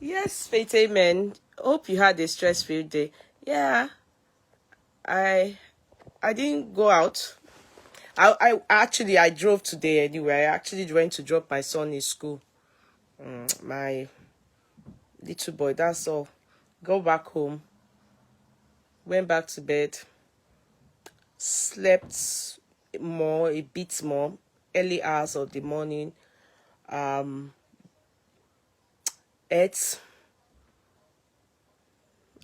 Yes, Faith, amen. Hope you had a stress-free day. Yeah, I didn't go out. I drove today anyway. I actually went to drop my son in school. My little boy, that's all. Go back home. Went back to bed. Slept a bit more. Early hours of the morning. Um, ate.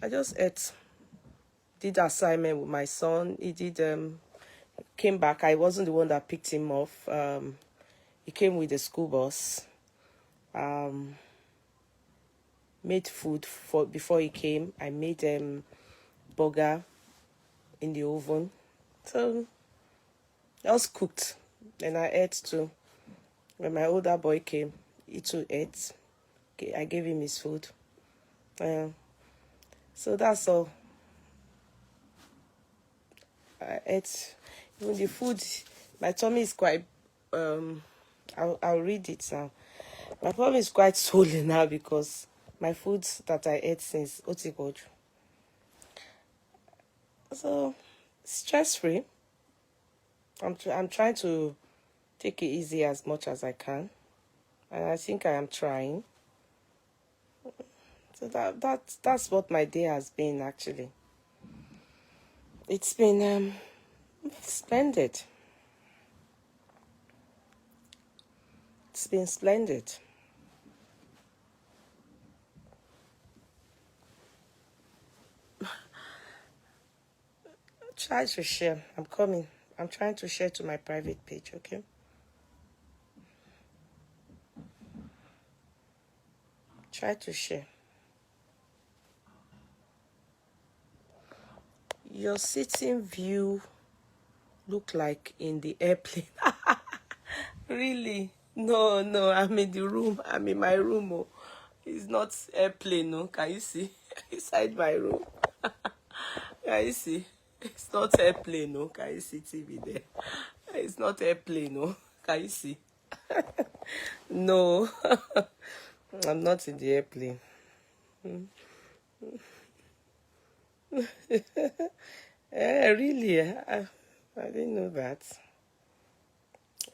I just ate. Did assignment with my son. He did came back. I wasn't the one that picked him off. He came with the school bus. Made food for before he came. I made burger in the oven. So I was cooked. And I ate too. When my older boy came, he too ate. Okay, I gave him his food. So that's all. I ate. Even the food, my tummy is quite. I'll read it now. My tummy is quite swollen now because my food that I ate since Otikoju. So stress free. I'm trying to take it easy as much as I can, and I think I am trying. So that's what my day has been actually. It's been splendid. It's been splendid. Try to share. I'm coming. I'm trying to share to my private page, okay? Try to share. Your sitting view look like in the airplane. Really? No, I'm in the room. I'm in my room. Oh. It's not airplane, no. Can you see? Inside my room. Can you see? It's not airplane, no. Can you see TV there? It's not airplane, no. Can you see? No. I'm not in the airplane. Really? I didn't know that.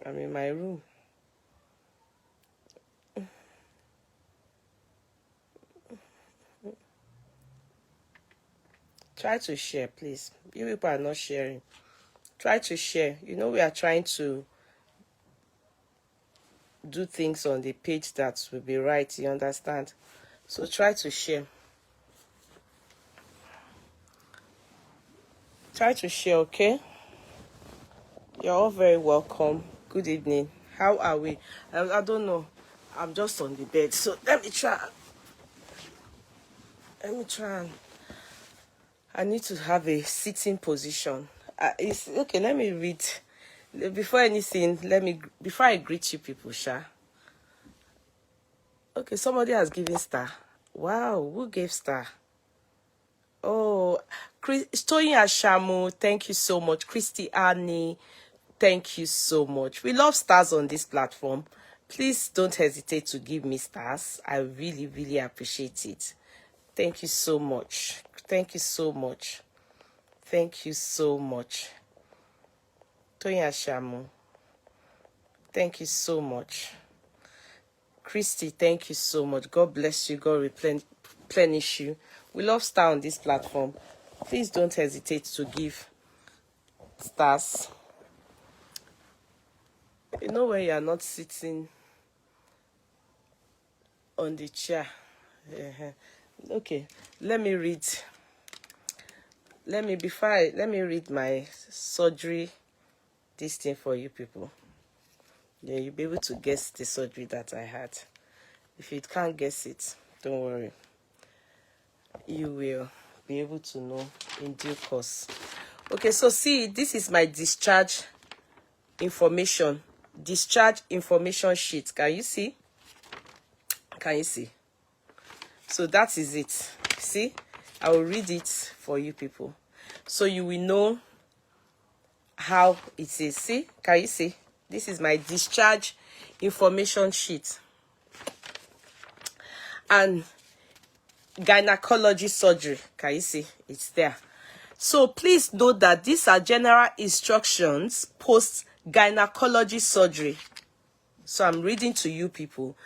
I'm in my room. Try to share, please. You people are not sharing. Try to share. You know, we are trying to do things on the page that will be right. You understand? So try to share. Try to share, okay? You're all very welcome. Good evening. How are we? I don't know. I'm just on the bed. So let me try. I need to have a sitting position. It's okay. Let me read. Before anything, before I greet you people, Sha. Okay, somebody has given star. Wow, who gave star? Oh, Toyin Ashamu, thank you so much. Christy Annie, thank you so much. We love stars on this platform. Please don't hesitate to give me stars. I really, really appreciate it. Thank you so much. Thank you so much. Thank you so much. Toyin Ashamu, thank you so much. Christy, thank you so much. God bless you. God replenish you. We love star on this platform. Please don't hesitate to give stars. You know when you are not sitting on the chair. Okay, let me read. Let me read my surgery this thing for you people. Yeah, you'll be able to guess the surgery that I had. If you can't guess it, don't worry. You will be able to know in due course. Okay, so see, this is my discharge information sheet. Can you see? Can you see? So that is it. See, I will read it for you people so you will know how it is. See, can you see? This is my discharge information sheet, and gynecology surgery. Can you see? It's there. So please note that these are general instructions post gynecology surgery. So I'm reading to you people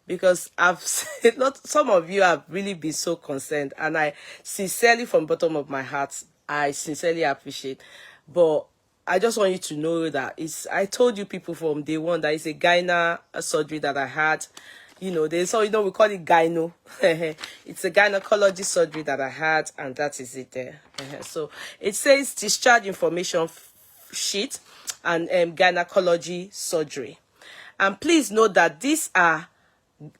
because I've said some of you have really been so concerned, and I sincerely, from the bottom of my heart, I sincerely appreciate. But I just want you to know that I told you people from day one that it's a gyna surgery that I had. You know, we call it gyno. It's a gynecology surgery that I had, and that is it there. So it says discharge information sheet and gynecology surgery. And please note that these are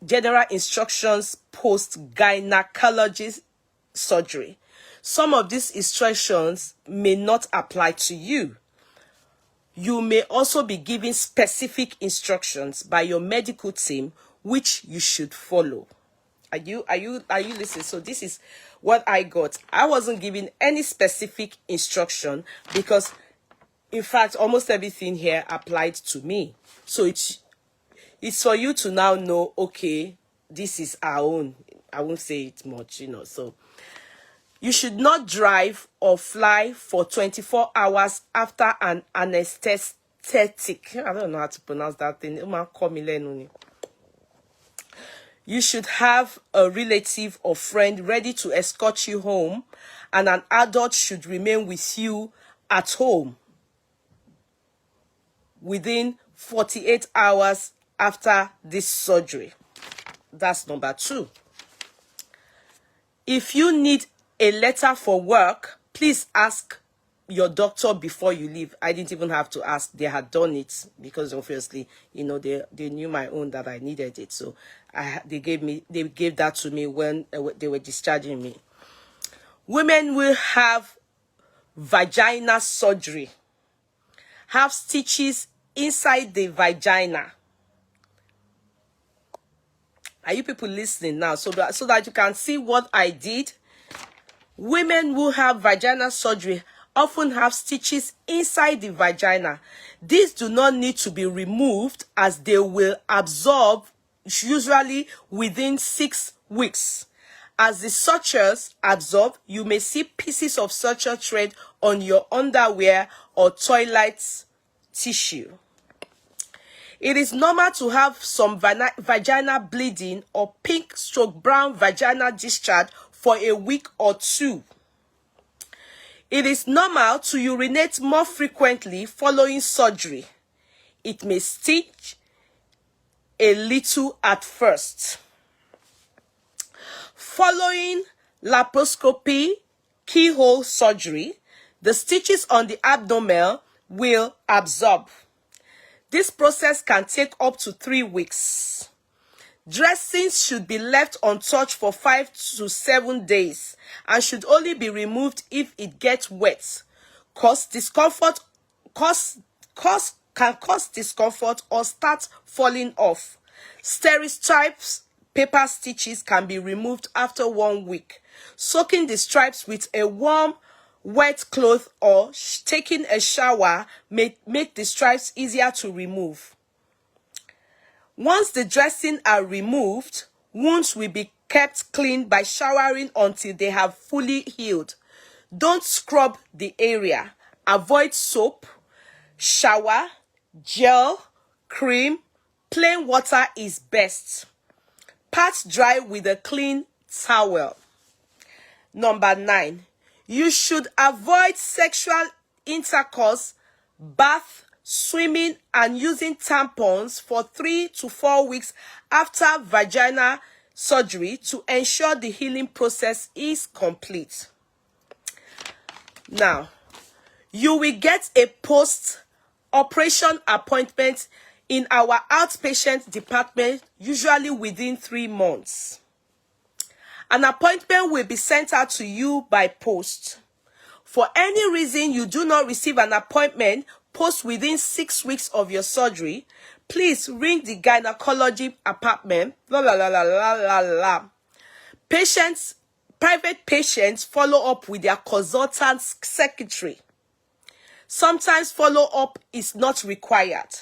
general instructions post gynecology surgery. Some of these instructions may not apply to you. You may also be given specific instructions by your medical team which you should follow. Are you listening? So this is what I got. I wasn't given any specific instruction because in fact almost everything here applied to me. So it's for you to now know, okay, this is our own. I won't say it much, so you should not drive or fly for 24 hours after an anesthetic. I don't know how to pronounce that thing. You should have a relative or friend ready to escort you home, and an adult should remain with you at home within 48 hours after this surgery. That's number 2. If you need a letter for work, please ask your doctor before you leave. I didn't even have to ask. They had done it because obviously, they knew my own that I needed it. So they gave that to me when they were discharging me. Women will have vagina surgery. Have stitches inside the vagina. Are you people listening now? So that you can see what I did. Women who have vagina surgery often have stitches inside the vagina. These do not need to be removed as they will absorb usually within 6 weeks. As the sutures absorb, you may see pieces of suture thread on your underwear or toilet tissue. It is normal to have some vaginal bleeding or pink/brown vaginal discharge for a week or 2. It is normal to urinate more frequently following surgery. It may sting a little at first. Following laparoscopy, keyhole surgery, the stitches on the abdomen will absorb. This process can take up to 3 weeks. Dressings should be left untouched for 5 to 7 days and should only be removed if it gets wet. Can cause discomfort or start falling off. Steri-stripes, paper stitches can be removed after 1 week. Soaking the stripes with a warm, wet cloth or taking a shower may make the stripes easier to remove. Once the dressings are removed, wounds will be kept clean by showering until they have fully healed. Don't scrub the area. Avoid soap, shower, gel, cream. Plain water is best. Pat dry with a clean towel. Number 9. You should avoid sexual intercourse, bath, swimming, and using tampons for 3 to 4 weeks after vaginal surgery to ensure the healing process is complete. Now, you will get a post-operation appointment in our outpatient department, usually within 3 months. An appointment will be sent out to you by post. For any reason you do not receive an appointment post within 6 weeks of your surgery, please ring the gynecology apartment. Private patients follow up with their consultant secretary. Sometimes follow-up is not required.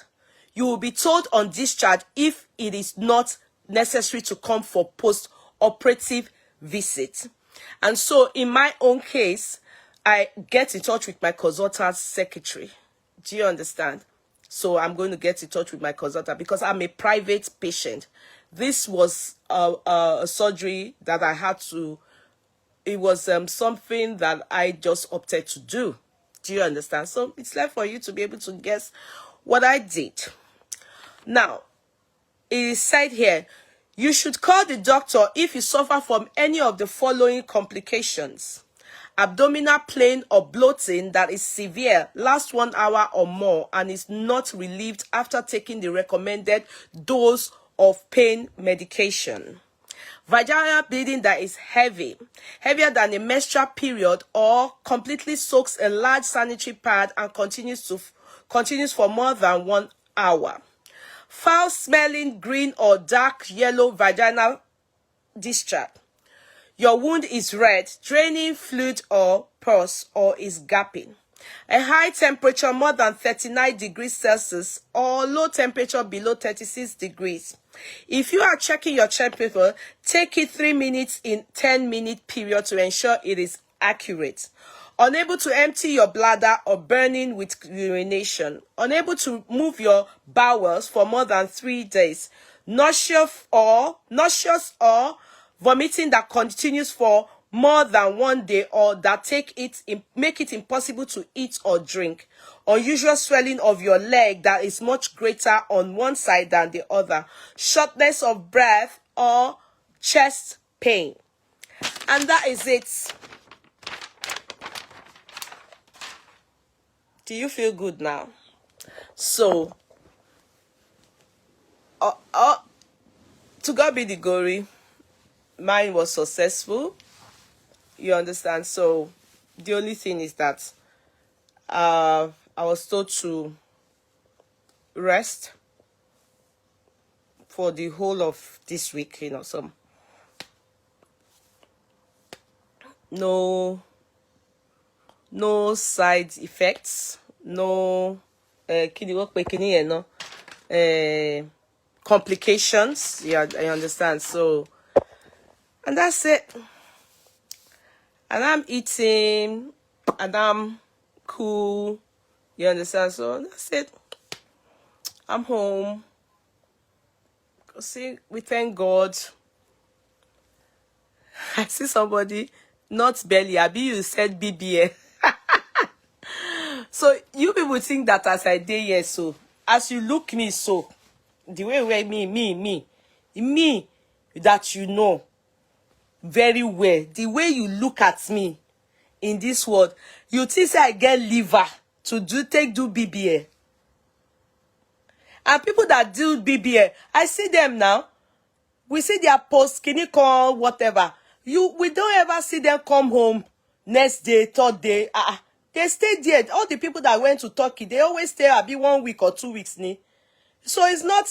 You will be told on discharge if it is not necessary to come for post-operative visit. And so in my own case, I get in touch with my consultant secretary. Do you understand? So I'm going to get in touch with my consultant because I'm a private patient. This was a surgery that I had to, it was something that I just opted to do. Do you understand? So it's left for you to be able to guess what I did. Now, it is said here, you should call the doctor if you suffer from any of the following complications: abdominal pain or bloating that is severe, lasts 1 hour or more, and is not relieved after taking the recommended dose of pain medication. Vaginal bleeding that is heavy, heavier than a menstrual period, or completely soaks a large sanitary pad and continues for more than 1 hour. Foul smelling green or dark yellow vaginal discharge. Your wound is red, draining fluid or pus, or is gaping. A high temperature more than 39 degrees Celsius or low temperature below 36 degrees. If you are checking your temperature, take it 3 minutes in 10-minute period to ensure it is accurate. Unable to empty your bladder or burning with urination. Unable to move your bowels for more than 3 days. Nauseous or vomiting that continues for more than 1 day, or that make it impossible to eat or drink. Unusual swelling of your leg that is much greater on one side than the other. Shortness of breath or chest pain. And that is it. Do you feel good now? So, to God be the glory. Mine was successful. You understand? So, the only thing is that I was told to rest for the whole of this week. You know, some no side effects, no complications. Yeah, I understand. So, and that's it. And I'm eating, and I'm cool. You understand? So that's it. I'm home. See, we thank God. I see somebody, not belly. Abi, you said BBA. So you people think that as I did here, so as you look me, so the way me that you know very well, the way you look at me in this world, you think say I get liver to do BBA. And people that do BBA, I see them now. We see their post, skinny call, whatever. We don't ever see them come home next day, third day. They stay there. All the people that went to Turkey, they always stay be 1 week or 2 weeks. So it's not,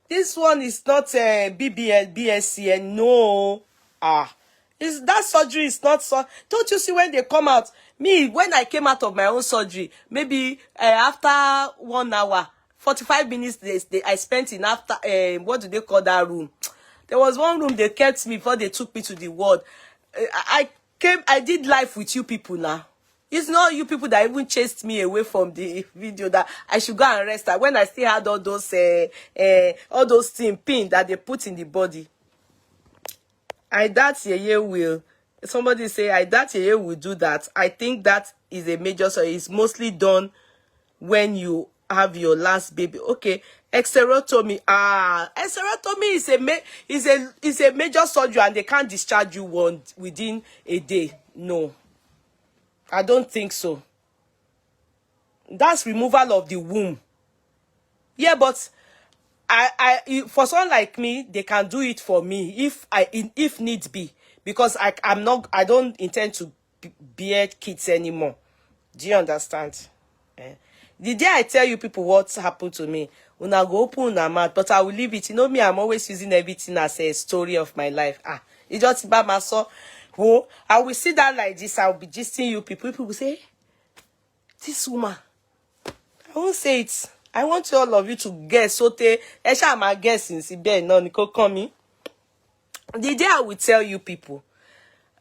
this one is not BBL, BSC, no. That surgery is not so. Don't you see when they come out? Me, when I came out of my own surgery, maybe after 1 hour, 45 minutes, I spent in after, what do they call that room? There was one room they kept me before they took me to the ward. I did life with you people now. It's not you people that even chased me away from the video that I should go and rest. When I still had all those things pinned that they put in the body. I doubt Yeye will. Somebody say, I doubt Yeye will do that. I think that is a major, so it's mostly done when you have your last baby. Okay, exterotomy. Exterotomy is a major surgery and they can't discharge you within a day. No, I don't think so. That's removal of the womb. Yeah, but for someone like me, they can do it for me if need be, because I don't intend to bear kids anymore. Do you understand? The day I tell you people what happened to me, una go open una mouth, but I will leave it. You know me, I'm always using everything as a story of my life. It's just about my son. Oh, I will sit down like this. I will be gisting you people. People will say, this woman. I won't say it. I want all of you to guess. So I'm a guessing. The day I will tell you people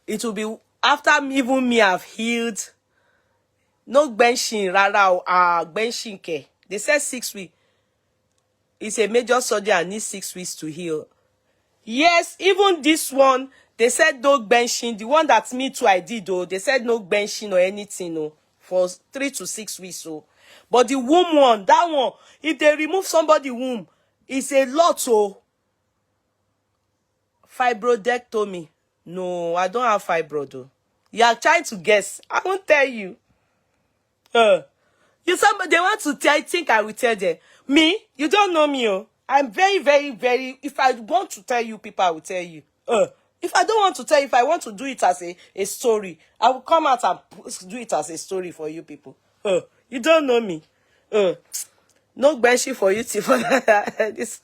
it will be after even me have healed. No benching, rara, benching care. They said 6 weeks. It's a major surgery and needs 6 weeks to heal. Yes, even this one, they said no benching. The one that me too I did, though, they said no benching or anything, no, for 3 to 6 weeks. So, but the womb one, that one, if they remove somebody's womb, it's a lot. So, fibroidectomy. No, I don't have fibroid, though. You are trying to guess. I won't tell you. Somebody they want to tell. I think I will tell them. Me, you don't know me. Oh, I'm very, very, very. If I want to tell you, people, I will tell you. If I don't want to tell you, if I want to do it as a story, I will come out and do it as a story for you people. You don't know me. No benching for you, for this.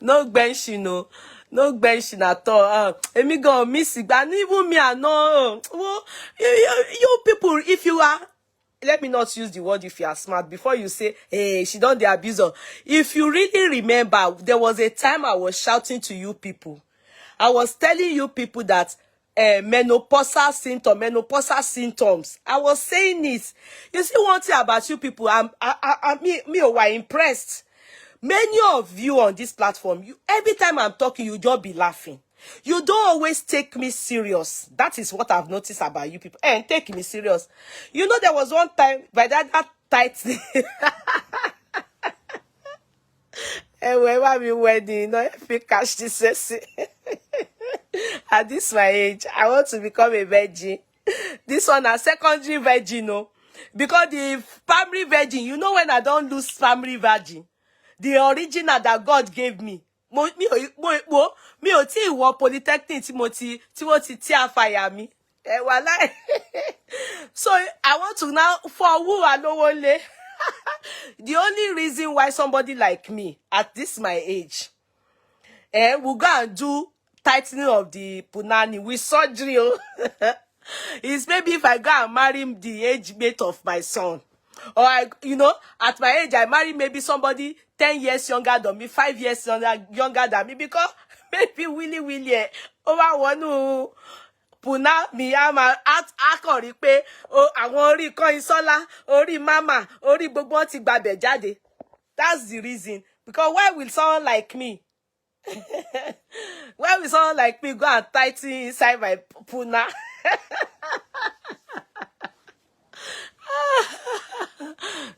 No benching, no benching at all. Emi go miss it, and even me, I know. Well, you people, if you are, let me not use the word if you are smart before you say, hey, she done the abuser. If you really remember, there was a time I was shouting to you people. I was telling you people that menopausal symptoms. I was saying it. You see one thing about you people, me were impressed. Many of you on this platform, every time I'm talking, you just be laughing. You don't always take me serious. That is what I've noticed about you people. And take me serious. You know, there was one time, by that tight thing. And whenever we wedding, you know, if you catch this, at this my age, I want to become a virgin. This one a secondary virgin, no. Because the primary virgin, you know, when I don't lose primary virgin, the original that God gave me. Me o ti wo polytechnic Timothy tear fire me. So I want to now for who I know only. The only reason why somebody like me at this my age will go and do tightening of the punani with surgery is maybe if I go and marry the age mate of my son. Or at my age, I marry maybe somebody 10 years younger than me, 5 years younger than me, because maybe Willy, over one puna mi ama at akori pe àwọn orí kan isola, orí mama, orí gbogbo ti gbabe jáde. That's the reason. Because why will someone like me why will someone like me go and tighten inside my puna?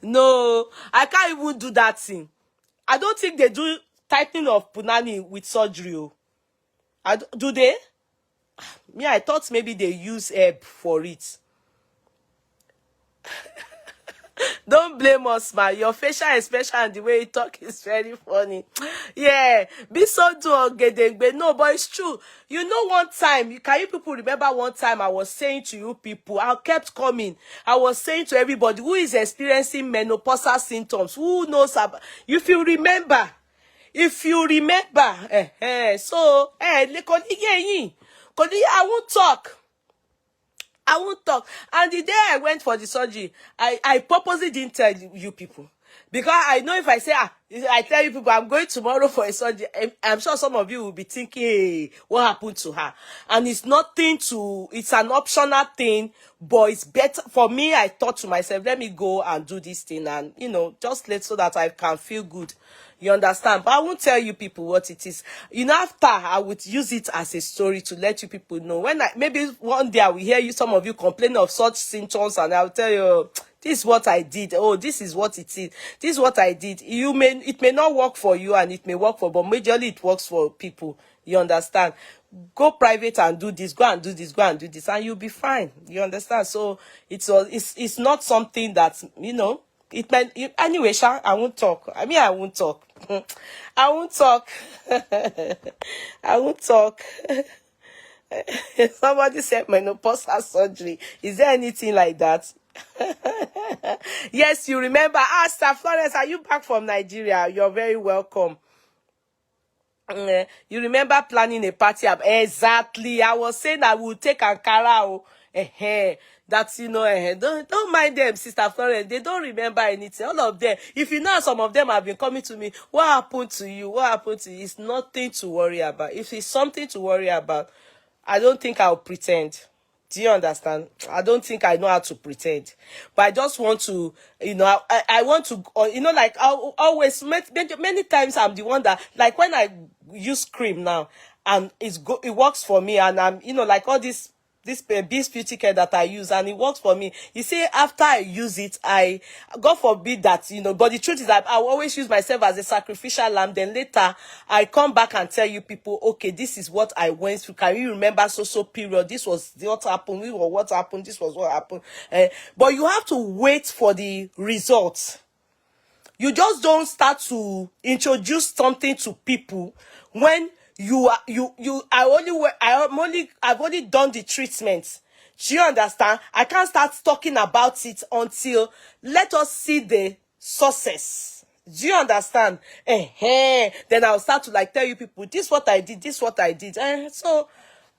No, I can't even do that thing. I don't think they do tightening of punani with surgery. Do they? Me, I thought maybe they use herb for it. Don't blame us, man. Your facial expression and the way you talk is very funny. Yeah, be so do gedegbe. No, but it's true. You know, one time, can you people remember one time I was saying to you people, I kept coming. I was saying to everybody who is experiencing menopausal symptoms, who knows about, if you remember, so, I won't talk. And the day I went for the surgery, I purposely didn't tell you people. Because I know if I say, I tell you people, I'm going tomorrow for a surgery, I'm sure some of you will be thinking, hey, what happened to her? And it's it's an optional thing, but it's better. For me, I thought to myself, let me go and do this thing and, just so that I can feel good. You understand? But I won't tell you people what it is. After I would use it as a story to let you people know. Maybe one day I will hear some of you complain of such symptoms, and I'll tell you, this is what I did. Oh, this is what it is. This is what I did. It may not work for you, and it may work but majorly it works for people. You understand? Go private and do this. Go and do this. Go and do this, and you'll be fine. You understand? So it's not something that anyway, Sha, I won't talk. I won't talk. I won't talk. I won't talk. Somebody said menopausal surgery. Is there anything like that? Yes, you remember. Sir Florence, are you back from Nigeria? You're very welcome. You remember planning a party? Exactly. I was saying I would take Ankara. that, you know, don't mind them, Sister Florence. They don't remember anything. All of them. If you know, some of them have been coming to me. What happened to you? What happened to you? It's nothing to worry about. If it's something to worry about, I don't think I'll pretend. Do you understand? I don't think I know how to pretend. But I just want to, you know, I want to, you know, like I always, many times I'm the one that, like when I use cream now, and it works for me, and I'm, you know, like all this Beast Beauty Care that I use, and it works for me. You see, after I use it, God forbid that, you know, but the truth is that I will always use myself as a sacrificial lamb. Then later, I come back and tell you people, okay, this is what I went through. Can you remember so period? This was what happened. This was what happened. This was what happened. But you have to wait for the results. You just don't start to introduce something to people when I've only done the treatment. Do you understand? I can't start talking about it until let us see the success. Do you understand? Then I'll start to like tell you people, this what I did, this what I did. So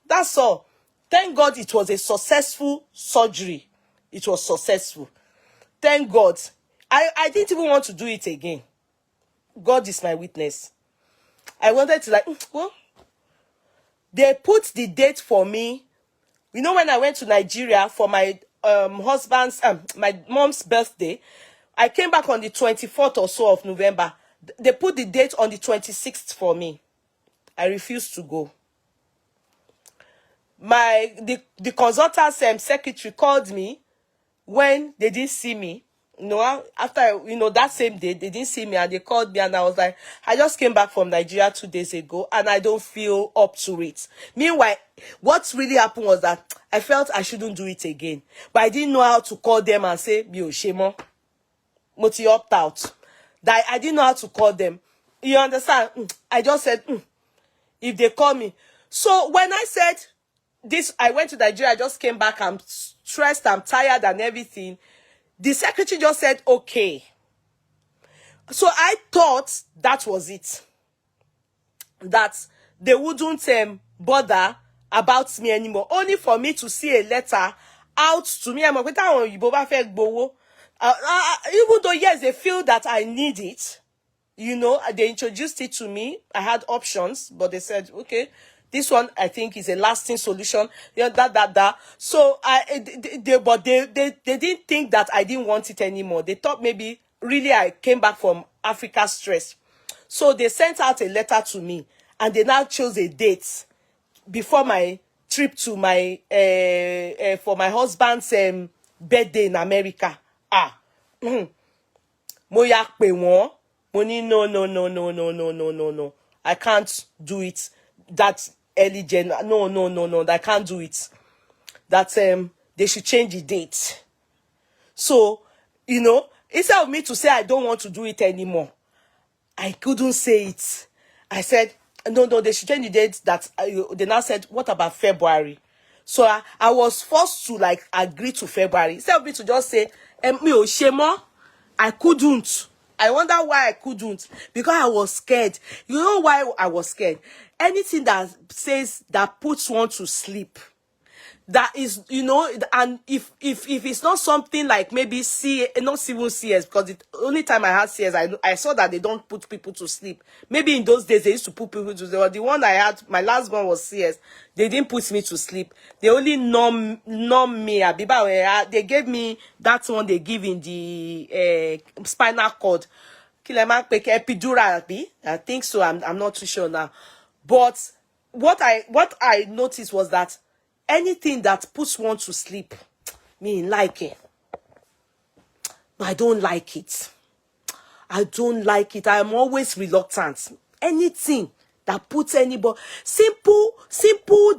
that's all. Thank God it was a successful surgery. It was successful. Thank God. I didn't even want to do it again. God is my witness. I wanted to like, well, they put the date for me. You know, when I went to Nigeria for my my mom's birthday, I came back on the 24th or so of November. They put the date on the 26th for me. I refused to go. The consultant's secretary called me when they didn't see me. You know, after, you know, that same day, they didn't see me and they called me and I was like, I just came back from Nigeria 2 days ago and I don't feel up to it. Meanwhile, what really happened was that I felt I shouldn't do it again. But I didn't know how to call them and say, Bio Shemo, Moti opt out. That I didn't know how to call them. You understand? I just said, if they call me. So when I said this, I went to Nigeria, I just came back, I'm stressed, I'm tired and everything. The secretary just said, okay. So I thought that was it. That they wouldn't bother about me anymore. Only for me to see a letter out to me. Even though, yes, they feel that I need it. You know, they introduced it to me. I had options, but they said, okay, this one I think is a lasting solution. Yeah, So they didn't think that I didn't want it anymore. They thought maybe really I came back from Africa stress. So they sent out a letter to me, and they now chose a date before my trip to my for my husband's birthday in America. Mo ya pe won. Money, no. I can't do it. That early no. I can't do it. That they should change the date. So, you know, instead of me to say I don't want to do it anymore, I couldn't say it. I said, no, they should change the date. That they now said, what about February? So I was forced to like agree to February. Instead of me to just say, me o shemo, I couldn't. I wonder why I couldn't. Because I was scared. You know why I was scared? Anything that says, that puts one to sleep, that is, you know, and if it's not something like maybe not even CS, because the only time I had CS, I saw that they don't put people to sleep. Maybe in those days they used to put people to sleep. The one I had, my last one was CS. They didn't put me to sleep. They only numb me. They gave me that one they give in the spinal cord. Epidural, I think so. I'm not too sure now. But what I noticed was that anything that puts one to sleep, me like it. I don't like it. I don't like it. I'm always reluctant. Anything that puts anybody simple.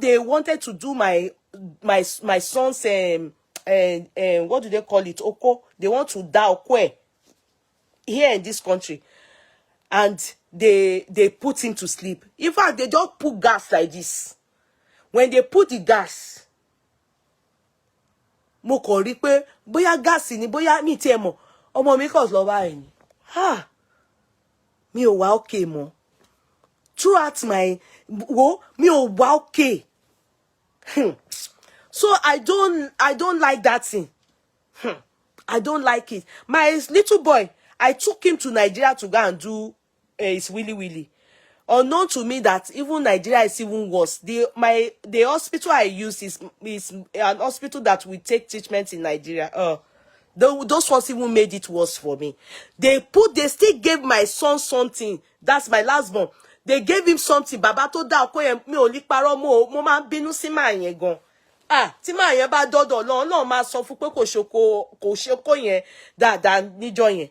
They wanted to do my son's what do they call it? Oko. They want to da okwe here in this country, and they put him to sleep. In fact, they don't put gas like this. When they put the gas, mo kàn rí pé bóyá gas ni bóyá mi tí ẹ mọ̀ ọmọ mi kàn lọ báyìí ni mi ò wá okay mọ́ throughout my mi ò wá okay So I don't like that thing. I don't like it. My little boy, I took him to Nigeria to go and do his willy willy. Unknown to me that even Nigeria is even worse. The hospital I use is an hospital that we take treatment in Nigeria. Those ones even made it worse for me. They still gave my son something. That's my last born. They gave him something. Baba to da ko yen mi ò lè parọ́ mo máa bínú sí ma yẹn gan. Tí ma yẹn bá dọ́dọ̀ Ọlọ́run máa sọ fún pé kò ṣoko yẹn dáadáa níjọ́ yẹn.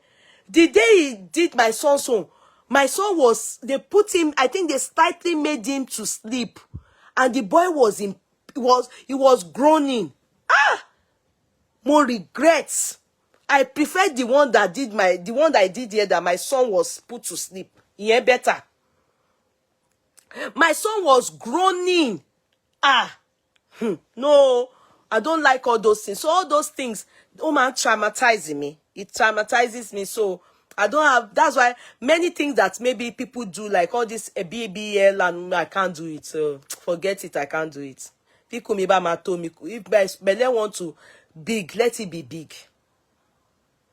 The day he did my son's home, my son they put him, I think they slightly made him to sleep. And the boy he was groaning. More regrets. I prefer the one that I did here, that my son was put to sleep. Yeah, better. My son was groaning. No, I don't like all those things. So all those things, oh man, traumatizing me. It traumatizes me. So I don't have, that's why many things that maybe people do, like all this BBL, and I can't do it. So forget it, I can't do it. People me ba told me, if Bele want to big, let it be big.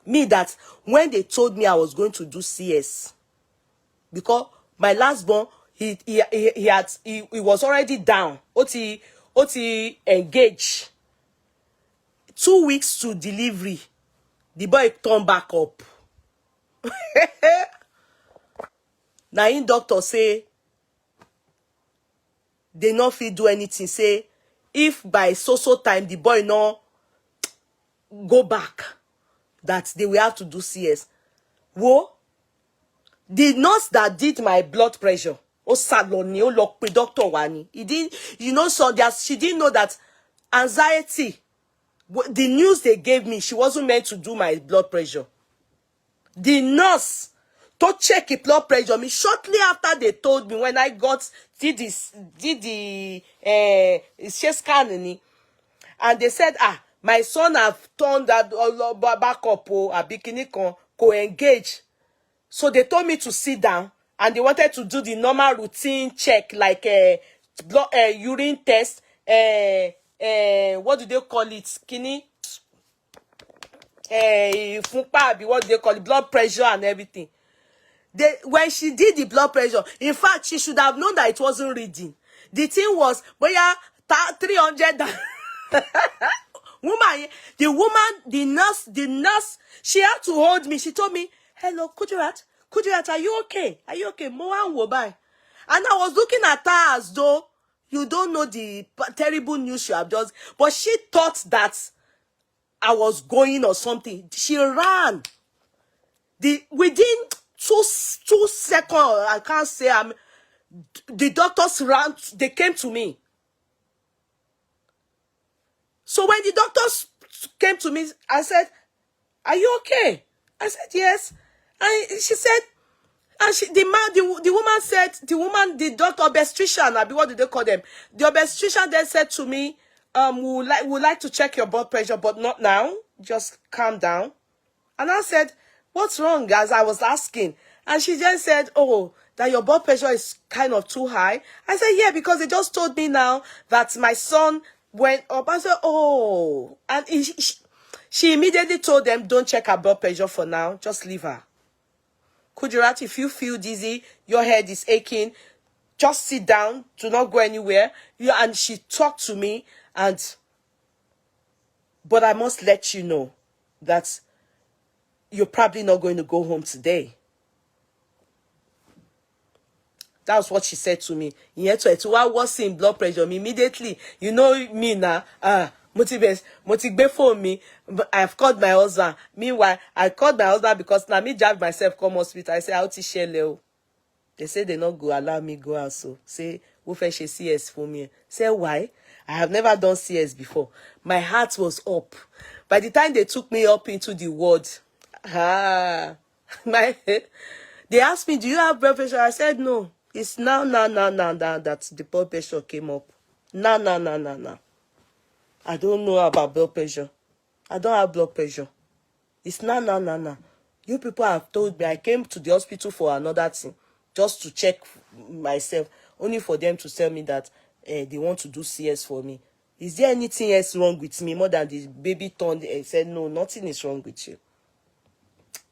Me that when they told me I was going to do CS, because my last born, he was already down. Oti engaged. 2 weeks to delivery, the boy turned back up. Now in doctor say they not fit do anything. Say if by so time the boy no go back, that they will have to do CS. Whoa, the nurse that did my blood pressure, saloni, lock doctor wani. He did, so she didn't know that anxiety. The news they gave me, she wasn't meant to do my blood pressure. The nurse to check the blood pressure me shortly after they told me, when I did the chest scanning, and they said, my son have turned that back up, a bikini co engage. So they told me to sit down, and they wanted to do the normal routine check, like blood, urine test, what do they call it? Kini? What do they call it? Blood pressure and everything. When she did the blood pressure, in fact, she should have known that it wasn't reading. The thing was, 300. The nurse, she had to hold me. She told me, hello, Kudirat, are you okay? Are you okay? Mo an wo bai. And I was looking at her as though, you don't know the terrible news you have just, but she thought that I was going or something. She ran. Within two seconds, I can't say, the doctors ran, they came to me. So when the doctors came to me, I said, are you okay? I said, yes. And she said, and the woman said, the doctor, obstetrician, what do they call them? The obstetrician then said to me, would like to check your blood pressure, but not now. Just calm down. And I said, what's wrong, as I was asking? And she just said, oh, that your blood pressure is kind of too high. I said, yeah, because they just told me now that my son went up. I said, oh. And she immediately told them, don't check her blood pressure for now. Just leave her. Kudirat, if you feel dizzy, your head is aching, just sit down. Do not go anywhere. And she talked to me, but I must let you know that you're probably not going to go home today. That's what she said to me. So I was seeing blood pressure immediately. You know me now. Motivate for me. I've called my husband. Meanwhile, I called my husband because now me drive myself come hospital. I say, how to share Leo? They say they not go allow me go out. So say, who fetch a CS for me? Say, why? I have never done CS before. My heart was up. By the time they took me up into the ward, they asked me, do you have blood pressure? I said, no. It's now that the blood pressure came up. No. I don't know about blood pressure. I don't have blood pressure. It's no. You people have told me. I came to the hospital for another thing, just to check myself, only for them to tell me that they want to do CS for me. is there anything else wrong with me more than the baby turned and said, no, nothing is wrong with you.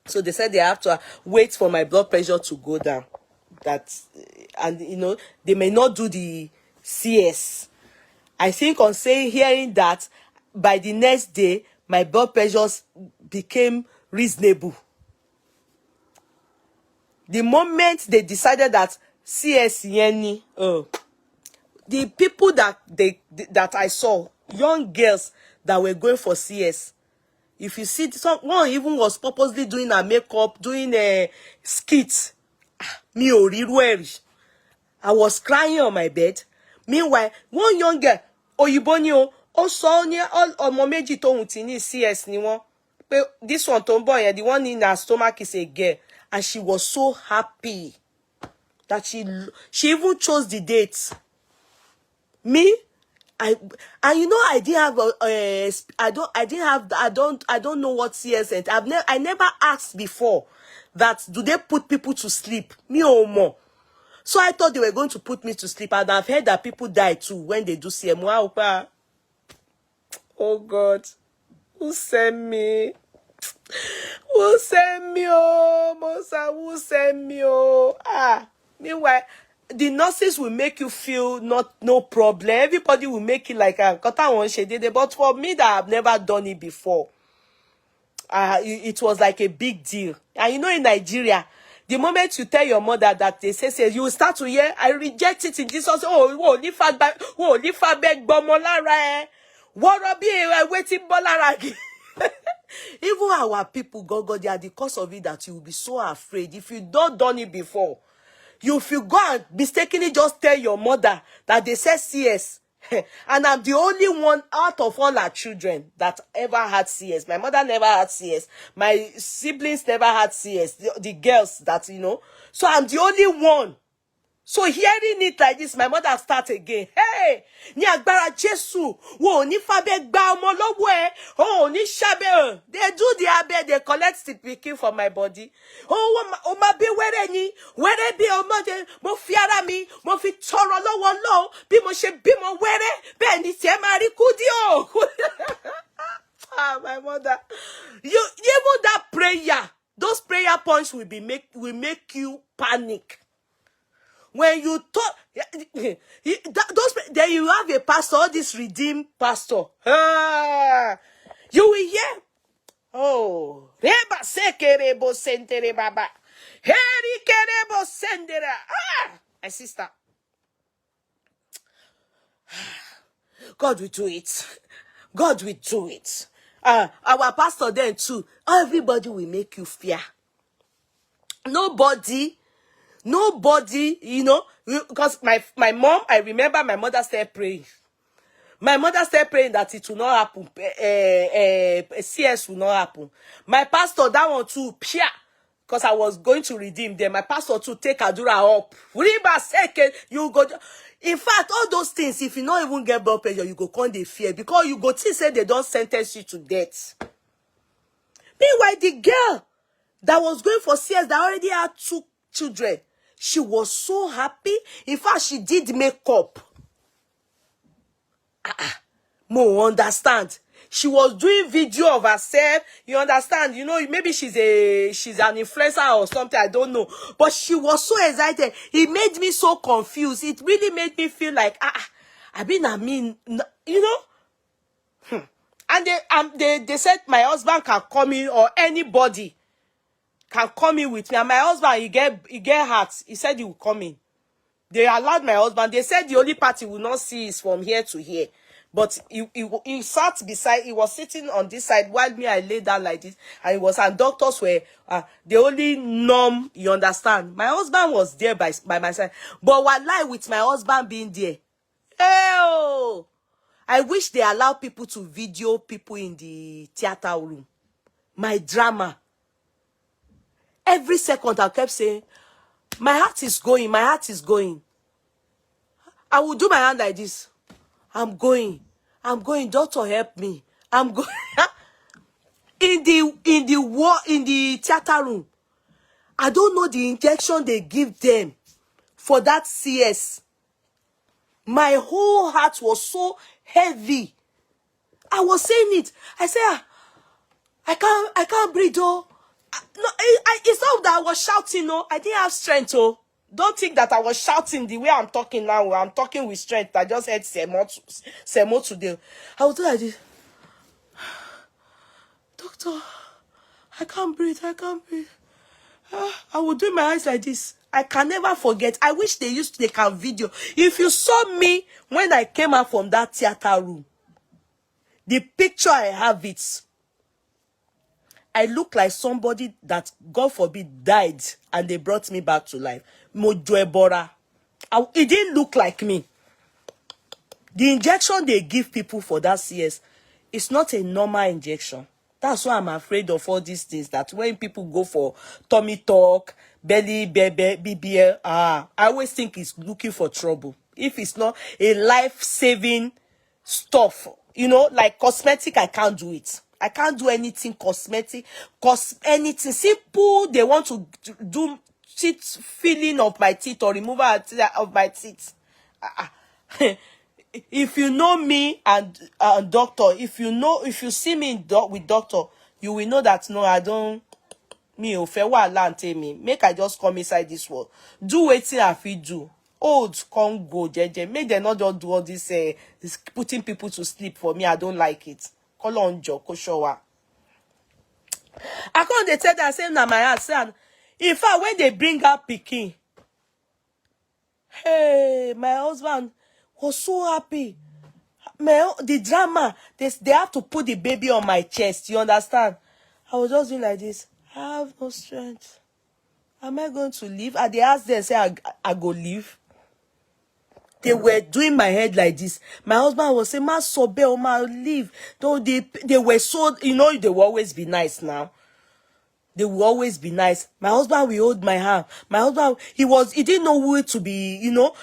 So they said they have to wait for my blood pressure to go down. And you know, they may not do the CS. I think on hearing that, by the next day, my blood pressures became reasonable. The moment they decided that CS Yeni, the people that I saw, young girls that were going for CS, if you see, someone even was purposely doing a makeup, doing a skit. Me ò ríru ẹ̀ rí. I was crying on my bed. Meanwhile, one young girl, òyìnbó ni o, ó sọ ní ọmọ méjì tóhun ti ní CS ni wọ́n. Pé this one tó ń bọ̀ yẹn, the one in her stomach is a girl. And she was so happy that she even chose the date. Me, and you know, I didn't have I don't know what CS and I never asked before that do they put people to sleep, me or more. So I thought they were going to put me to sleep, and I've heard that people die too when they do CM. Wow, oh God, who sent me? Who sent me? Oh, Mosa, who sent me? Oh, meanwhile, the nurses will make you feel no problem. Everybody will make it like a but for me that I've never done it before, it was like a big deal. And you know, in Nigeria, the moment you tell your mother that they say you will start to hear, I reject it in Jesus. Oh, leave her back. Oh, leave her back. Bomolara. What be waiting bolara. Even our people, God, they are the cause of it that you will be so afraid. If you don't done it before, you feel go and mistakenly just tell your mother that they said CS. And I'm the only one out of all our children that ever had CS. My mother never had CS. My siblings never had CS. The girls that, you know. So I'm the only one. So hearing it like this, my mother start again. Hey, ni agbára Jésù, wo ni fabe gba ọmọ lọ́wọ́ ẹ, oh ni shabe. They do the abe, they collect the pikin from my body. Oh ma be were bi ọmọ de, mo fi ara mi, mo fi tọrọ lọ́wọ́ Ọlọ́run, bí mo ṣe bímọ wẹ́rẹ́, bẹ́ẹ̀ ni tí ẹ máa rí kudi o. My mother, even that prayer, those prayer points will make you panic. When you talk, then you have a pastor, this redeemed pastor. You will hear, oh, reba sekerebo sentere baba, heri kerebo sendera. My sister, God will do it. God will do it. Our pastor then too. Everybody will make you fear. Nobody, you know, because my mom, I remember my mother started praying. My mother started praying that it will not happen. CS will not happen. My pastor, that one too, because I was going to redeem them. My pastor too, take Adura up. You go. In fact, all those things, if you don't even get blood pressure, you go come they fear. Because you go to say they don't sentence you to death. Meanwhile, the girl that was going for CS that already had 2 children, she was so happy. In fact, she did makeup. Mo understand. She was doing video of herself. You understand? You know, maybe she's an influencer or something. I don't know. But she was so excited. It made me so confused. It really made me feel like, I mean, you know. And they said my husband can come in, or anybody can come in with me. And my husband, he get hurt. He said he will come in. They allowed my husband. They said the only part he will not see is from here to here. But he sat beside, he was sitting on this side while me, I lay down like this. And doctors were, the only norm, you understand. My husband was there by my side. But wallahi, with my husband being there, oh, I wish they allow people to video people in the theater room. My drama. Every second I kept saying, my heart is going, my heart is going. I will do my hand like this. I'm going, doctor, help me. I'm going. in the theater room. I don't know the injection they give them for that CS. My whole heart was so heavy. I was saying it. I said, I can't breathe, oh. No, it's not that I was shouting, oh. I didn't have strength, oh. Don't think that I was shouting the way I'm talking now. I'm talking with strength. I just heard Semo today. I was like this. Doctor, I can't breathe. I can't breathe. I would do my eyes like this. I can never forget. I wish they used to take a video. If you saw me when I came out from that theater room, the picture I have it, I look like somebody that, God forbid, died and they brought me back to life. Mojo Ebora. It didn't look like me. The injection they give people for that CS is not a normal injection. That's why I'm afraid of all these things, that when people go for tummy talk, belly, BBL, I always think it's looking for trouble. If it's not a life-saving stuff, you know, like cosmetic, I can't do it. I can't do anything cosmetic, anything simple. They want to do teeth filling of my teeth or removal of my teeth. If you know me and doctor, if you see me with doctor, you will know that no, I don't. Me o fe wahala and tell me. Make I just come inside this world. Do wetin I fit do. Old come go, jeje. Make them not just do all this, this putting people to sleep for me. I don't like it. Call on Joe, Koshowa. I can't they tell that same na my heart. Say, in fact, when they bring up Pikin, hey, my husband was so happy. The drama, they have to put the baby on my chest. You understand? I was just doing like this. I have no strength. Am I going to leave? And they asked them, say, I go leave. They were doing my head like this. My husband was saying, Ma sobe, oh, ma leave. Though they were so, you know, they will always be nice now. They will always be nice. My husband will hold my hand. My husband, he didn't know who to be, you know.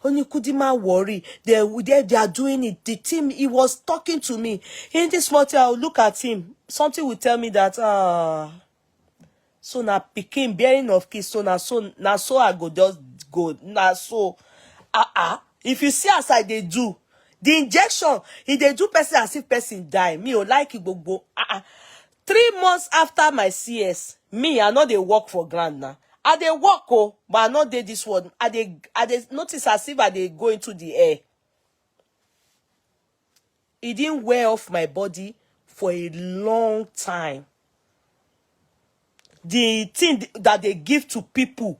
Only Kudima worry. They are doing it. The team, he was talking to me. In this morning, I'll look at him. Something will tell me that, so now Pikin bearing of kids, so I go just go. Now so, if you see as they do, the injection, if they do person as if person die, me or like it go. 3 months after my CS, me, I know they work for grand now. I they work, but I know they this one. I they notice as if they go into the air. It didn't wear off my body for a long time. The thing that they give to people,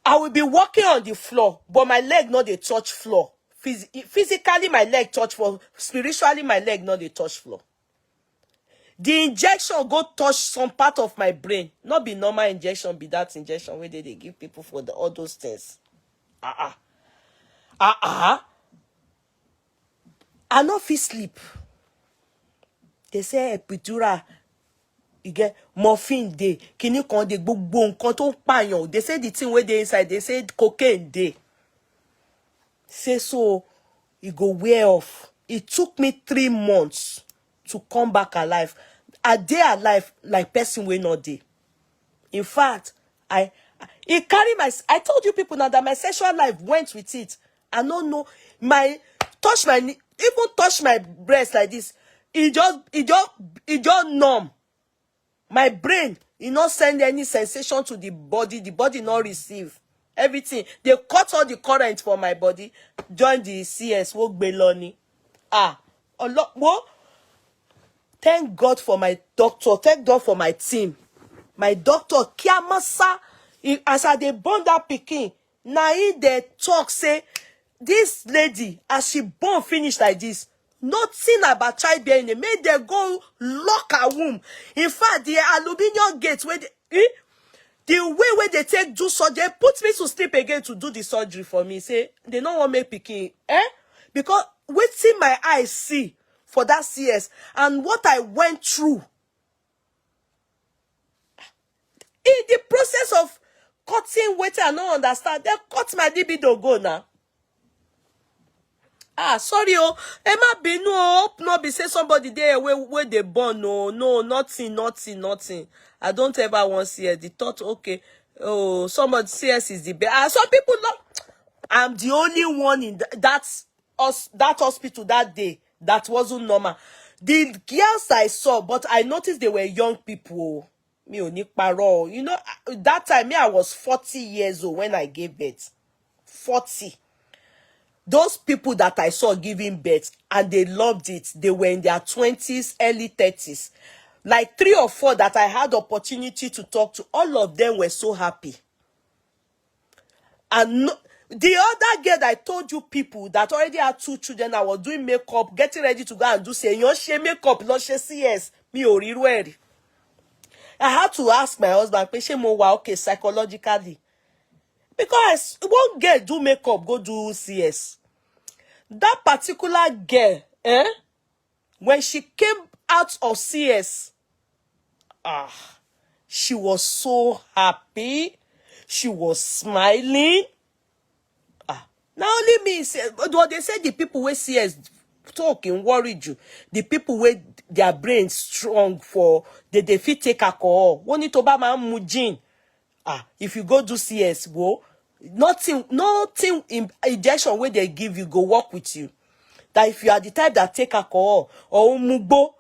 I will be walking on the floor, but my leg not they touch floor. Physically, my leg touch floor. Spiritually, my leg not they touch floor. The injection go touch some part of my brain. Not be normal injection, be that injection where they give people for all those things. I no fit sleep. They say epidural, you get morphine day. Can you call the boom control panyo? They say the thing where they inside, they say cocaine day. Say so, it go wear off. It took me 3 months to come back alive. A day alive like person we not day. In fact, I told you people now that my sexual life went with it. I don't know even touch my breast like this. It just numb. My brain, not send any sensation to the body not receive everything. They cut all the current for my body. Join the CS, work beloni. A lot more. Thank God for my doctor. Thank God for my team. My doctor, Kiamasa, as I they born that Pikin, now they talk, say, this lady, as she born finish like this, nothing about childbearing. They made them go lock her womb. In fact, the aluminium gate, where the way where they take do surgery, put me to sleep again to do the surgery for me. Say, they don't want me Pikin. Because waiting my eyes see for that CS and what I went through in the process of cutting weight, I don't understand. They cut my libido go now. Sorry, Emma be no, not be say somebody there where they born. No, nothing. I don't ever want CS. The thought, okay, somebody CS is the best. Some people not. I'm the only one in that that hospital that day that wasn't normal. The girls I saw, but I noticed they were young people. Me ò ní parọ́. You know, that time me I was 40 years old when I gave birth. 40. Those people that I saw giving birth and they loved it, they were in their 20s, early 30s. Like 3 or 4 that I had opportunity to talk to, all of them were so happy. And no, the other girl that I told you people that already had 2 children, I was doing makeup, getting ready to go and do say, "Yon she makeup, not she CS." Me ò rí rí. I had to ask my husband, "Pe ṣé mo wà okay psychologically?" Because one girl do makeup, go do CS. That particular girl, when she came out of CS, she was so happy. She was smiling. Now only me say, but they say the people with CS talking worried you. The people with their brains strong for they fit take alcohol. One need to buy my mujin. If you go do CS, nothing injection where they give you go work with you. That if you are the type that take alcohol or mugbo,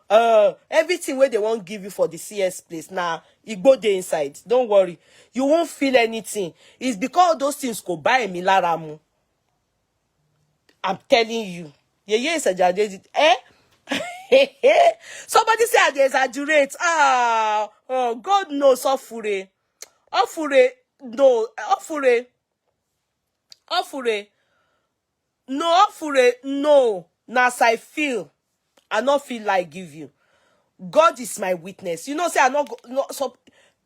everything where they won't give you for the CS place, now you go there inside. Don't worry, you won't feel anything. It's because those things go buy me laramu. I'm telling you. Yeah, exaggerated. Somebody say they exaggerate. Oh, God knows. Ofure. No. No. As I feel, I not feel like give you. God is my witness. You know, say I not so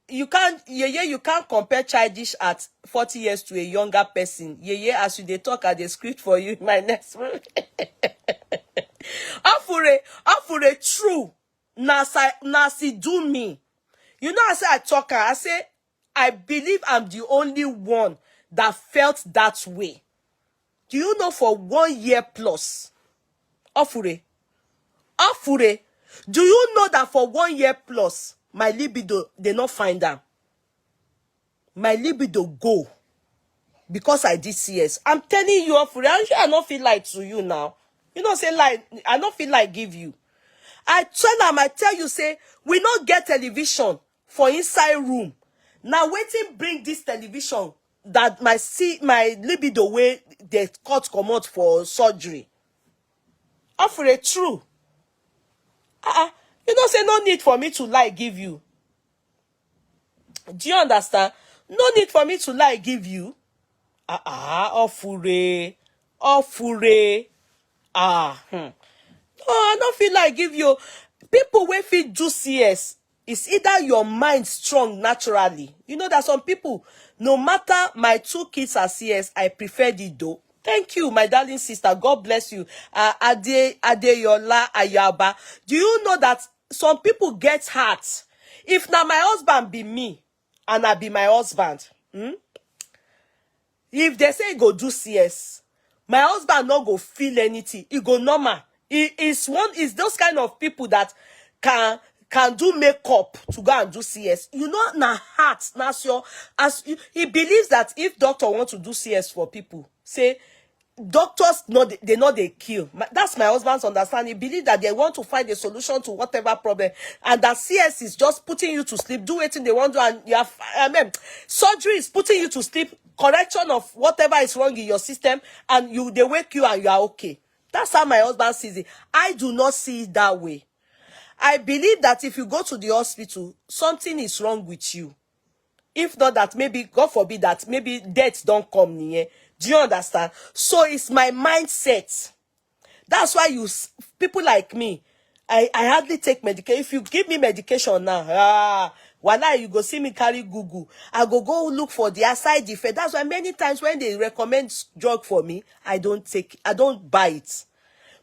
you can't you can't compare childish at 40 years to a younger person. As you they talk at the script for you in my next movie. Afure true. Nasi do me. You know, I say I talk, I say I believe I'm the only one that felt that way. Do you know for 1 year plus? Afure, do you know that for 1 year plus, my libido, they not find them? My libido go. Because I did CS. I'm telling you, Afure, I don't feel like to you now. You know, say like, I don't feel like give you. I tell you, say, we not get television for inside room. Now waiting bring this television that my libido way they cut come out for surgery. Afure true. You know, say no need for me to lie give you. Do you understand? No need for me to lie give you. Afure. No, I don't feel like give you. People wey fit do CS, it's either your mind strong naturally. You know that some people, no matter my 2 kids are CS, I prefer the dough. Thank you, my darling sister. God bless you. Adeyola Ayaba. Do you know that some people get hurt? If now my husband be me, and I be my husband, if they say go do CS, my husband not go feel anything. He go normal. He is those kind of people that can do makeup to go and do CS. You know, na heart, na your he believes that if doctor want to do CS for people, say doctors they kill. That's my husband's understanding. He believes that they want to find a solution to whatever problem, and that CS is just putting you to sleep, do anything they want to, and you have surgery is putting you to sleep, correction of whatever is wrong in your system, and they wake you and you are okay. That's how my husband sees it. I do not see it that way. I believe that if you go to the hospital, something is wrong with you. If not that, maybe, God forbid, that maybe death don't come near. Do you understand? So it's my mindset. That's why people like me, I hardly take medication. If you give me medication now, voila, you go see me carry Google. I go look for the side effect. That's why many times when they recommend drug for me, I don't buy it.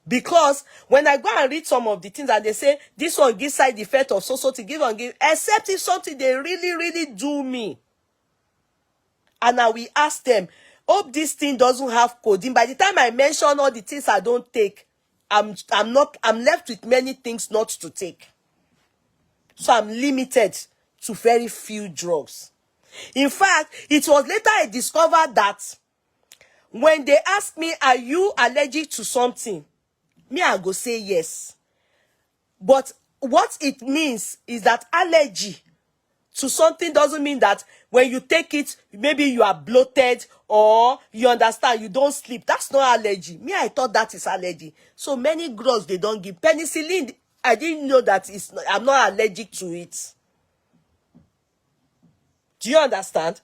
Because when I go and read some of the things and they say, this one gives side effect of so to give and give, except if something they really, really do me. And now we ask them, hope this thing doesn't have codeine. By the time I mention all the things I don't take, I'm left with many things not to take. So I'm limited to very few drugs. In fact, it was later I discovered that When they ask me, are you allergic to something? Me, I go say yes. But what it means is that allergy to something doesn't mean that when you take it, maybe you are bloated or you understand, you don't sleep. That's not allergy. Me, I thought that is allergy. So many drugs they don't give. Penicillin, I didn't know that I'm not allergic to it. Do you understand?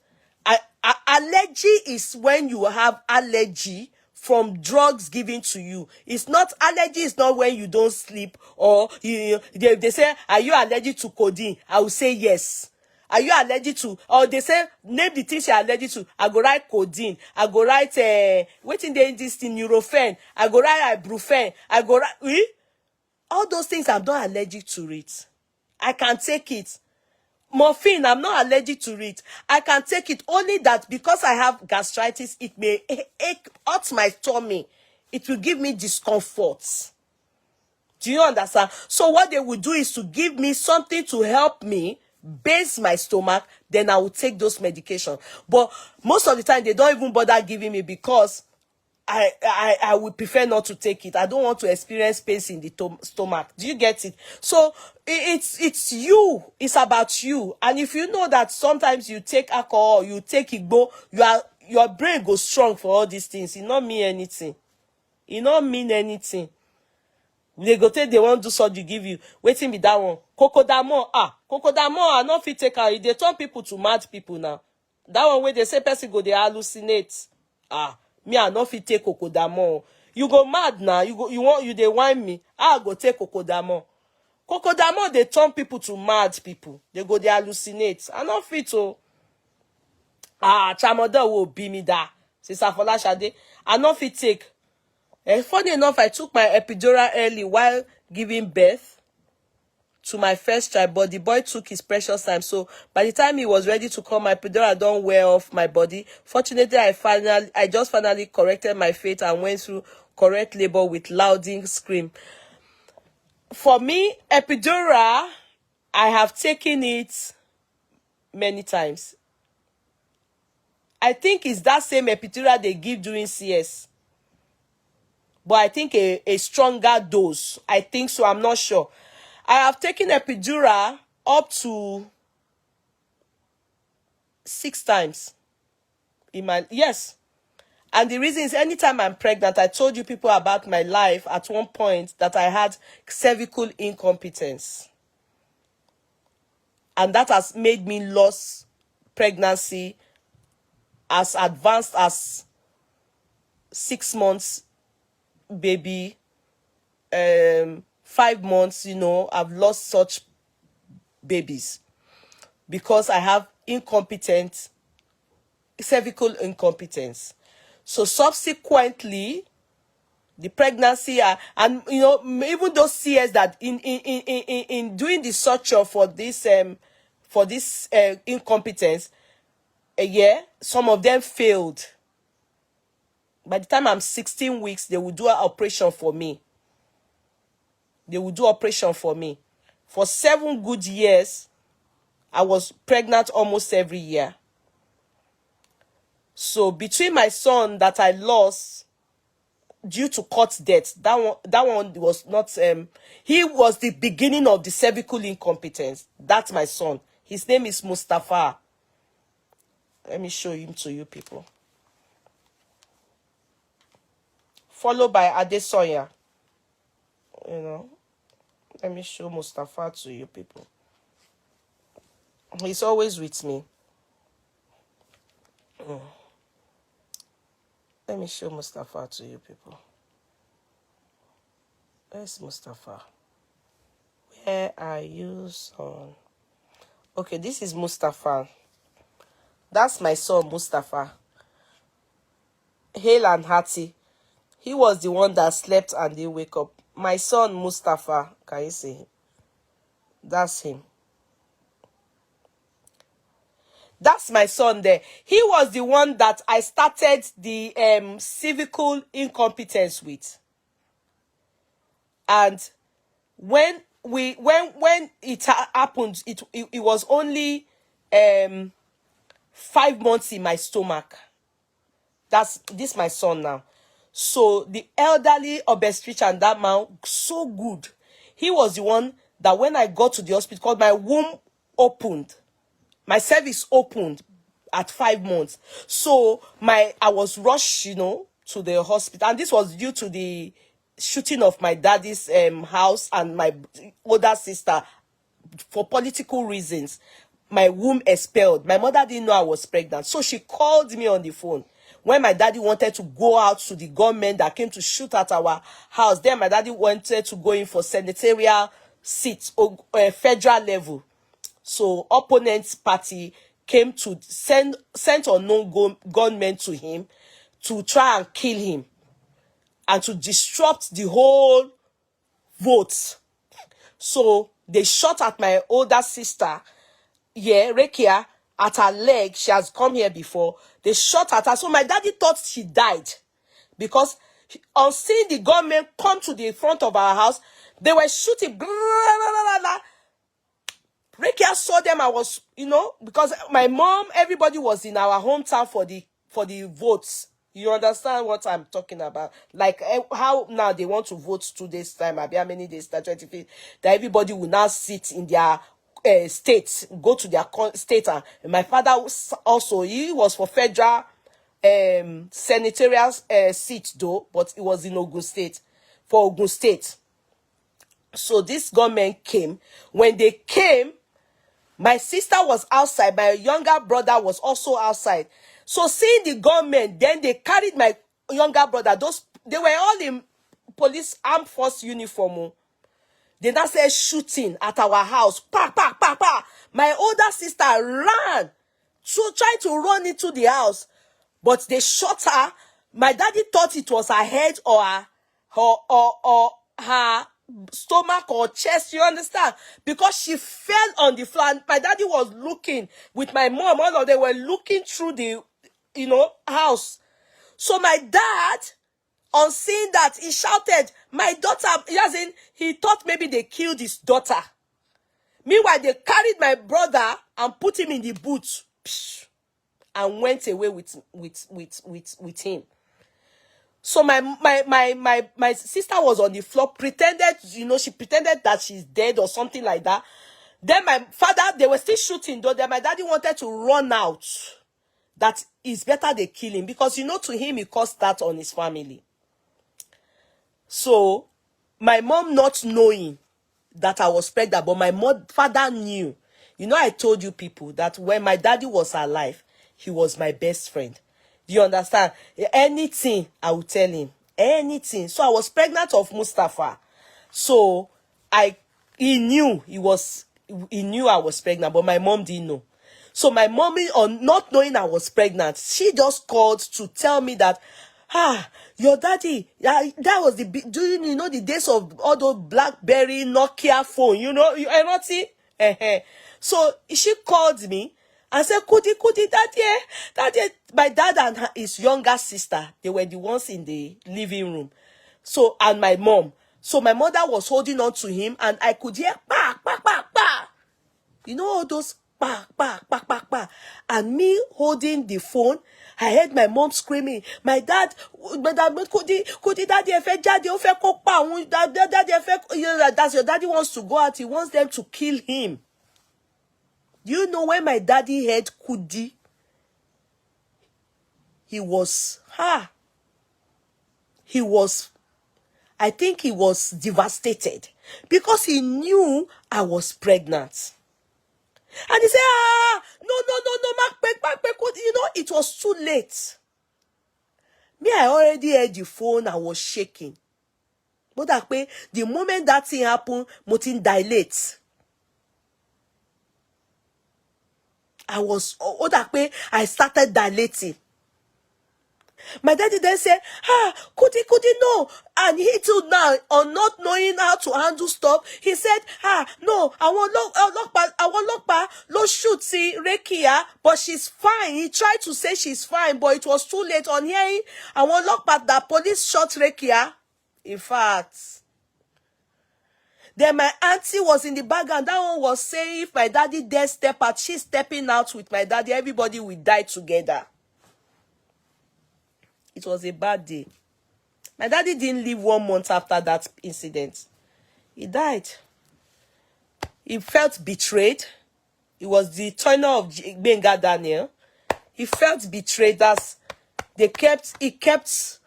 Allergy is when you have allergy from drugs given to you. It's not allergy. Is not when you don't sleep or they say, are you allergic to codeine? I will say yes. Are you allergic to, or they say name the things you're allergic to? I go write codeine. I go write waiting there this thing Nurofen. I go write ibuprofen. I go write all those things. I'm not allergic to it. I can take it. Morphine, I'm not allergic to it. I can take it, only that because I have gastritis, it may ache out my tummy. It will give me discomfort. Do you understand? So what they will do is to give me something to help me base my stomach, then I will take those medications. But most of the time, they don't even bother giving me because I would prefer not to take it. I don't want to experience pain in the stomach. Do you get it? So it's you. It's about you. And if you know that sometimes you take alcohol, you take igbo, your brain goes strong for all these things. It not mean anything. It not mean anything. They go take, they won't do surgery, give you. Waiting be that one. Cocodamol. Cocodamol, I not fit take out. They turn people to mad people now. That one where they say person go, they hallucinate. Me, I not fit take cocodamol. You go mad now. They whine me. I go take cocodamol. Cocodamol, they turn people to mad people. They go, they hallucinate. I not fit to. Chamoda will be me da. Since I follow Shade. I not fit take. Funny enough, I took my epidural early while giving birth to my first child, but the boy took his precious time. So by the time he was ready to come, my epidural don't wear off my body. Fortunately, I just finally corrected my fate and went through correct labor with louding scream. For me, epidural, I have taken it many times. I think it's that same epidural they give during CS. But I think a stronger dose. I think so. I'm not sure. I have taken epidural up to 6 times. Yes. And the reason is anytime I'm pregnant, I told you people about my life at one point that I had cervical incompetence. And that has made me lose pregnancy as advanced as 6 months. Baby, 5 months, I've lost such babies because I have cervical incompetence. So subsequently, the pregnancy and even those CS that in doing the suture for this incompetence, some of them failed. By the time I'm 16 weeks, they will do an operation for me. They will do operation for me. For 7 good years, I was pregnant almost every year. So between my son that I lost due to cut death, that one was not, he was the beginning of the cervical incompetence. That's my son. His name is Mustafa. Let me show him to you people. Followed by Adesoya. Let me show Mustafa to you people. He's always with me. Let me show Mustafa to you people. Where's Mustafa? Where are you, son? Okay, this is Mustafa. That's my son, Mustafa. Hale and hearty. He was the one that slept and didn't wake up. My son, Mustafa, can you see him? That's him. That's my son there. He was the one that I started the cervical incompetence with. And when it happened, it was only 5 months in my stomach. That's this my son now. So the elderly obstetrician, that man, so good. He was the one that when I got to the hospital, called my womb opened. My cervix opened at 5 months. So I was rushed, to the hospital. And this was due to the shooting of my daddy's house and my older sister for political reasons. My womb expelled. My mother didn't know I was pregnant. So she called me on the phone. When my daddy wanted to go out to the gunmen that came to shoot at our house, then my daddy wanted to go in for senatorial seats, federal level. So opponents party came to sent unknown gunmen to him to try and kill him and to disrupt the whole vote. So they shot at my older sister, Rekia, at her leg. She has come here before. They shot at her. So my daddy thought she died because on seeing the gunmen come to the front of our house, they were shooting. Blah, blah, blah, blah. Rekia saw them. I was, because my mom, everybody was in our hometown for the votes. You understand what I'm talking about? Like how now they want to vote 2 days time. How many days? That 25th. That everybody will now sit in their states, go to their state. And my father also, he was for federal senatorial seat though, but it was in Ogun State, for Ogun State. So this government came. When they came, my sister was outside. My younger brother was also outside. So seeing the gunmen, then they carried my younger brother. They were all in police armed force uniform. They now started shooting at our house. Pa, pa, pa, pa. My older sister ran. So tried to run into the house. But they shot her. My daddy thought it was her head or her stomach or chest, you understand? Because she fell on the floor. And my daddy was looking with my mom. All of them were looking through the, house. So my dad, on seeing that, he shouted, my daughter, he thought maybe they killed his daughter. Meanwhile, they carried my brother and put him in the boot and went away with him. So my sister was on the floor, pretended, she pretended that she's dead or something like that. Then my father, they were still shooting though. Then my daddy wanted to run out. That it's better they kill him because, to him, he caused that on his family. So my mom not knowing that I was pregnant, but my father knew. I told you people that when my daddy was alive, he was my best friend. Do you understand? Anything, I would tell him. Anything. So I was pregnant of Mustafa. So he knew I was pregnant, but my mom didn't know. So my mommy, on not knowing I was pregnant, she just called to tell me that, your daddy, that was the days of all those BlackBerry, Nokia phone, you not see? So she called me and said, Kudi, daddy, my dad and his younger sister, they were the ones in the living room. So, and my mom. So my mother was holding on to him and I could hear, pa, pa, pa, pa. All those pa, pa, pa, pa, pa. And me holding the phone, I heard my mom screaming, my dad, Kudi, daddy, that's your daddy wants to go out. He wants them to kill him. Do you know when my daddy heard Kudi? I think he was devastated because he knew I was pregnant. And he said, no, it was too late. Me, I already heard the phone, I was shaking. But the moment that thing happened, Motin dilate. I started dilating. My daddy then said, Kudi, no. And he too now, on not knowing how to handle stuff, he said, no, I want lock, no shoot, see, Rekia, but she's fine. He tried to say she's fine, but it was too late on hearing, I want lock, that police shot Rekia. In fact, then my auntie was in the background. That one was saying, if my daddy dare step out, she's stepping out with my daddy. Everybody will die together. It was a bad day. My daddy didn't live 1 month after that incident. He died. He felt betrayed. It was the turner of Benga Daniel. He felt betrayed as he kept,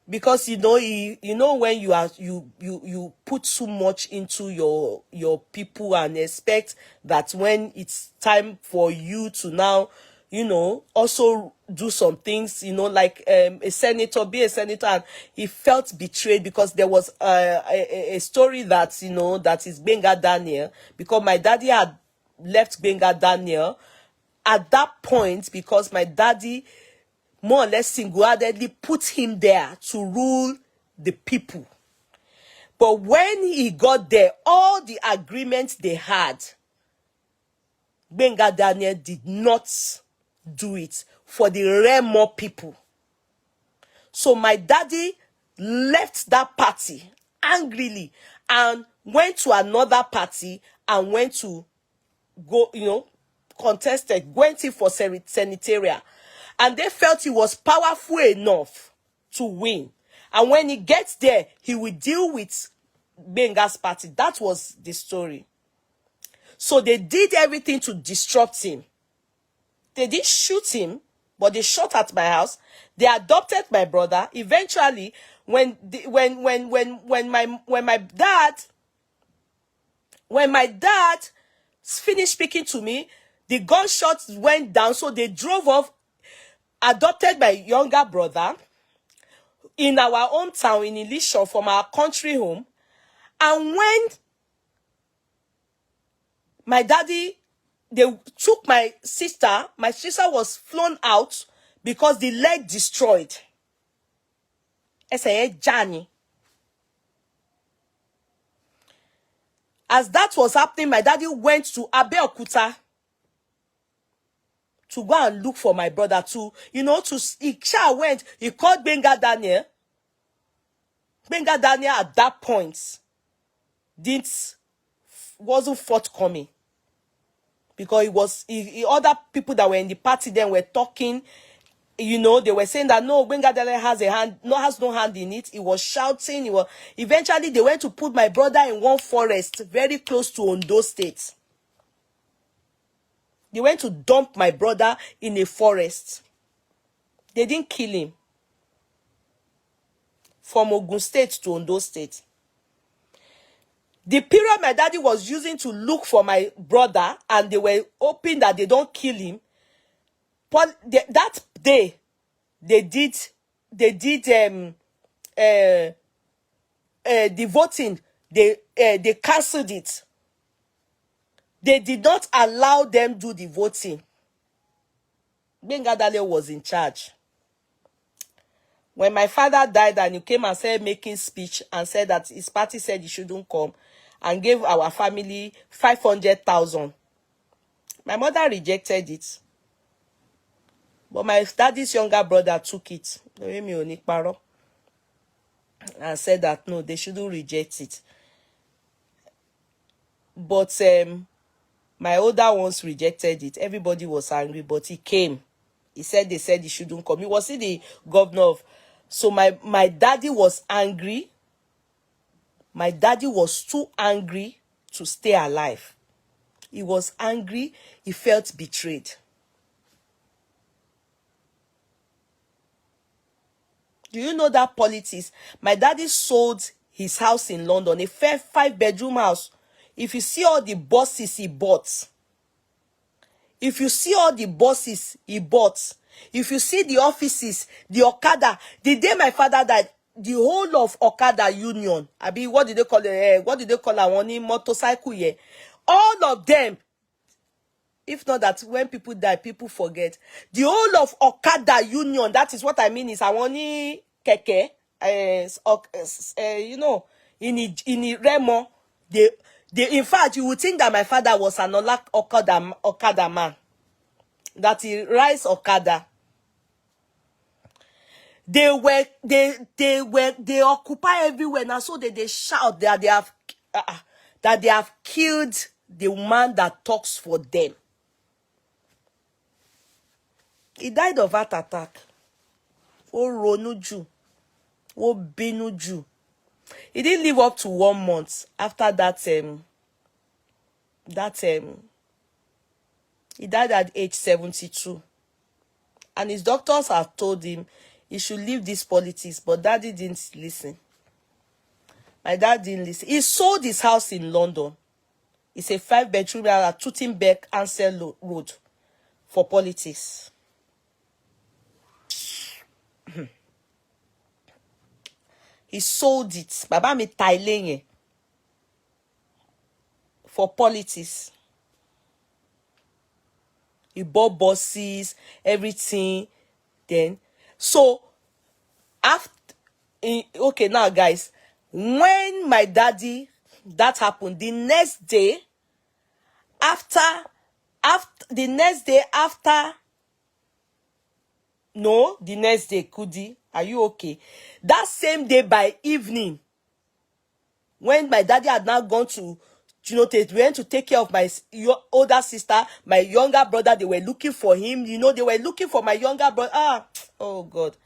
because you know when you put so much into your people and expect that when it's time for you to now also do some things, like a senator, be a senator, and he felt betrayed because there was a story that that is Benga Daniel, because my daddy had left Benga Daniel at that point because my daddy more or less single-handedly put him there to rule the people. But when he got there, all the agreements they had, Benga Daniel did not do it for the Remo people. So my daddy left that party angrily and went to another party and went to go, contested, went in for senatorial. And they felt he was powerful enough to win. And when he gets there, he will deal with Benga's party. That was the story. So they did everything to disrupt him. They didn't shoot him, but they shot at my house. They adopted my brother. Eventually, when my dad finished speaking to me, the gunshots went down. So they drove off, adopted my younger brother in our hometown in Elisha from our country home. And when my daddy, they took my sister was flown out because the leg destroyed. Johnny. As that was happening, my daddy went to Abeokuta to go and look for my brother he went, he called Benga Daniel. Benga Daniel at that point wasn't forthcoming. Because other people that were in the party then were talking, they were saying that no, Benga Daniel has no hand in it. He was shouting. Eventually they went to put my brother in one forest very close to Ondo State. They went to dump my brother in a forest. They didn't kill him. From Ogun State to Ondo State. The period my daddy was using to look for my brother, and they were hoping that they don't kill him. But that day, they did the voting. They cancelled it. They did not allow them do the voting. Benga Daniel was in charge. When my father died and he came and started making speech and said that his party said he shouldn't come and gave our family 500,000. My mother rejected it. But my daddy's younger brother took it. And said that no, they shouldn't reject it. But my older ones rejected it. Everybody was angry, but he came. They said he shouldn't come. He was the governor of. So my daddy was angry. My daddy was too angry to stay alive. He was angry. He felt betrayed. Do you know that politics? My daddy sold his house in London, a fair 5-bedroom house. If you see all the buses he bought, if you see the offices, the Okada, the day my father died, the whole of Okada Union, what did they call it? What did they call it? Motorcycle, yeah. All of them, if not that when people die, people forget. The whole of Okada Union, that is what I mean, is Awoni Keke, in Remo, in fact, you would think that my father was an Okada man. That he rides Okada. They occupy everywhere now, so they shout that they have killed the man that talks for them. He died of heart attack. ó ronú jù, ó bínú jù. He didn't live up to 1 month after that. He died at age 72. And his doctors have told him he should leave this politics, but daddy didn't listen. My dad didn't listen. He sold his house in London. It's a 5-bedroom house at Tootingbeck, Ansel Road, for politics. He sold it. Baba mi ta ilé yẹn for politics. He bought buses, everything. Then, so after, okay, now guys, when my daddy, that happened, the next day after, no, the next day, Kudi, are you okay? That same day by evening, when my daddy had now gone to, they went to take care of your older sister, my younger brother, they were looking for him, they were looking for my younger brother. Oh God.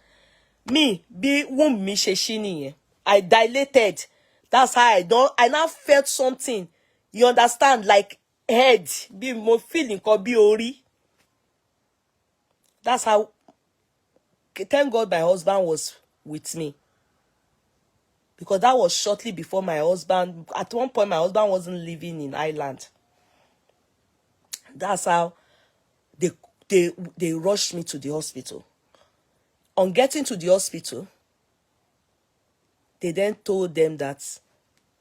Me, be womb me sheshini. I dilated. That's how I now felt something. You understand? Like head. Be more feeling could be ori. That's how. Thank God my husband was with me. Because that was shortly before my husband. At one point, my husband wasn't living in Ireland. That's how they rushed me to the hospital. On getting to the hospital, they then told them that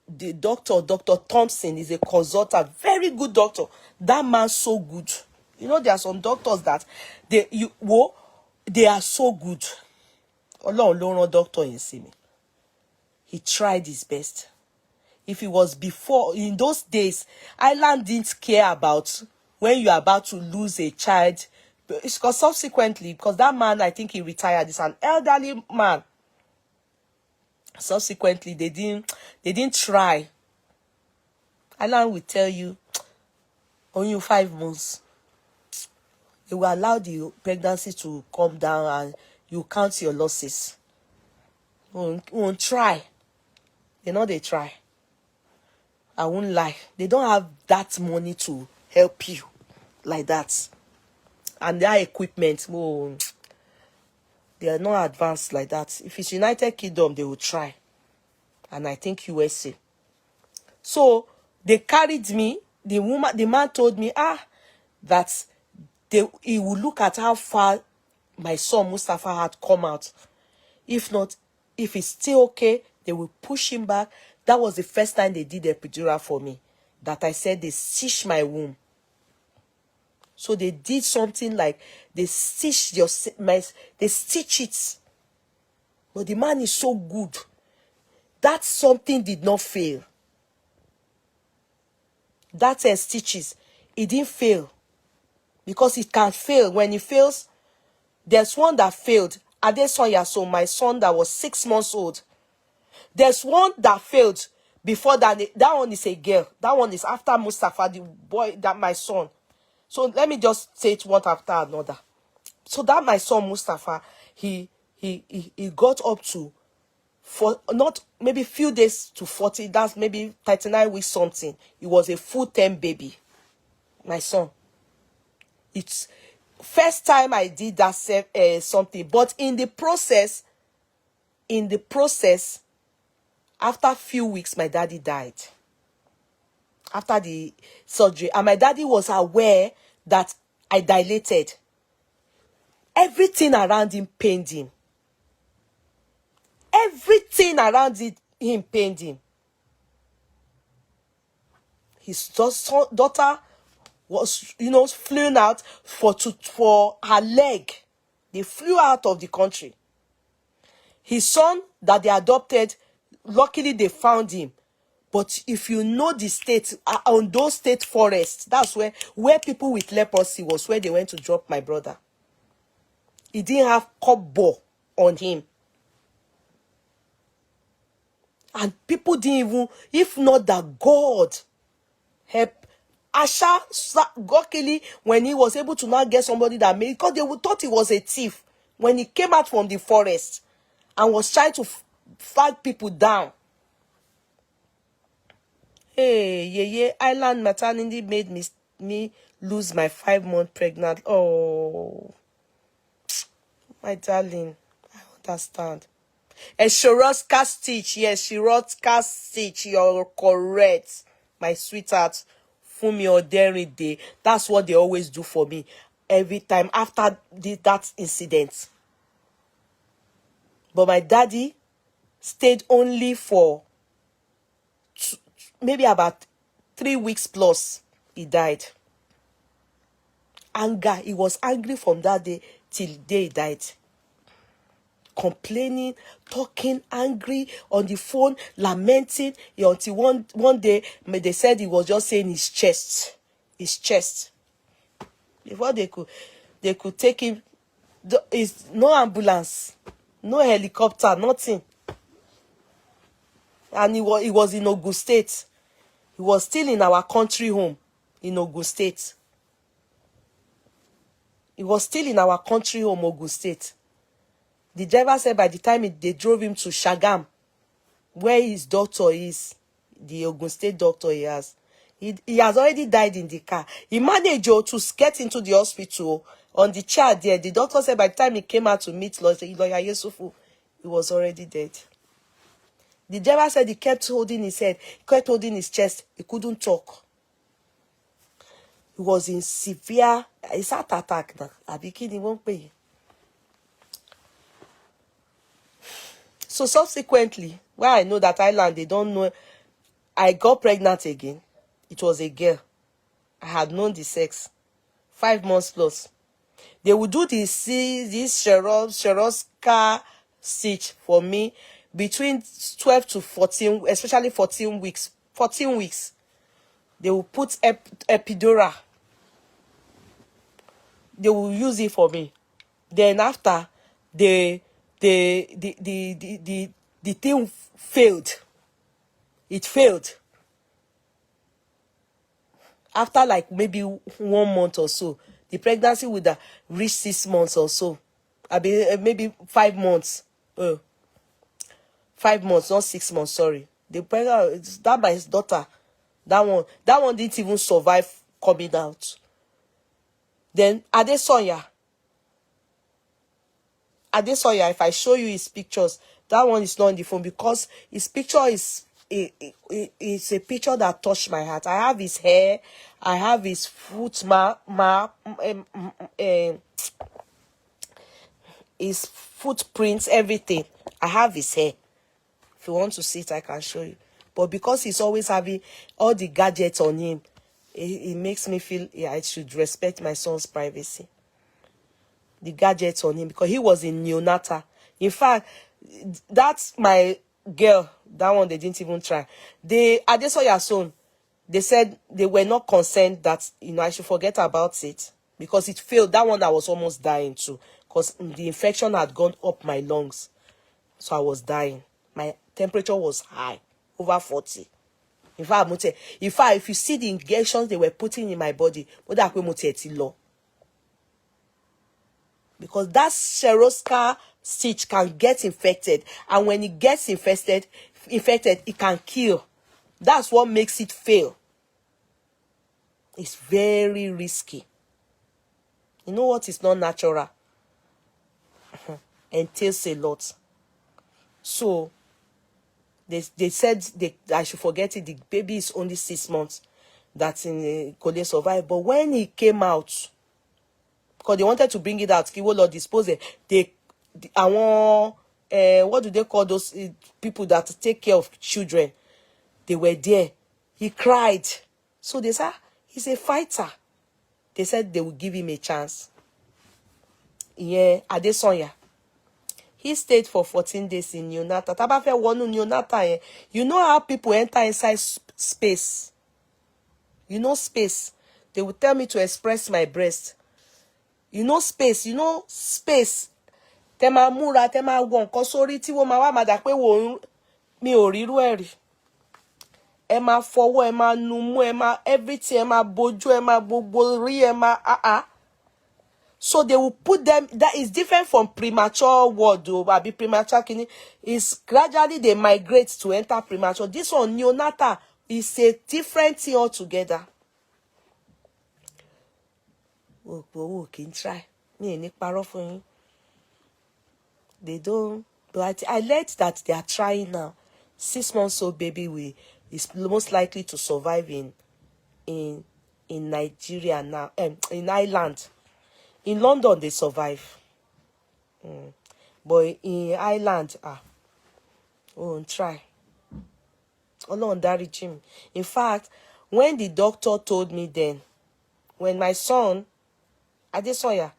the doctor, Dr. Thompson, is a consultant, very good doctor. That man's so good. There are some doctors that they are so good. Ọlọ́run doctor in me. He tried his best. If it was before, in those days, Ireland didn't care about when you're about to lose a child. It's because subsequently, because that man, I think he retired, is an elderly man. Subsequently, they didn't try. Ireland will tell you, only 5 months. They will allow the pregnancy to come down and you count your losses. Won't try. They try. I won't lie. They don't have that money to help you like that. And their equipment, they are not advanced like that. If it's United Kingdom, they will try. And I think USA. So they carried me. The man told me, that he will look at how far my son Mustafa had come out. If not, if it's still okay, they will push him back. That was the first time they did a epidural for me. That I said they stitched my womb. So they did something like they stitched they stitch it. But the man is so good. That something did not fail. That stitches, it didn't fail. Because it can fail. When it fails, there's one that failed. Adesoya, so my son that was 6 months old. There's one that failed before that. That one is a girl. That one is after Mustafa, the boy, that my son. So let me just say it one after another. So that my son Mustafa, he got up to, for not maybe few days to 40. That's maybe 39 weeks something. It was a full-term baby. My son. It's first time I did that something, but in the process, after a few weeks, my daddy died. After the surgery, and my daddy was aware that I dilated. Everything around him pained him. Everything around him pained him. His daughter was, flew out for her leg. They flew out of the country. His son that they adopted, luckily they found him. But if you know the state, on those state forests, that's where people with leprosy was where they went to drop my brother. He didn't have kobo on him. And people didn't even, if not that God help. Asha, luckily, when he was able to now get somebody that made, because they thought he was a thief. when he came out from the forest and was trying to fight people down. Hey, yeah, Island maternity made me lose my 5-month pregnant. Oh, my darling, I understand. A Shoroska stitch, yes, Shoroska stitch, you're correct, my sweetheart. Fumi Oderi Day. That's what they always do for me every time after that incident. But my daddy stayed only for maybe about 3 weeks plus. He died. Anger. He was angry from that day till the day he died. Complaining, talking, angry on the phone, lamenting, until one day they said he was just saying his chest. Before they could take him, is no ambulance, no helicopter, nothing. And he was in Ogun State. He was still in our country home in Ogun State. He was still in our country home, Ogun State. The driver said by the time they drove him to Shagam, where his doctor is, the Ogun State doctor he has already died in the car. He managed to get into the hospital on the chair there. The doctor said by the time he came out to meet Lawyer Yusufu, he was already dead. The driver said he kept holding his head, he kept holding his chest, he couldn't talk. He was in severe heart attack now. Abikini won't pay. So subsequently, where I know that Island, they don't know, I got pregnant again. It was a girl. I had known the sex. 5 months plus. They would do this Sheroska stitch for me between 12 to 14, especially 14 weeks. 14 weeks. They will put epidural. They will use it for me. Then after, the thing failed. It failed. After like maybe 1 month or so, the pregnancy would have reached 6 months or so. Maybe 5 months. 5 months, not 6 months, sorry. The pregnant, that by his daughter. That one didn't even survive coming out. Then Adesoya, if I show you his pictures, that one is not on the phone because his picture is a picture that touched my heart. I have his hair, I have his foot his footprints, everything. I have his hair. If you want to see it, I can show you. But because he's always having all the gadgets on him, it makes me feel I should respect my son's privacy. The gadgets on him, because he was in neonatal. In fact, that's my girl. That one they didn't even try. Adesoya's son, they said they were not concerned that I should forget about it because it failed. That one I was almost dying too, because the infection had gone up my lungs, so I was dying. My temperature was high, over 40. In fact, if you see the injections they were putting in my body, because that Sheroska stitch can get infected, and when it gets infected, it can kill. That's what makes it fail. It's very risky. You know what is not natural? Entails a lot. So they said I should forget it. The baby is only 6 months. That's in could survive. But when he came out, because they wanted to bring it out, Lord dispose it. What do they call those people that take care of children? They were there. He cried. So they said, he's a fighter. They said they would give him a chance. Yeah, Adesoya. He stayed for 14 days in neonatal. Tabafe wonu neonatal. You know how people enter inside space. You know space. They would tell me to express my breast. You know space. Tema mura, tema won. Kosori ti wo ma wa ma da pe wo mi ò ríru ẹ̀ rí. Ẹ máa fọwọ́, ẹ máa numú, ẹ máa everything, ẹ máa bojú, ẹ máa gbogbo rí, ẹ máa So they will put them, that is different from premature ward, or be premature kidney. Is gradually they migrate to enter premature. This one, neonatal, is a different thing altogether. Oh, can try. Me any paro for you. They don't, but I learned that they are trying now. 6 months old baby is most likely to survive in Nigeria now, in Ireland. In London they survive, but in Ireland, try. Ọlọ́run dáríjì mi. In fact, when the doctor told me then, when my son Adesoya,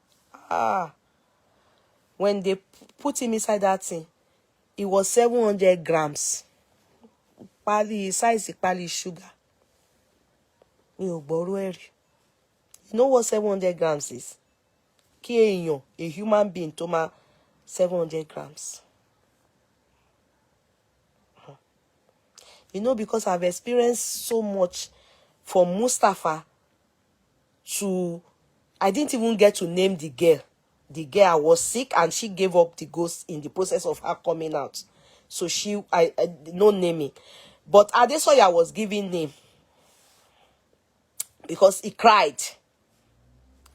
when they put him inside that thing, it was 700 grams. Pali size pali sugar. Mi ò gbọ́rú ẹ̀ rí. You know what 700 grams is? Kí èèyàn, a human being, tó máa 700 grams. You know, because I've experienced so much from Mustafa to, I didn't even get to name the girl. The girl, I was sick and she gave up the ghost in the process of her coming out. So I no naming. But Adesoya was giving name because he cried.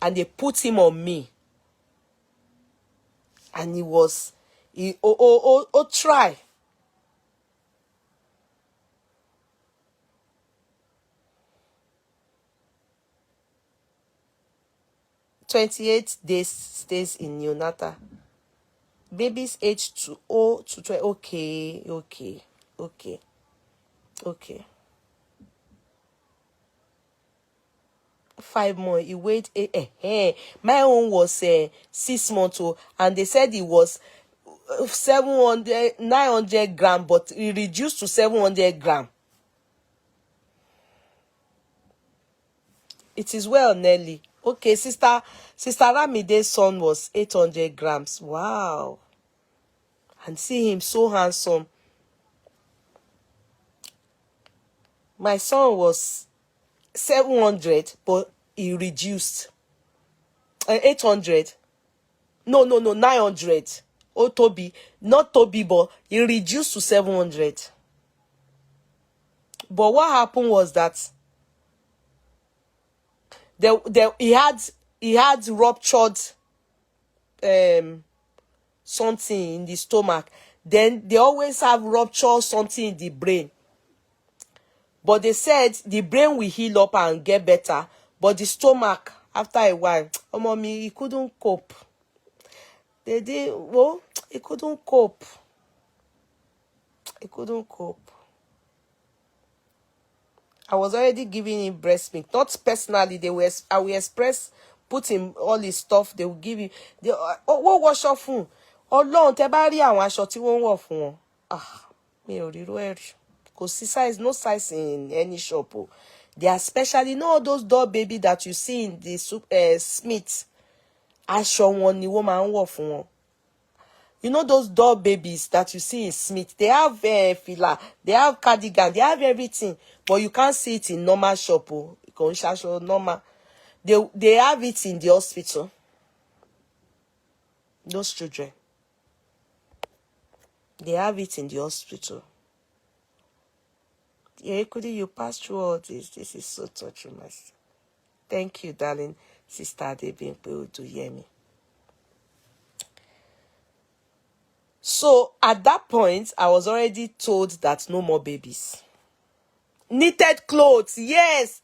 And they put him on me. And try. "28 days stays in neonatal. Baby's age to 0 to 12. Okay. 5 more. He weighed my own was 6 months old, and they said it was 900 grams, but it reduced to 700 grams. It is well, Nelly. Okay, sister Ramide's son was 800 grams. Wow. And see him so handsome. My son was 700, but he reduced. 800. No, 900. Oh, Toby. Not Toby, but he reduced to 700. But what happened was that he had ruptured something in the stomach. Then they always have ruptured something in the brain. But they said the brain will heal up and get better. But the stomach, after a while, mommy, he couldn't cope. He couldn't cope. He couldn't cope. I was already giving him breast milk. Not personally, I will express, put him all his stuff, they will give him. What wash off fún? Ọlọ́run tẹ́ bá rí àwọn aṣọ tí wọ́n wọ̀ fún wọn. Mi ò ríru ẹ̀ rí. Kò sí size, no size in any shop. They are specially, all those doll baby that you see in the Smith. Aṣọ wọn ni wọ́n máa ń wọ̀ fún wọn. You know those doll babies that you see in Smith? They have fila, they have cardigan, they have everything. But you can't see it in normal shop. Normal. They have it in the hospital. Those children. They have it in the hospital. Yeah, you pass through all this. This is so touching, myself. Thank you, darling sister Adebimpe Oduyemi. So at that point, I was already told that no more babies. Knitted clothes, yes.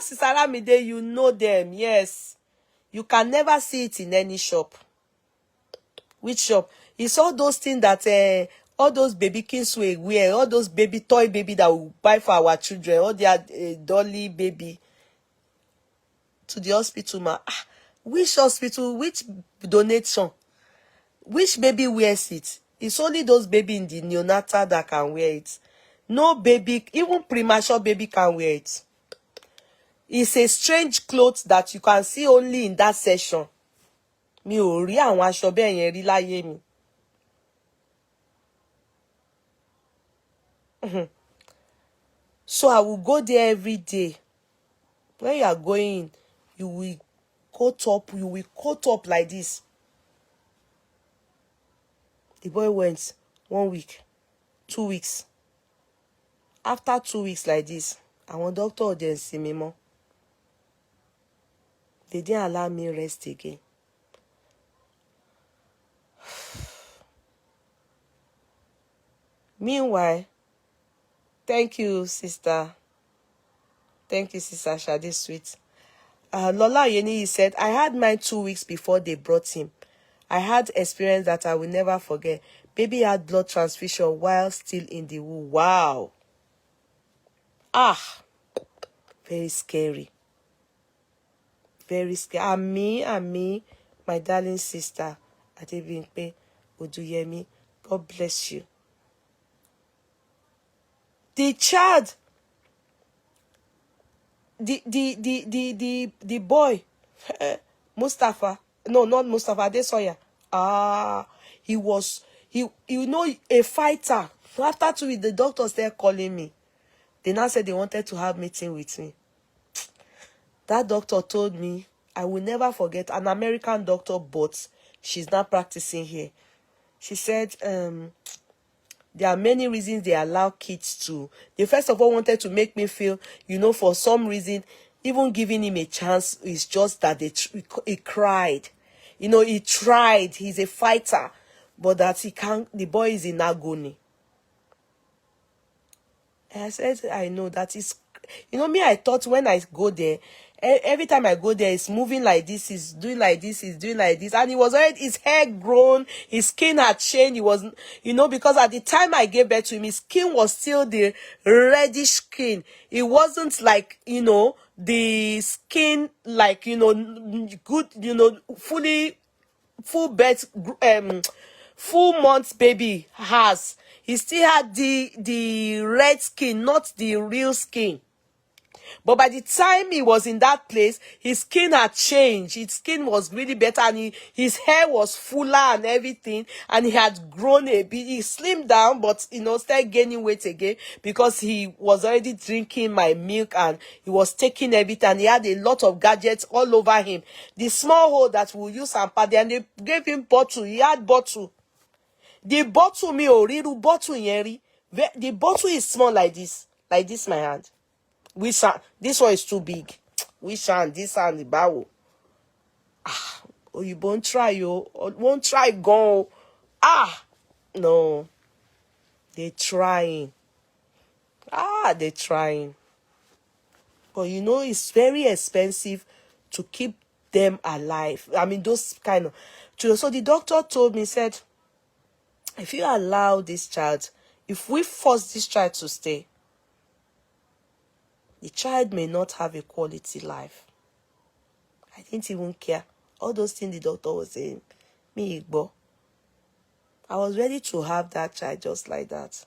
Sister Ramide, you know them, yes. You can never see it in any shop. Which shop? It's all those things that all those baby kids will wear, all those baby toy baby that we buy for our children, all their dolly baby to the hospital. Which hospital? Which donation? Which baby wears it? It's only those baby in the neonatal that can wear it. No baby, even premature baby can wear it. It's a strange clothes that you can see only in that section. Mi ò rí àwọn aṣọ bẹ́ẹ̀ yẹn rí láyé mi. So I will go there every day. When you are going, you will coat up. You will coat up like this. The boy went 1 week, 2 weeks. After 2 weeks like this, àwọn doctor didn't see me more. They didn't allow me rest again. Meanwhile, thank you, sister. Thank you, sister Shade Sweet. Lola Oyeni said, I had mine 2 weeks before they brought him. I had experience that I will never forget. Baby had blood transfusion while still in the womb. Wow. Ah, very scary. Very scary. And me, my darling sister, Adebimpe Oduyemi, God bless you. The child, the boy, Mustafa, no, not Mustafa, Adesoya. He was, a fighter. After 2 weeks, the doctors there calling me. They now said they wanted to have meeting with me. That doctor told me, I will never forget, an American doctor, but she's not practicing here. She said, there are many reasons they allow kids to. They first of all wanted to make me feel, for some reason, even giving him a chance is just that he cried. He tried. He's a fighter. But that he can't, the boy is in agony. And I said, I know that is, me, I thought when I go there, every time I go there, it's moving like this, he's doing like this, he's doing like this. And he was already, his hair grown, his skin had changed. He was, because at the time I gave birth to him, his skin was still the reddish skin. It wasn't like, the skin like, good, full birth, full month baby has. He still had the red skin, not the real skin. But by the time he was in that place, his skin had changed. His skin was really better, and his hair was fuller and everything. And he had grown a bit. He slimmed down, but started gaining weight again because he was already drinking my milk and he was taking everything. And he had a lot of gadgets all over him. The small hole that we use and paddy, and they gave him bottle. He had bottle. The bottle me oriru bottle yeri. The bottle is small like this my hand. This one is too big. This and the bow. You won't try, won't try go. No. They're trying. They're trying. But it's very expensive to keep them alive. I mean, those kind of. So the doctor told me, said, if you allow this child, if we force this child to stay, the child may not have a quality life. I didn't even care. All those things the doctor was saying, me, Igbo. I was ready to have that child just like that.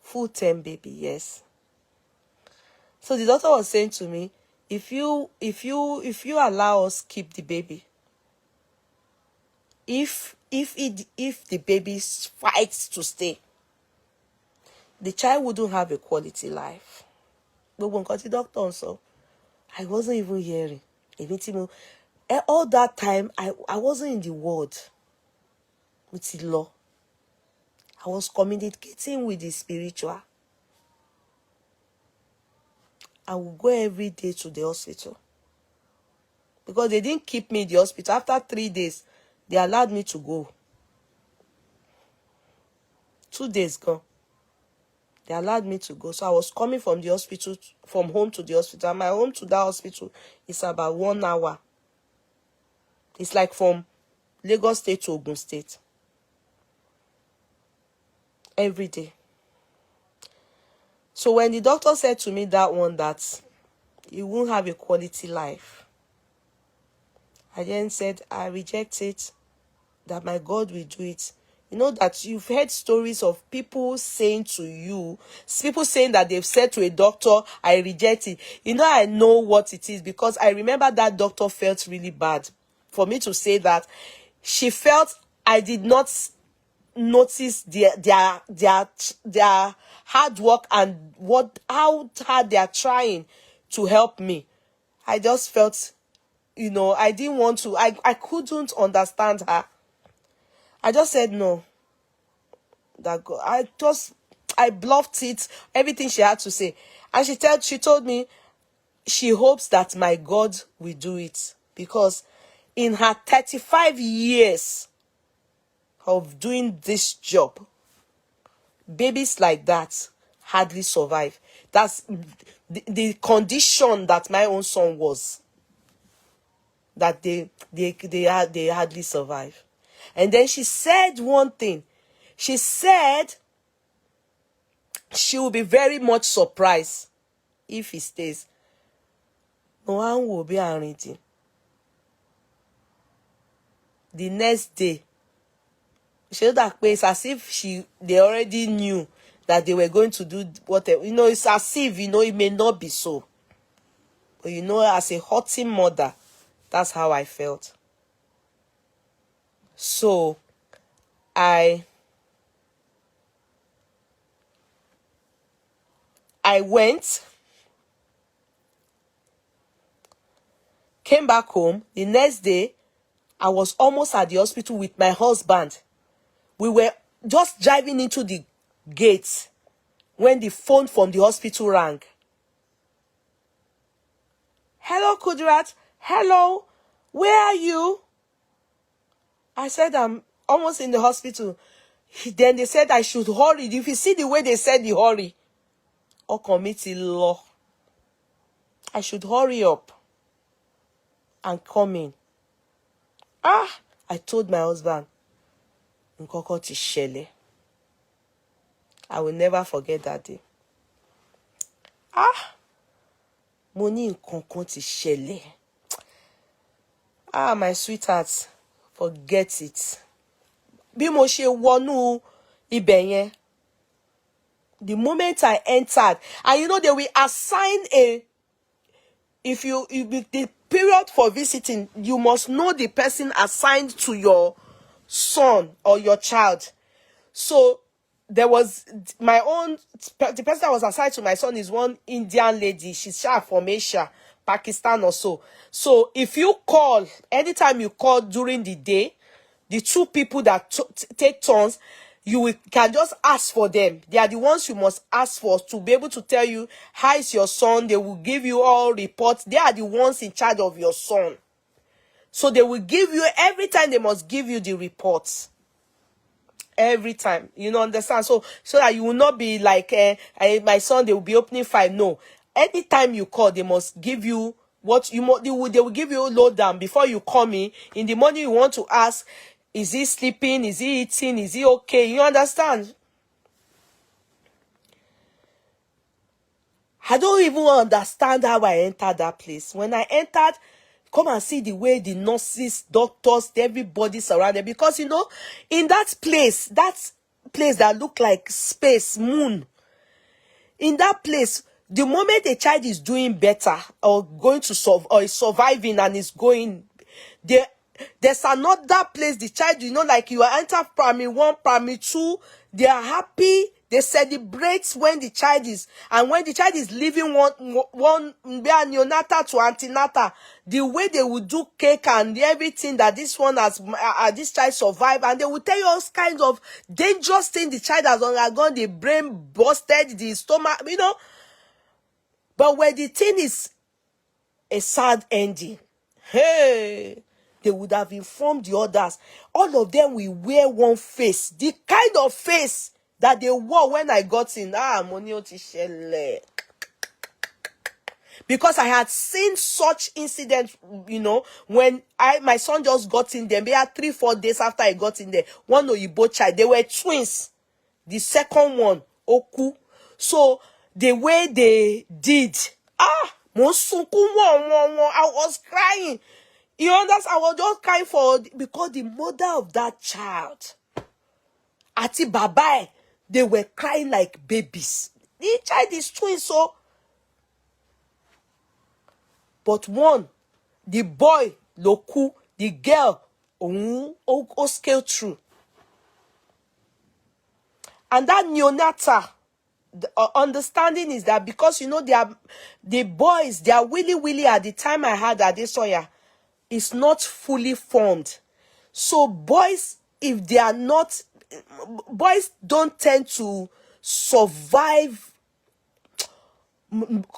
Full-term baby, yes. So the doctor was saying to me, if you allow us keep the baby, if the baby fights to stay, the child wouldn't have a quality life. But when got the doctor also, I wasn't even hearing. All that time, I wasn't in the world with the law. I was communicating with the spiritual. I would go every day to the hospital. Because they didn't keep me in the hospital. After 3 days, they allowed me to go. 2 days gone. They allowed me to go. So I was coming from the hospital, from home to the hospital. And my home to that hospital is about 1 hour. It's like from Lagos State to Ogun State. Every day. So when the doctor said to me that you won't have a quality life, I then said, I reject it, that my God will do it. That you've heard stories of people saying to you, people saying that they've said to a doctor, I reject it. I know what it is, because I remember that doctor felt really bad for me to say that. She felt I did not notice their hard work and how hard they are trying to help me. I just felt I didn't want to, I couldn't understand her. I just said no. That God, I bluffed it, everything she had to say. And she told me she hopes that my God will do it. Because in her 35 years of doing this job, babies like that hardly survive. That's the condition that my own son was. That they hardly survive. And then she said one thing. She said she will be very much surprised if he stays. No one will be arranging. The next day, she know that place as if they already knew that they were going to do whatever. It's as if, it may not be so. But as a hurting mother, that's how I felt. So, I went, came back home. The next day, I was almost at the hospital with my husband. We were just driving into the gate when the phone from the hospital rang. Hello, Kudrat. Hello. Where are you? I said, I'm almost in the hospital. Then they said I should hurry. If you see the way they said the hurry, or committee law, I should hurry up and come in. I told my husband, Nkoko ti ṣẹlẹ̀. I will never forget that day. Mo ní nǹkan ti ṣẹlẹ̀. My sweetheart, forget it. Bí mo ṣe wọnú ibẹ̀ yẹn, the moment I entered, and they will assign the period for visiting, you must know the person assigned to your son or your child. So there was the person that was assigned to my son is one Indian lady. She's from Asia, Pakistan or so. So if you call, anytime you call during the day, the two people that take turns, you can just ask for them. They are the ones you must ask for to be able to tell you, how is your son? They will give you all reports. They are the ones in charge of your son. So they will give you, every time they must give you the reports. Every time. Understand? So that you will not be like, my son, they will be opening 5. No. Anytime you call, they must give you they will give you a lowdown before you come in. In the morning, you want to ask, is he sleeping? Is he eating? Is he okay? You understand? I don't even understand how I entered that place. When I entered, come and see the way the nurses, doctors, everybody surrounded. Because, in that place that looked like space, moon, in that place, the moment a child is doing better or going to or is surviving and is going, there's another place, the child, like you enter primary 1, primary 2, they are happy, they celebrate when the child is leaving one neonatal to antenatal, the way they will do cake and everything that this one this child survived, and they will tell you all kinds of dangerous things the child has undergone, the brain busted, the stomach, But when the thing is a sad ending, hey, they would have informed the others. All of them will wear one face, the kind of face that they wore when I got in. Money oti ṣẹlẹ̀. Because I had seen such incidents, when my son just got in there, maybe 3-4 days after I got in there, one Oyibo child, they were twins. The second one, Oku. So the way they did, I was crying. You understand? I was just crying because the mother of that child, Ati Babae, they were crying like babies. The child is twin, so. But one, the boy, Loku, the girl, scale through. And that neonatal, the understanding is that because, the boys, they are willy at the time I had Adesoya, is not fully formed. So boys, if they are not, boys don't tend to survive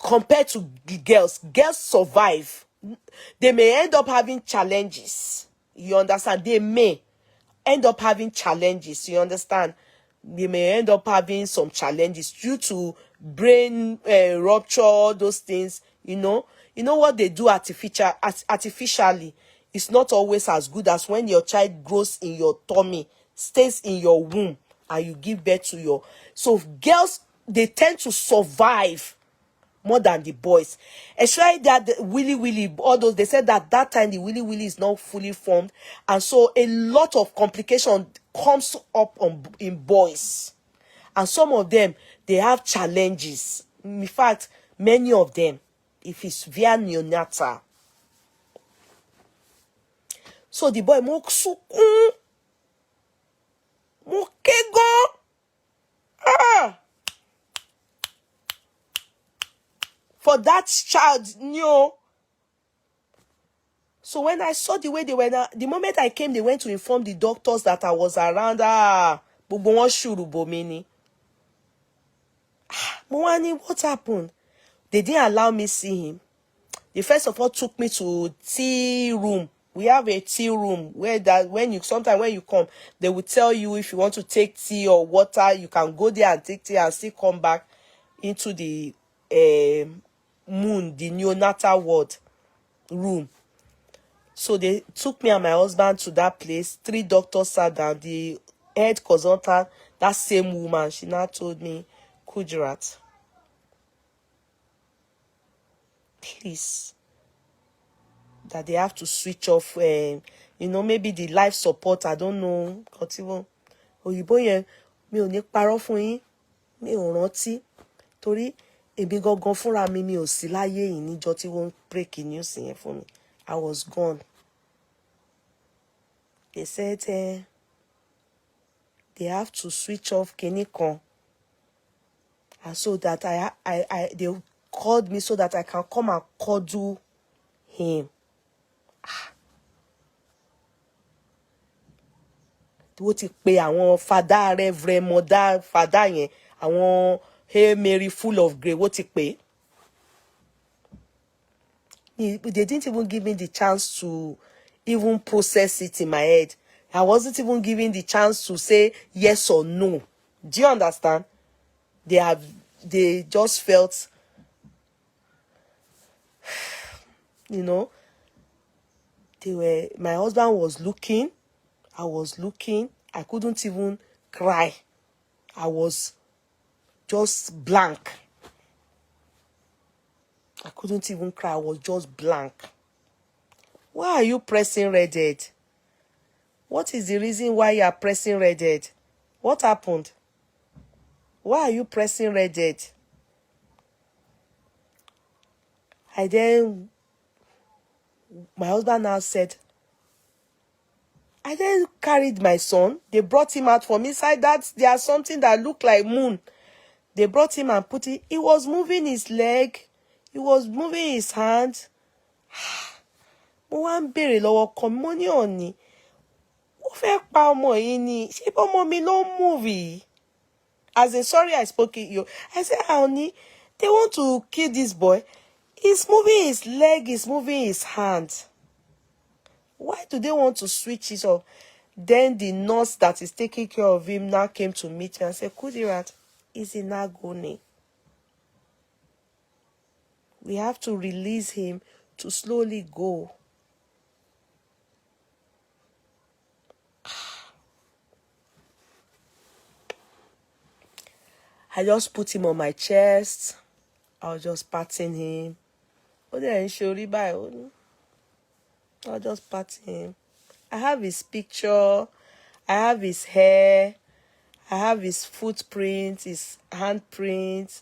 compared to girls. Girls survive. They may end up having challenges. You understand? They may end up having challenges. You understand? They may end up having some challenges due to brain rupture, those things. You know what they do artificially is not always as good as when your child grows in your tummy, stays in your womb, and you give birth to your. So girls, they tend to survive more than the boys, especially that the willy, all those, they said that time the willy is not fully formed, and so a lot of complication comes up in boys, and some of them, they have challenges. In fact, many of them, if it's via neonatal. So the boy mo sukun, mo kegon, for that child, So when I saw the way they were, the moment I came, they went to inform the doctors that I was around. Gbogbo wọn ṣùrùbò mi ni. Mo wá ní, what happened? They didn't allow me see him. They first of all took me to tea room. We have a tea room where that sometimes when you come, they will tell you if you want to take tea or water, you can go there and take tea and still come back into the the neonatal ward room. So they took me and my husband to that place. 3 doctors sat down. The head consultant, that same woman, she now told me, Kudirat, please, that they have to switch off, maybe the life support, I don't know. Òyìnbó yẹn, mi ò ní parọ́ fún yín, mi ò rántí. Torí èmi gangan fúnra mi ò sí láyé yìí níjọ́ tí wọ́n break news yẹn fún mi. I was gone. They said they have to switch off kinní kan. And so that they called me so that I can come and cuddle him. Wọ́n ti pe àwọn father, reverend mother, father yẹn, àwọn Hail Mary full of grace, wọ́n ti pe. They didn't even give me the chance to even process it in my head. I wasn't even given the chance to say yes or no. Do you understand? They just felt, my husband was looking, I was looking, I couldn't even cry. I was just blank. I couldn't even cry, I was just blank. Why are you pressing red-head? What is the reason why you are pressing red-head? What happened? Why are you pressing red-head? My husband now said, I then carried my son. They brought him out from inside that. There's something that looked like moon. They brought him and put it. He was moving his leg. He was moving his hand. Mo wá ń béèrè lọ́wọ́ kan mo ní Ọ̀ọ̀ni. Ó fẹ́ pa ọmọ yìí ni. Ṣé ọmọ mi ló ń move yìí? As in, sorry I spoke it you. I said, Ọ̀ọ̀ni, they want to kill this boy. He's moving his leg, he's moving his hand. Why do they want to switch it off? Then the nurse that is taking care of him now came to meet me and said, Kudirat, is in agony. We have to release him to slowly go. I just put him on my chest. I was just patting him. I was just patting him. I have his picture. I have his hair. I have his footprint, his handprint.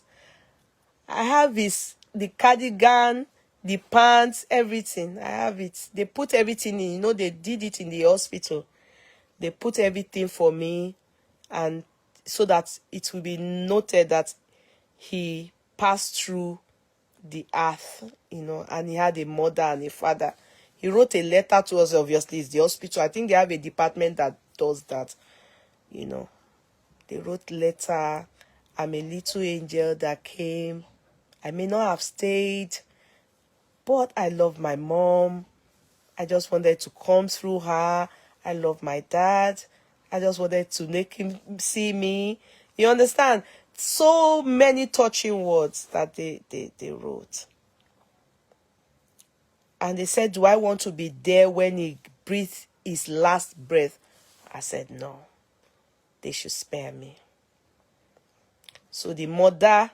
I have the cardigan, the pants, everything. I have it. They put everything in. They did it in the hospital. They put everything for me, and so that it will be noted that he passed through the earth, and he had a mother and a father. He wrote a letter to us. Obviously, it's the hospital. I think they have a department that does that. You know, they wrote letter. I'm a little angel that came. I may not have stayed, but I love my mom. I just wanted to come through her. I love my dad. I just wanted to make him see me. You understand? So many touching words that they wrote. And they said, do I want to be there when he breathed his last breath? I said, no. They should spare me. So the mother,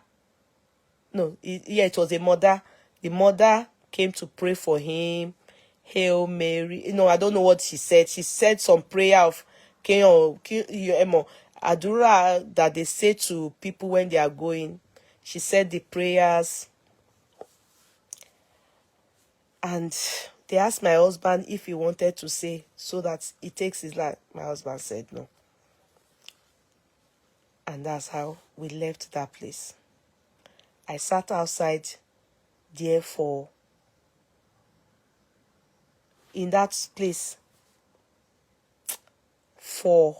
it was a mother. The mother came to pray for him. Hail Mary. I don't know what she said. She said some prayer of Adura that they say to people when they are going. She said the prayers. And they asked my husband if he wanted to say so that he takes his life. My husband said no. And that's how we left that place. I sat outside there in that place for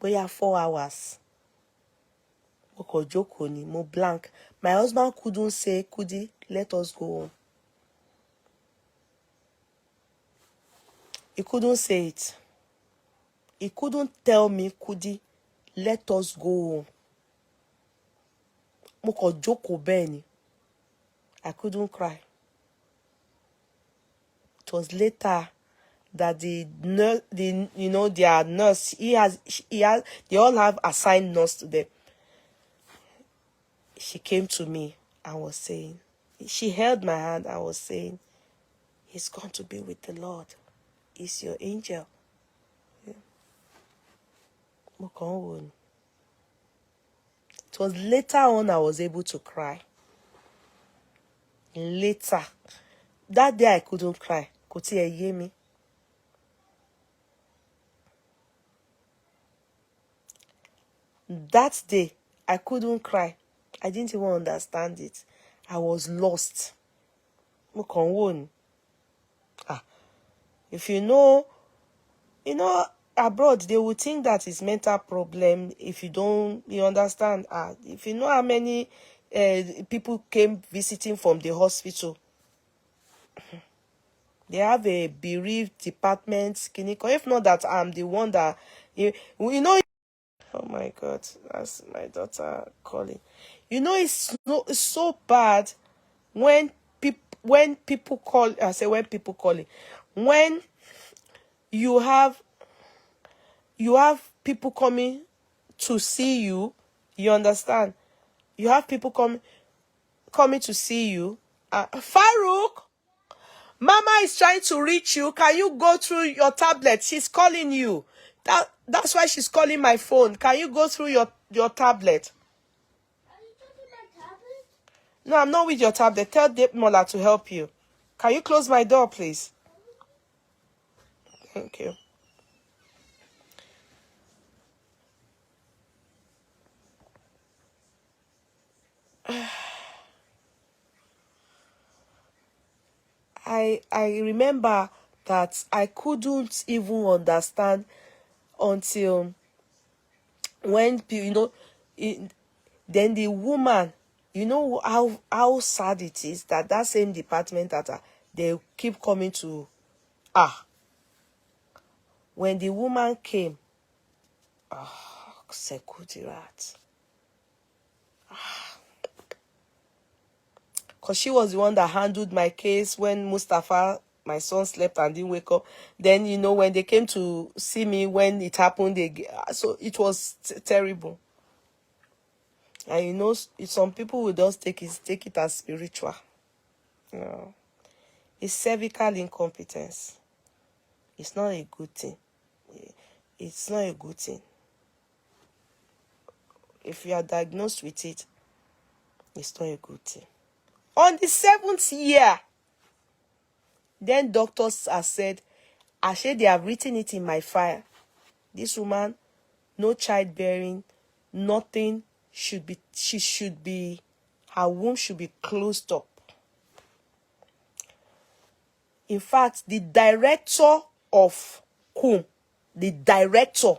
4 hours. Mo blank. My husband couldn't say, Kudi, let us go home. He couldn't say it. He couldn't tell me, Kudi, let us go home. I couldn't cry. It was later that their nurse, they all have assigned nurse to them. She came to me and was saying, she held my hand and was saying, he's going to be with the Lord. He's your angel. Yeah. It was later on I was able to cry. Later. That day I couldn't cry. Koti e ye mi. That day I couldn't cry. I didn't even understand it. I was lost. If you know, abroad, they will think that it's mental problem. If you understand. If you know how many people came visiting from the hospital, they have a bereaved department. If not that I'm the one that, oh my God, that's my daughter calling. It's so bad when people call. I say when people calling, when you have people coming to see you. You understand? You have people coming to see you. Farouk, Mama is trying to reach you. Can you go through your tablet? She's calling you. That's why she's calling my phone. Can you go through your tablet? Are you talking my tablet? No, I'm not with your tablet. Tell Mola to help you. Can you close my door, please? Thank you. I remember that I couldn't even understand until when then the woman, how sad it is that same department that they keep coming to. When the woman came, Sekudirat. Because she was the one that handled my case when Mustafa, my son, slept and didn't wake up. Then, when they came to see me when it happened, so it was terrible. And some people will just take it as spiritual. No. It's cervical incompetence. It's not a good thing. It's not a good thing. If you are diagnosed with it, it's not a good thing. On the 7th year, then doctors have said, actually they have written it in my file. This woman, no childbearing, nothing her womb should be closed up. In fact, the director of CUM, the director,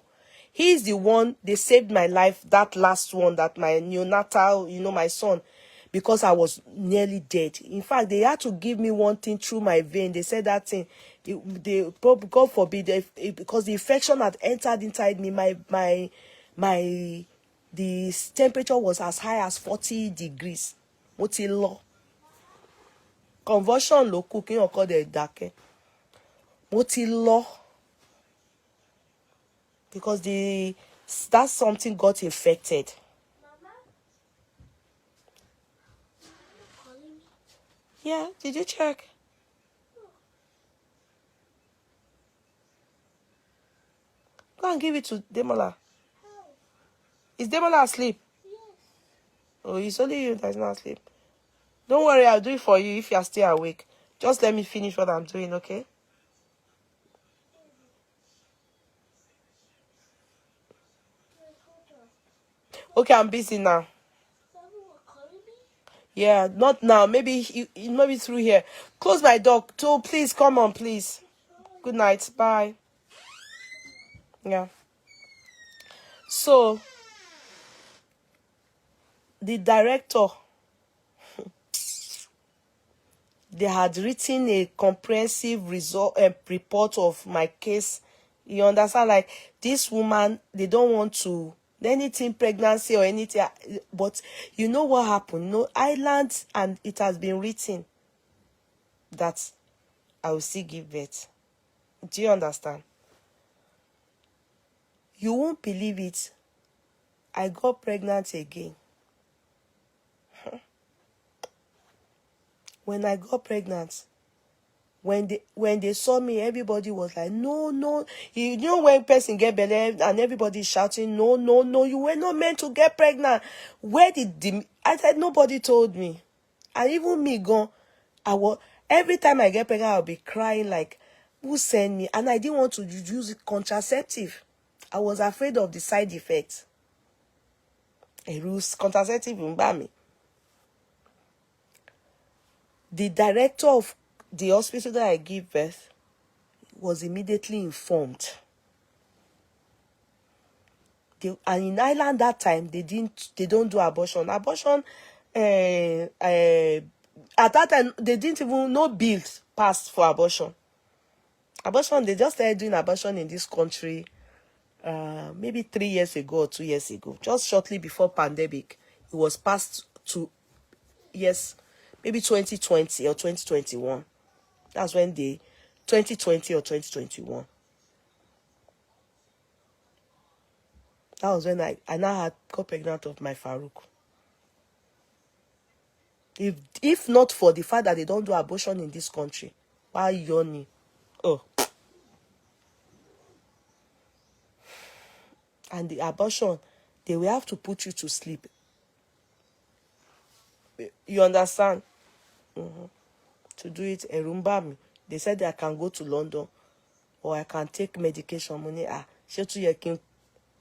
he's the one, they saved my life, that last one, that my neonatal, my son, because I was nearly dead. In fact, they had to give me one thing through my vein. They said that thing, God forbid, because the infection had entered inside me, the temperature was as high as 40 degrees. What's a law? Convulsion lo cooking or called the dákẹ́. What's a law? Because that something got infected. Mama, you're calling me? Yeah, did you check? Go and give it to Demola. How? Is Demola asleep? Yes. Oh, it's only you that's not asleep. Don't worry, I'll do it for you if you're still awake. Just let me finish what I'm doing, okay? Wait, hold on. Okay, I'm busy now. Someone was calling me? Yeah, not now. Maybe maybe through here. Close my door. So please come on, please. Good night. Bye. Yeah. So the director, they had written a comprehensive report of my case. You understand? Like, this woman, they don't want to anything pregnancy or anything, but you know what happened? No islands, and it has been written that I will still give birth. Do you understand? You won't believe it. I got pregnant again. When I got pregnant, when they saw me, everybody was like, no, no. You know when person get belly and everybody shouting, no, no, no, you were not meant to get pregnant. Where did I said nobody told me. And even me gone, every time I get pregnant, I'll be crying like, who sent me? And I didn't want to use contraceptive. I was afraid of the side effects. A rules contraceptive in me. The director of the hospital that I give birth was immediately informed. And in Ireland that time, they don't do abortion. Abortion, at that time, they didn't even know bills passed for abortion. Abortion, they just started doing abortion in this country maybe 3 years ago or 2 years ago, just shortly before pandemic. It was passed to, yes, maybe 2020 or 2021. That's when 2020 or 2021. That was when I now got pregnant of my Farouk. If not for the fact that they don't do abortion in this country, why yawning? Oh. And the abortion, they will have to put you to sleep. You understand? To do it, me. They said that I can go to London or I can take medication. Money. Ṣé tún yẹ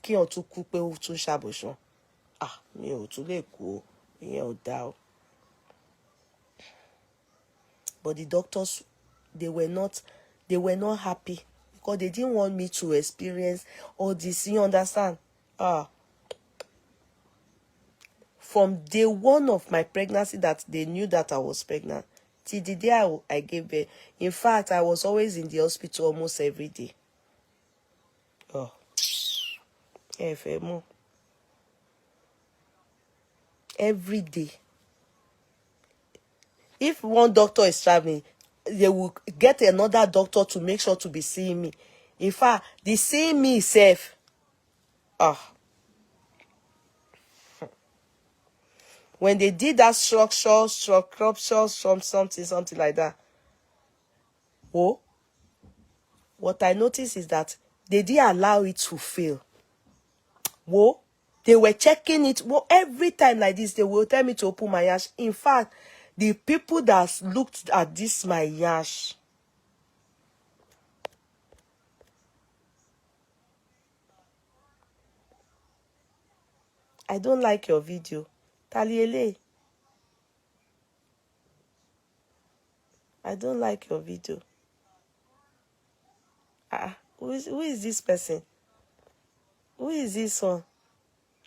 kí on tún kú pé ó tún ṣàbòsàn. Mi ò tún lè kú o. Ìyẹn ò dá o. But the doctors, they were not happy because they didn't want me to experience all this. You understand? From day one of my pregnancy that they knew that I was pregnant, till the day I gave birth. In fact, I was always in the hospital almost every day. Every day. If one doctor is traveling, they will get another doctor to make sure to be seeing me. In fact, the seeing me itself, when they did that structure, something like that. Oh, what I noticed is that they didn't allow it to fail. Whoa, they were checking it. Well, every time like this, they will tell me to open my yash. In fact, the people that looked at this, my yash, I don't like your video. Taliele, I don't like your video. Who is this person? Who is this one?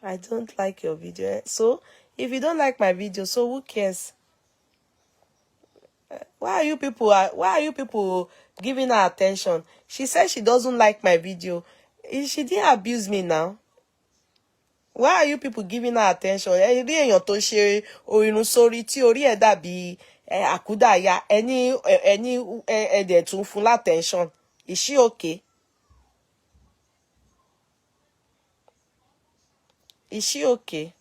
I don't like your video. So, if you don't like my video, so who cares? Why are you people giving her attention? She said she doesn't like my video. She didn't abuse me now. Why are you people giving her attention? Rí èèyàn tó ṣe orun sórí tí orí ẹ̀ dàbí àkúdàáyá ẹni ẹ̀dẹ̀ tún fún attention. Is she okay? Is she okay?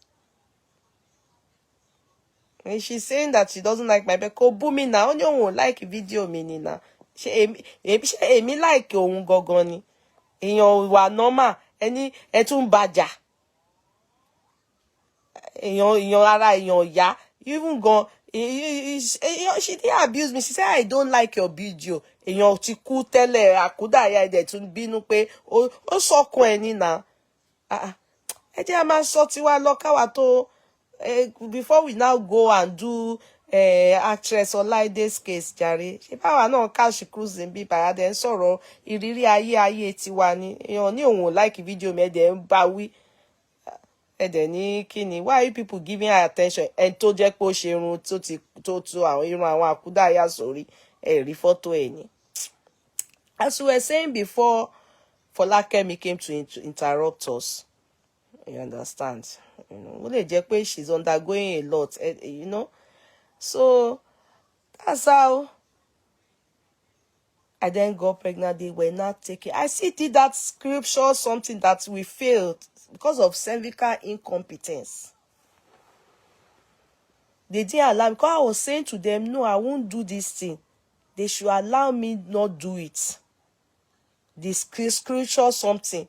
And she's saying that she doesn't like my back. Kò bú mi náà, ó ní òun ò like video mi ni náà. Ṣé èmi like òun gangan ni? Èèyàn wà normal, ẹni ẹ tún bàjà. Èèyàn ara èèyàn yá. Even gan, she didn't abuse me. She said, I don't like your video. Èèyàn ti kú tẹ́lẹ̀, àkúdàáyá ẹ̀dẹ̀ tún bínú pé ó sọkún ẹni náà. Ẹ jẹ́ a máa sọ tiwa lọ káwa tó. Before we now go and do actress Olaide's case, jàre. Ṣé báwa náà cash cruising bí bàyá dẹ̀ ń sọ̀rọ̀ ìrírí ayé tiwa ni. Èèyàn ní òun ò like video mi ẹ̀dẹ̀ ń bá wí. Ẹ̀dẹ̀ ní kíni. Why are you people giving her attention? Ẹni tó jẹ́ pé ó ṣe irun tó àwọn irun àwọn àkúdàáyá sórí ẹ̀rí fọ́tò ẹ̀ ni. As we were saying before, Folakemi came to interrupt us. You understand? You know, ó lè jẹ́ pé she's undergoing a lot, you know. So that's how I then got pregnant. They were not taking. I see did that scripture something that we failed because of cervical incompetence. They didn't allow me, because I was saying to them, no, I won't do this thing. They should allow me not do it. The scripture something.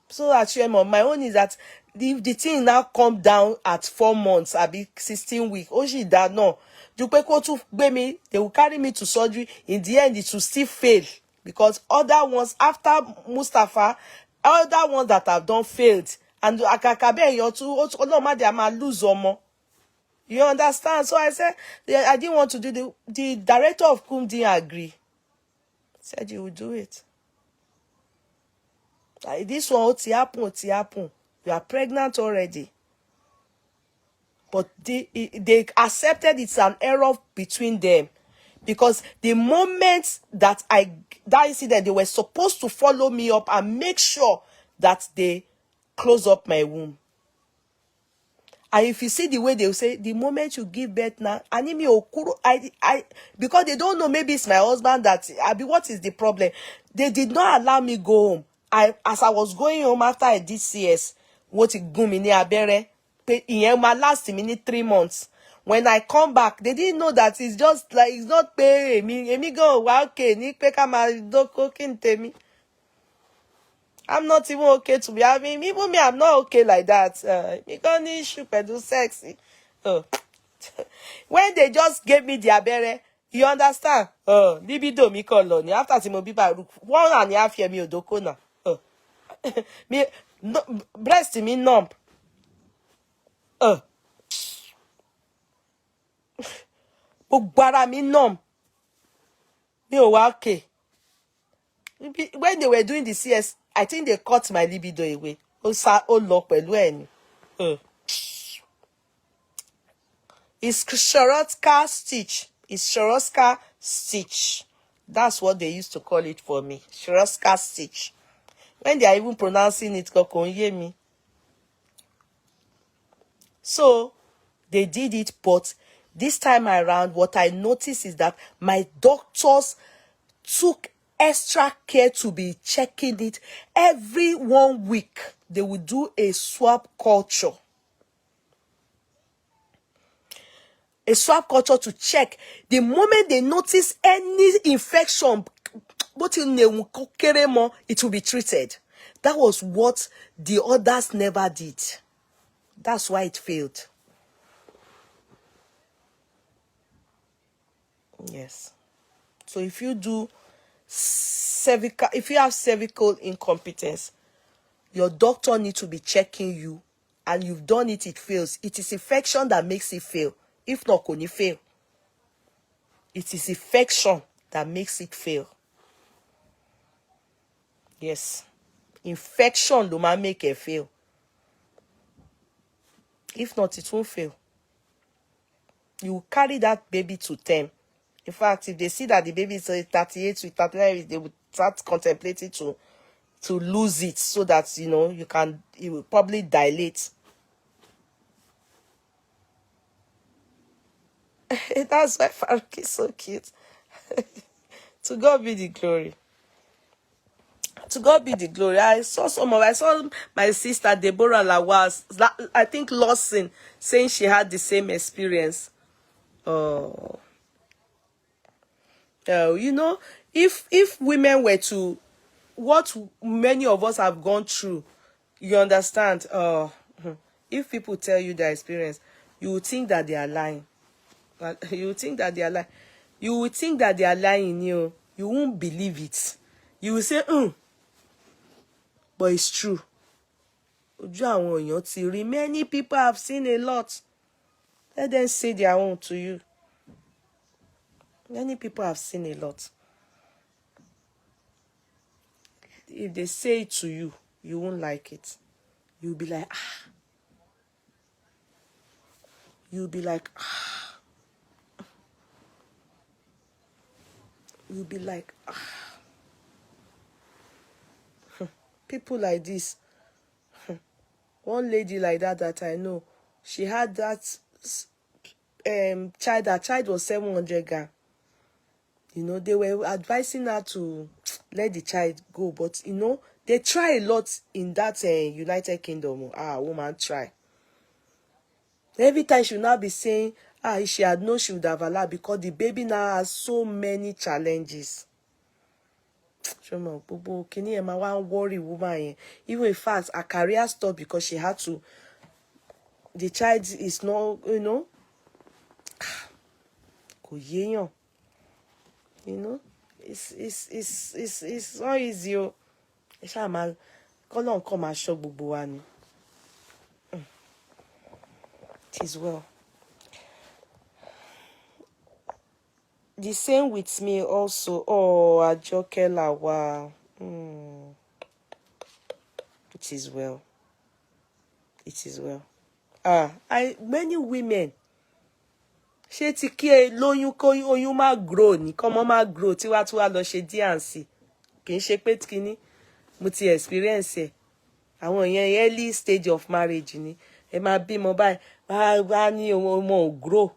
So that my own is that the thing now come down at 4 months, I be 16 weeks. Oh, she that no. You pay to me, they will carry me to surgery. In the end, it will still fail. Because other ones after Mustafa, other ones that have done failed. And akakabe you too, no matter I lose more. You understand? So I said I didn't want to do the director of CUM didn't agree. Said you will do it. This one, what happen. You are pregnant already. But they accepted it's an error between them. Because the moment that incident, they were supposed to follow me up and make sure that they close up my womb. And if you see the way they will say, the moment you give birth now, because they don't know, maybe it's my husband what is the problem? They did not allow me go home. As I was going home after I did CS, what it gumi ni abere, my last minute 3 months. When I come back, they didn't know that it's just like, it's not pay me go, okay, ni peka ma do cooking me. I'm not even okay to be having, even me, I'm not okay like that. You gonna issue do sexy. When they just gave me the abere, you understand? Libido mi koloni. After Timo Biba, 1.5 years, mi odoko na. Me no, breast me numb. Ugbara me numb. Me okay. When they were doing the CS, I think they cut my libido away. It's Shoroska stitch. It's Shoroska stitch. That's what they used to call it for me. Shoroska stitch. When they are even pronouncing it, me. So they did it, but this time around, what I noticed is that my doctors took extra care to be checking it. Every 1 week, they would do a swab culture. A swab culture to check. The moment they notice any infection, it will be treated. That was what the others never did. That's why it failed. Yes. So if you do if you have cervical incompetence, your doctor needs to be checking you, and you've done it, it fails. It is infection that makes it fail. If not, can you fail? It is infection that makes it fail. Yes. Infection ló máa make her fail. If not, it won't fail. You will carry that baby to term. In fact, if they see that the baby is 38 to 39, they will start contemplating to lose it so that, you know, it will probably dilate. That's why Farouk is so cute. To God be the glory. To God be the glory. I saw my sister Deborah Lawal, I think Lawson, saying she had the same experience. Oh, you know, if women were to what many of us have gone through, you understand? If people tell you their experience, you would think that they are lying. You would think that they are lying. You would think that they are lying. You won't believe it. You will say, but it's true. Ojú àwọn èèyàn ti rí. Many people have seen a lot. Let them say their own to you. Many people have seen a lot. If they say it to you, you won't like it. You'll be like, ah. You'll be like, ah. You'll be like, ah. People like this. One lady like that I know, she had that child. That child was 700 gram. You know, they were advising her to let the child go, but you know, they try a lot in that United Kingdom. Woman try. Every time she will now be saying, if she had known, she would have allowed, because the baby now has so many challenges. Can you imagine worry woman? Even in fact, her career stopped because she had to. The child is not, you know. Kò yéèyàn. You know, it's not easy. Ẹ ṣáà máa kọ́lọ́run kọ́ máa ṣọ́ gbogbo wa ni. It is well. The same with me also. Oh, Àjọkẹ́ Làwà. It is well. It is well. Many women. Ṣé ti kí ẹ lóyún kó oyún má grow ni, kọ́mọ má grow tí wá lọ ṣe D&C. Kì í ṣe pé kíní. Mo ti experience ẹ̀. Àwọn yẹn early stage of marriage ni. Ẹ máa bímọ báyìí. Wá ní ọmọ ò grow.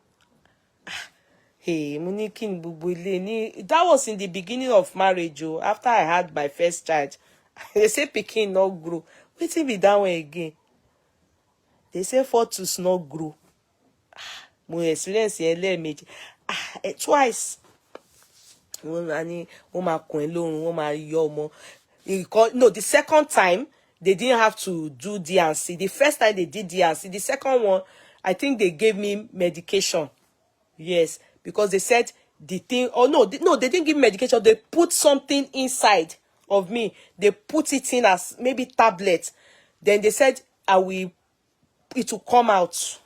Hey, mo ní kí ni gbogbo ilé ní. That was in the beginning of marriage. After I had my first child. They say pikin not grow. Wetin be that one again? They say foetus not grow. Mo experience yẹn lẹ́ẹ̀mejì. Twice. Wọ́n máa kùn ẹ́ lórun, wọ́n máa yọ ọmọ. No, the second time, they didn't have to do D&C. The first time they did D&C. The second one, I think they gave me medication. Yes, because they said the thing, they didn't give me medication. They put something inside of me. They put it in as maybe tablet. Then they said, it will come out.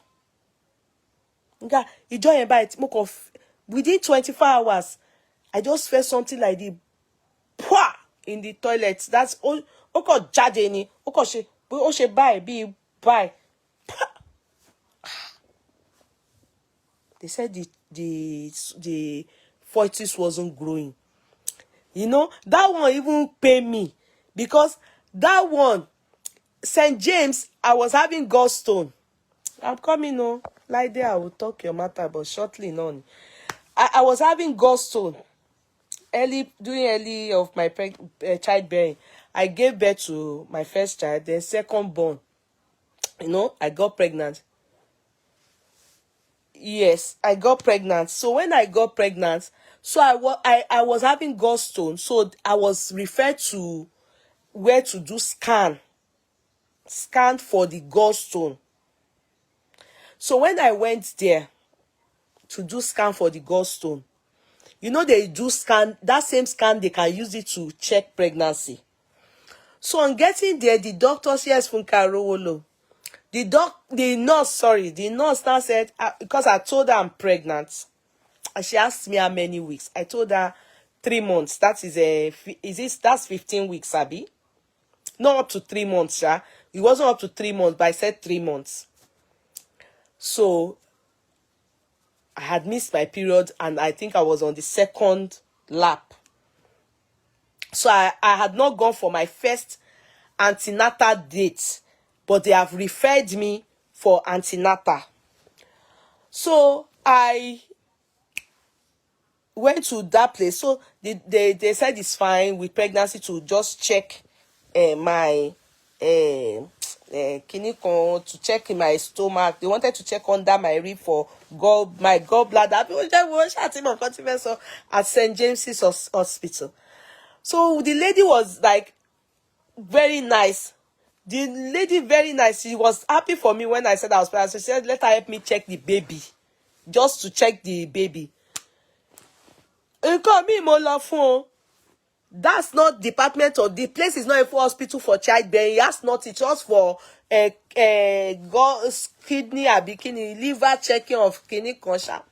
Within 24 hours, I just felt something like the in the toilet. That's all. Jáde ni. Ṣe bye. They said the fetus wasn't growing. You know, that one even paid me, because that one, St. James, I was having gallstone. I'm coming, like there, I will talk your matter, but shortly, none. I was having gallstone during early of my childbearing. I gave birth to my first child, then second born. You know, I got pregnant. Yes, I got pregnant. So when I got pregnant, so I was having gallstone. So I was referred to where to do scan for the gallstone. So when I went there to do scan for the gallstone, you know, they do scan, that same scan, they can use it to check pregnancy. So on getting there, the doctor says, the nurse now said, because I told her I'm pregnant, and she asked me how many weeks. I told her 3 months. That is that's 15 weeks, Abby? Not up to 3 months, yeah. It wasn't up to 3 months, but I said 3 months. So I had missed my period, and I think I was on the second lap. So I had not gone for my first antenatal date, but they have referred me for antenatal. So I went to that place. So they said it's fine with pregnancy to just check my kini kan, to check in my stomach. They wanted to check under my rib for my gallbladder at St. James's Hospital. So the lady was like very nice. The lady very nice. She was happy for me when I said I was pregnant. So she said, let her help me check the baby, just to check the baby. That's not department of the place. Is not a full hospital for childbearing. That's not it. Just for kidney or bikini liver checking of kidney consha.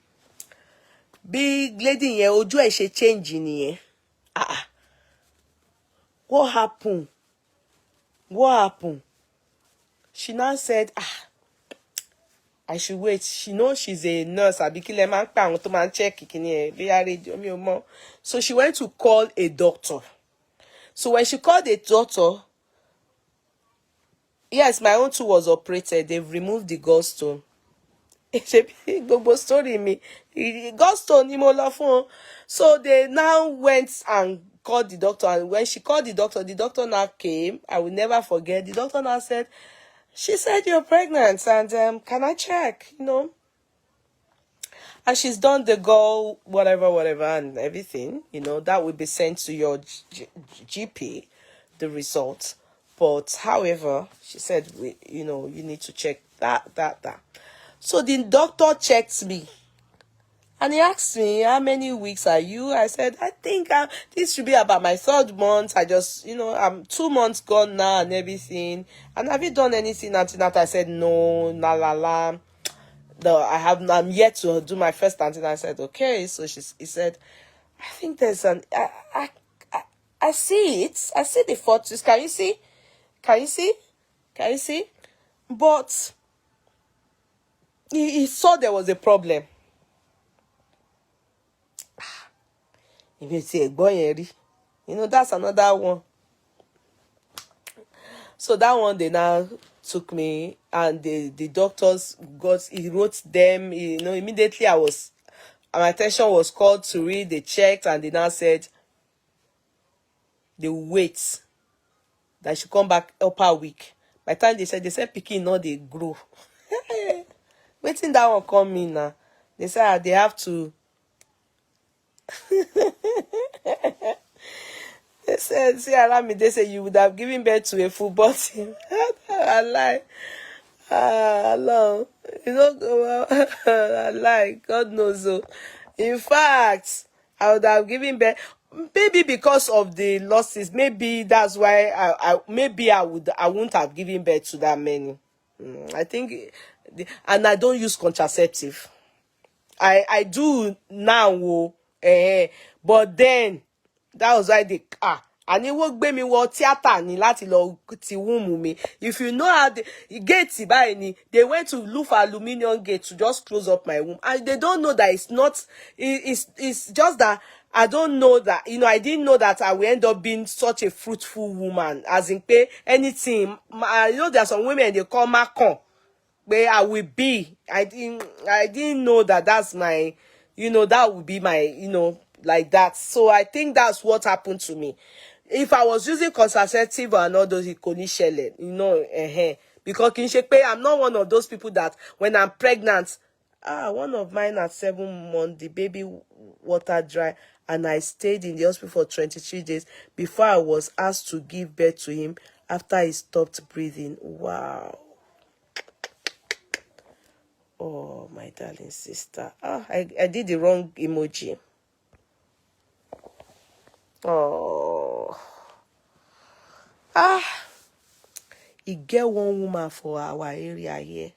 Big lady yẹn ojú ẹ̀ ṣe change nìyẹn. What happened? What happened? She now said, I should wait. She knows she's a nurse. So she went to call a doctor. So when she called a doctor, yes, my own too was operated. They've removed the gallstone. Gallstone. So they now went and called the doctor. And when she called the doctor now came. I will never forget. The doctor now said, she said you're pregnant, and can I check? And she's done the gall, whatever, and everything. That will be sent to your GP, the result. But however, she said, you need to check that. So the doctor checked me, and he asked me, how many weeks are you? I said, I think this should be about my 3rd month. I just, I'm 2 months gone now and everything. And have you done anything antenatal? I said, no, la. I'm yet to do my first antenatal. I said, okay. So he said, I think there's I see it. I see the photos. Can you see? Can you see? But he saw there was a problem. That's another one. So that one, they now took me, and the doctors he wrote them, immediately my attention was called to read. They checked, and they now said they will wait, that I should come back upper week. By the time they said picking, no, they grow. Waiting that one come in now. They said they have to. They said, see around me, they say you would have given birth to a football team. I lie. No. I lie. God knows. So. In fact, I would have given birth. Maybe because of the losses. Maybe that's why I wouldn't have given birth to that many. I think, and I don't use contraceptive. I do now, but then that was why they and it won't be me what theater ni láti lọ ti womb me. If you know how the gate by ni, they went to look for aluminium gate to just close up my womb, and they don't know that it's not. It's just that I don't know that I didn't know that I will end up being such a fruitful woman. As in pay anything. I know there are some women they call Macon. Where I will be. I didn't know that that's my, that would be my, like that. So I think that's what happened to me. If I was using contraceptive and all those, it couldn't share it, because I'm not one of those people that when I'm pregnant, one of mine at 7 months, the baby water dry, and I stayed in the hospital for 23 days before I was asked to give birth to him after he stopped breathing. Wow. Oh, my darling sister. I did the wrong emoji. Oh. He get one woman for our area here.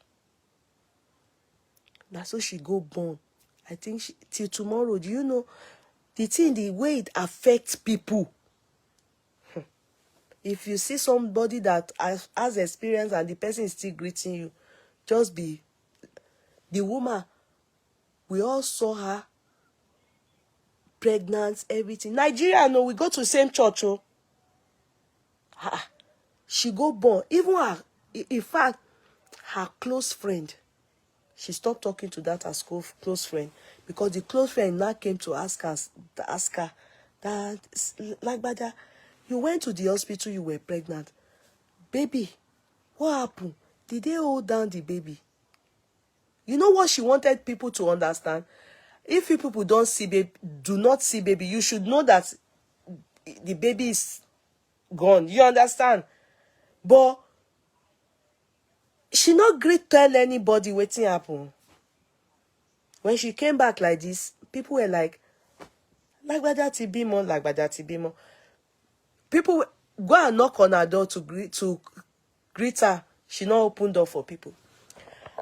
That's so she go born. I think till tomorrow. Do you know? the thing, the way it affects people. If you see somebody that has experience and the person is still greeting you, just be. The woman, we all saw her pregnant, everything. Nigeria, no, we go to the same church, oh. She go born. Even her, in fact, her close friend, she stopped talking to that as close friend, because the close friend now came to ask her that, like, Bada, you went to the hospital, you were pregnant. Baby, what happened? Did they hold down the baby? You know what she wanted people to understand? If you people don't see baby, do not see baby, you should know that the baby is gone. You understand? But she not great tell anybody wetin happen. When she came back like this, people were like Bada ti bímọ, like Bada ti bímọ. People go and knock on her door to greet her. She not open door for people.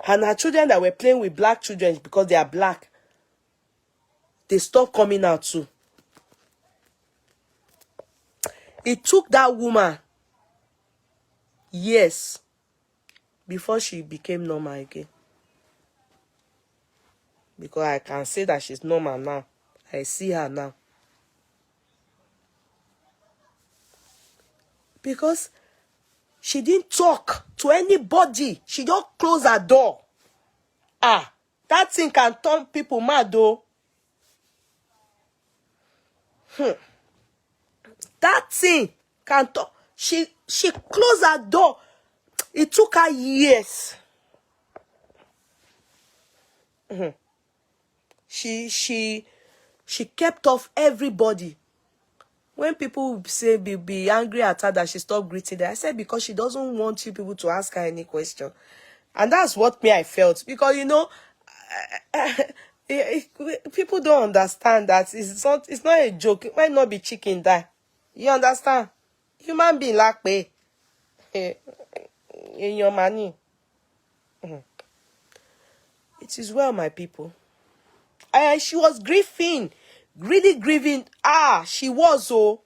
And her children that were playing with black children, because they are black, they stopped coming out too. It took that woman years before she became normal again. Because I can say that she's normal now. I see her now. Because she didn't talk to anybody. She just closed her door. That thing can turn people mad though. That thing can turn. She closed her door. It took her years. She kept off everybody. When people say be angry at her that she stopped greeting them, I said because she doesn't want you people to ask her any question. And that's what I felt. Because, you know, people don't understand that it's not a joke. It might not be chicken die. You understand? Human being like pay in your money. It is well, my people. She was grieving. Really grieving. She was so.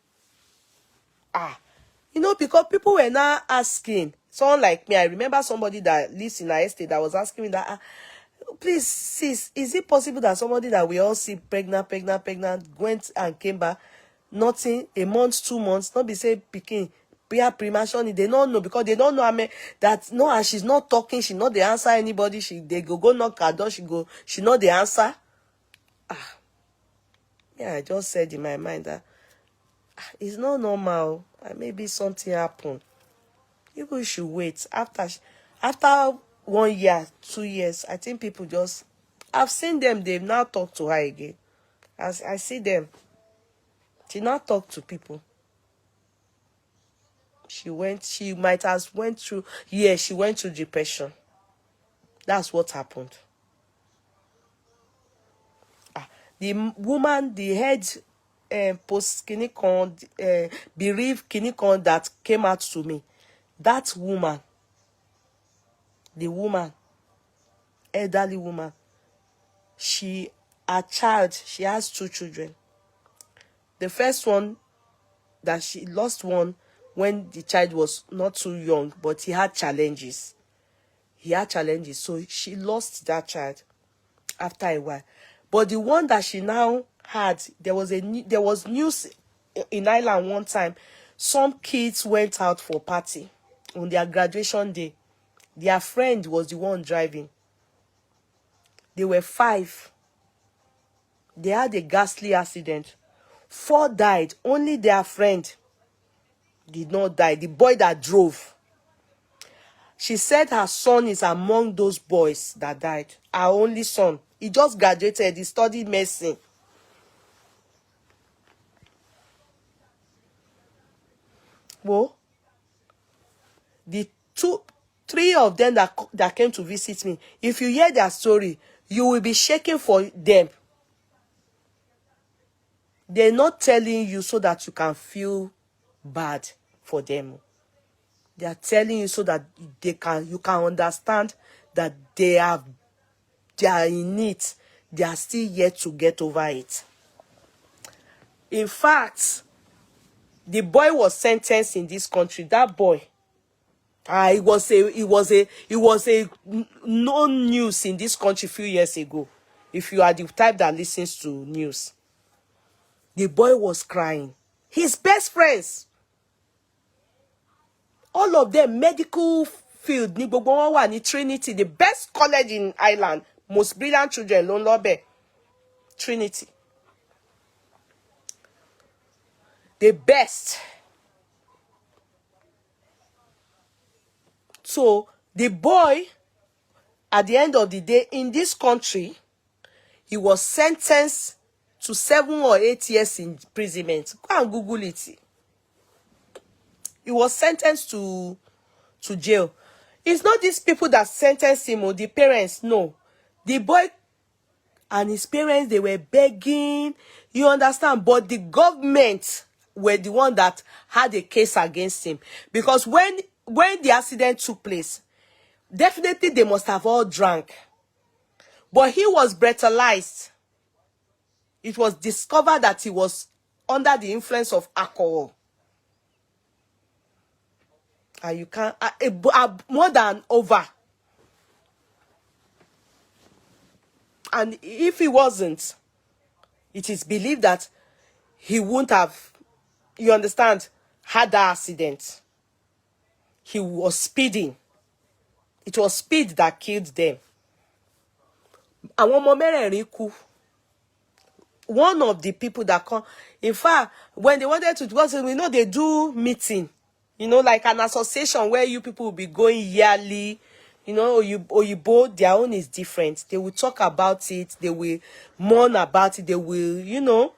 You know, because people were now asking. Someone like me, I remember somebody that lives in our estate that was asking me that, please, sis, is it possible that somebody that we all see pregnant, went and came back, nothing, a month, 2 months, not be say picking, premature, they don't know, because they don't know, that, no, and she's not talking, she not the answer anybody, they go knock her door, she not the answer. Yeah, I just said in my mind that it's not normal. Maybe something happened. People should wait. After 1 year, 2 years, I think people just... I've seen them. They've now talked to her again. As I see them, she now talk to people. She might have went through... Yeah, she went through depression. That's what happened. The woman, the head post kinikon, bereaved kinikon that came out to me, that woman, the woman, elderly woman, she has 2 children. The first one, that she lost one when the child was not too young, but he had challenges. So she lost that child after a while. But the one that she now had, there was news in Ireland one time. Some kids went out for party on their graduation day. Their friend was the one driving. They were 5. They had a ghastly accident. 4 died. Only their friend did not die. The boy that drove. She said her son is among those boys that died. Her only son. He just graduated. He studied medicine. Well, the 3 of them that came to visit me, if you hear their story, you will be shaking for them. They're not telling you so that you can feel bad for them. They are telling you so that you can understand that they are in it. They are still yet to get over it. In fact, the boy was sentenced in this country. That boy, it was a no news in this country a few years ago. If you are the type that listens to news, the boy was crying. His best friends, all of them, medical field, ní gbogbo wọn wà ní Trinity, the best college in Ireland, most brilliant children ló ń lọ bẹ̀. Trinity, the best. So the boy, at the end of the day, in this country, he was sentenced to 7 or 8 years in imprisonment. Go and Google it. He was sentenced to jail. It's not these people that sentenced him or the parents. No. The boy and his parents, they were begging. You understand? But the government were the one that had a case against him. Because when the accident took place, definitely they must have all drank. But he was breathalyzed. It was discovered that he was under the influence of alcohol. And you can't, more than over. And if he wasn't, it is believed that he wouldn't have, you understand, had that accident. He was speeding. It was speed that killed them. Àwọn ọmọ mẹ́rẹ̀ẹ̀rin kú. One of the people that come, in fact, when they wanted to, because we know they do meeting, you know, like an association where you people will be going yearly, you know, Oyibo, their own is different. They will talk about it, they will mourn about it, they will, you know,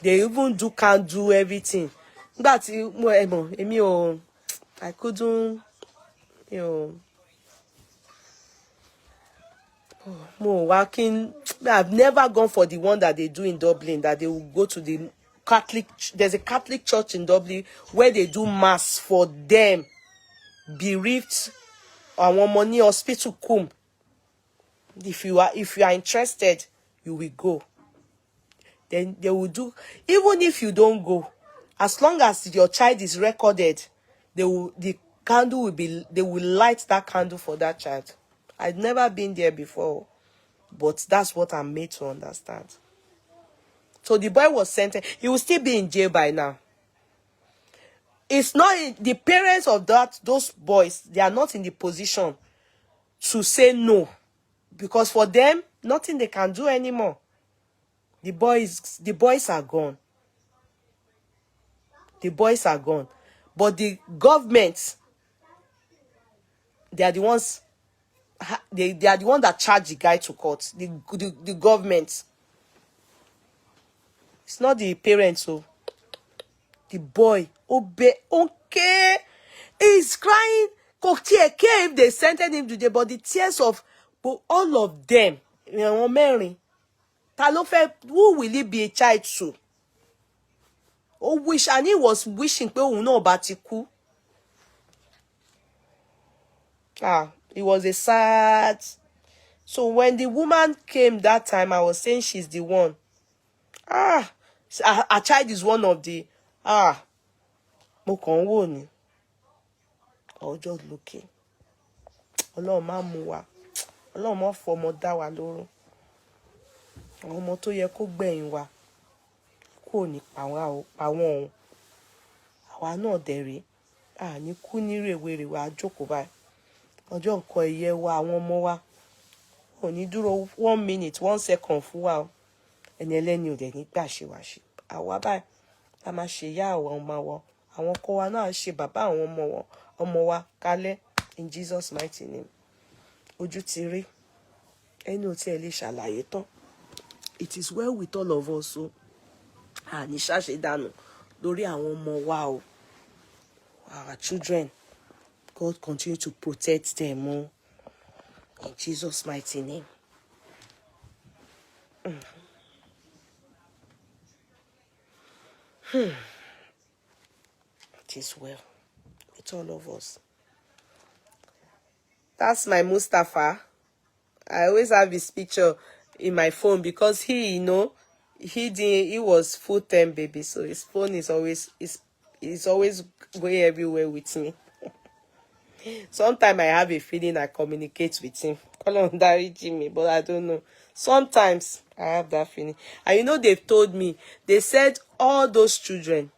they even can't do everything. But I couldn't, you know. More working. I've never gone for the one that they do in Dublin, that they will go to the Catholic. There's a Catholic church in Dublin where they do mass for them, bereaved, and money hospital come. If you are interested, you will go. Then they will do. Even if you don't go, as long as your child is recorded, the candle will be. They will light that candle for that child. I'd never been there before, but that's what I'm made to understand. So the boy was sentenced. He will still be in jail by now. It's not the parents of those boys. They are not in the position to say no, because for them, nothing they can do anymore. The boys are gone. The boys are gone. But the government, they are the ones. They are the one that charge the guy to court. The government. It's not the parents. So the boy, okay, he's crying. If they sentenced him today, but the tears of all of them, you know, Mary, who will he be a child to? Oh, and he was wishing Batiku. It was a sad. So when the woman came that time, I was saying she's the one. Her child is one of the. Mokon I was just looking. Ọlọ́run má mú wa. Ọlọ́run má fọmọ dá wa lóró. Àwọn ọmọ tó yẹ kó gbẹ̀yìn wa. Kò ní pa wọ́n o. Àwa náà dẹ̀rẹ̀. Ní kú ní rèwerèwe àjókòó báyìí. Ọjọ́ nǹkan ẹ̀yẹ wa, àwọn ọmọ wa. Ò ní dúró 1 minute, 1 second fún wa o. Ẹni ẹlẹ́ni ò dẹ̀ ní gbà ṣe wá ṣe. Àwa báyìí, a máa ṣe ìyá àwọn ọmọ wa. Àwọn ọkọ wa náà ṣe bàbá àwọn ọmọ wa kálẹ̀. In Jesus' mighty name. Ojú ti rí. Ẹni ò tí ẹ lè ṣàlàyé tán. It is well with all of us o. Ní ṣàṣe dànù lórí àwọn ọmọ wa o. Our children. God continue to protect them o. In Jesus' mighty name. It is well with all of us. That's my Mustafa. I always have his picture in my phone because he, you know, he was full-term baby, so his phone is always going everywhere with me. Sometimes I have a feeling I communicate with him. Call on Jimmy, but I don't know. Sometimes I have that feeling. And you know, they've told me, they said all those children,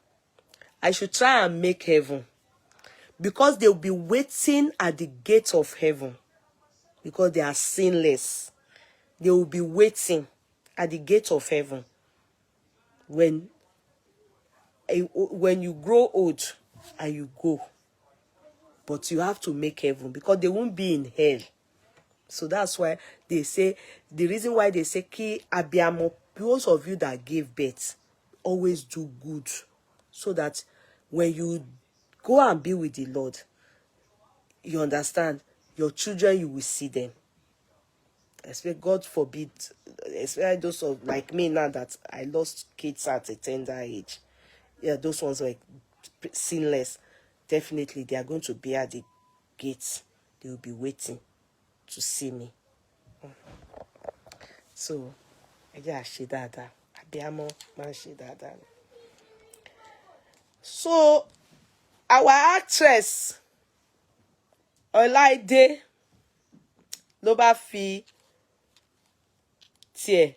I should try and make heaven. Because they'll be waiting at the gate of heaven. Because they are sinless. They will be waiting at the gate of heaven. When you grow old and you go. But you have to make heaven. Because they won't be in hell. So that's why they say, the reason why they say, Ki abiamo, those of you that gave birth, always do good. So that when you go and be with the Lord, you understand, your children, you will see them. Especially, God forbid, especially those of like me now that I lost kids at a tender age. Yeah, those ones were sinless. Definitely, they are going to be at the gates. They will be waiting to see me. So, yeah, she dada. Abiamo, man, she dada. So, our actress, Olaide, ló bá fi tiẹ̀.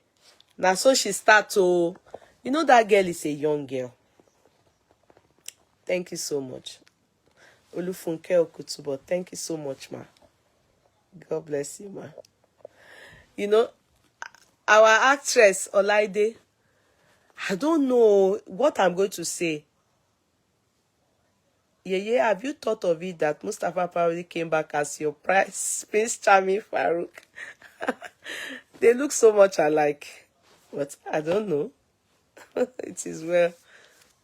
Now, so she start to, you know, that girl is a young girl. Thank you so much. Olufunke Okutubo, thank you so much, ma. God bless you, ma. You know, our actress, Olaide, I don't know what I'm going to say. Yeah, have you thought of it that Mustafa probably came back as your Prince Charming Farouk? They look so much alike. But I don't know. It is well.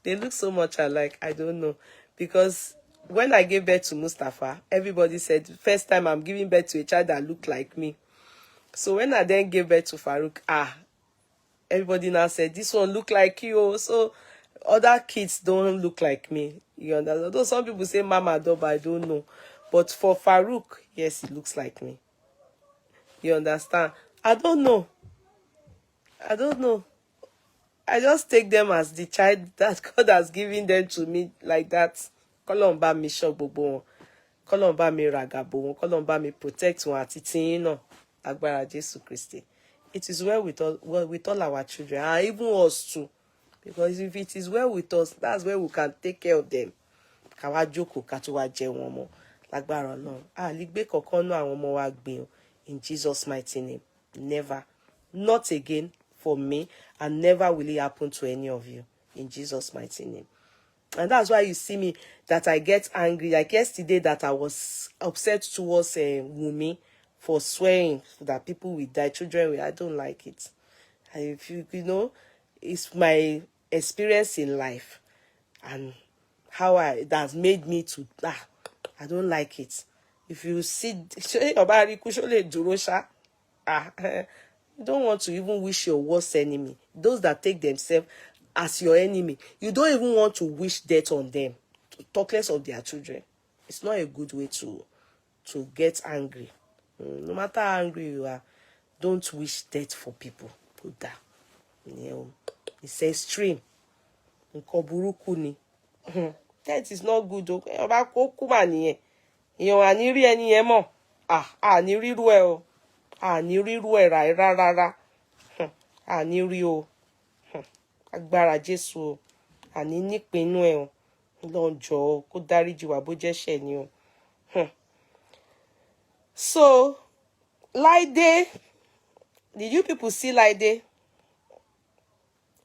They look so much alike. I don't know. Because when I gave birth to Mustafa, everybody said, first time I'm giving birth to a child that looked like me. So when I then gave birth to Farouk, everybody now said, this one look like you. So other kids don't look like me. You understand? Although some people say Mama do, but I don't know. But for Farouk, yes, he looks like me. You understand? I don't know. I don't know. I just take them as the child that God has given them to me like that. Kọ́lọ́run bá mi ṣọ́ gbogbo wọn. Kọ́lọ́run bá mi ràgàbò wọn. Kọ́lọ́run bá mi protect wọn àti tiyín náà. Agbára Jésù Kristi. It is well with all our children, and even us too. Because if it is well with us, that's where we can take care of them. Ká wá jókòó ká tó wá jẹ wọn mọ́. Lágbára Ọlọ́run. Lè gbé kankan náà àwọn ọmọ wa gbìn o. In Jesus' mighty name. Never. Not again for me, and never will it happen to any of you. In Jesus' mighty name. And that's why you see me that I get angry. Like yesterday that I was upset towards Wumi for swearing that people will die, children will. I don't like it. And if you know, it's my experience in life and how it has made me to I don't like it. If you see you don't want to even wish your worst enemy, those that take themselves as your enemy, you don't even want to wish death on them, talk less of their children. It's not a good way to get angry. No matter how angry you are, don't wish death for people. Put that. You know, it's extreme. Nǹkan burúkú ni. That is not good. Ọba kó kú mà nìyẹn. Èèyàn à ní rí ẹni yẹn mọ́. Ní rírú ẹ o. Ní rírú ẹ rárá. Ní rí o. Agbára Jésù o. Ní nípinnu ẹ o. Ọlọ́run jọ̀ọ́ kó dáríjì wá bó jẹ́ṣẹ̀ ni o. So, Laide, did you people see Laide?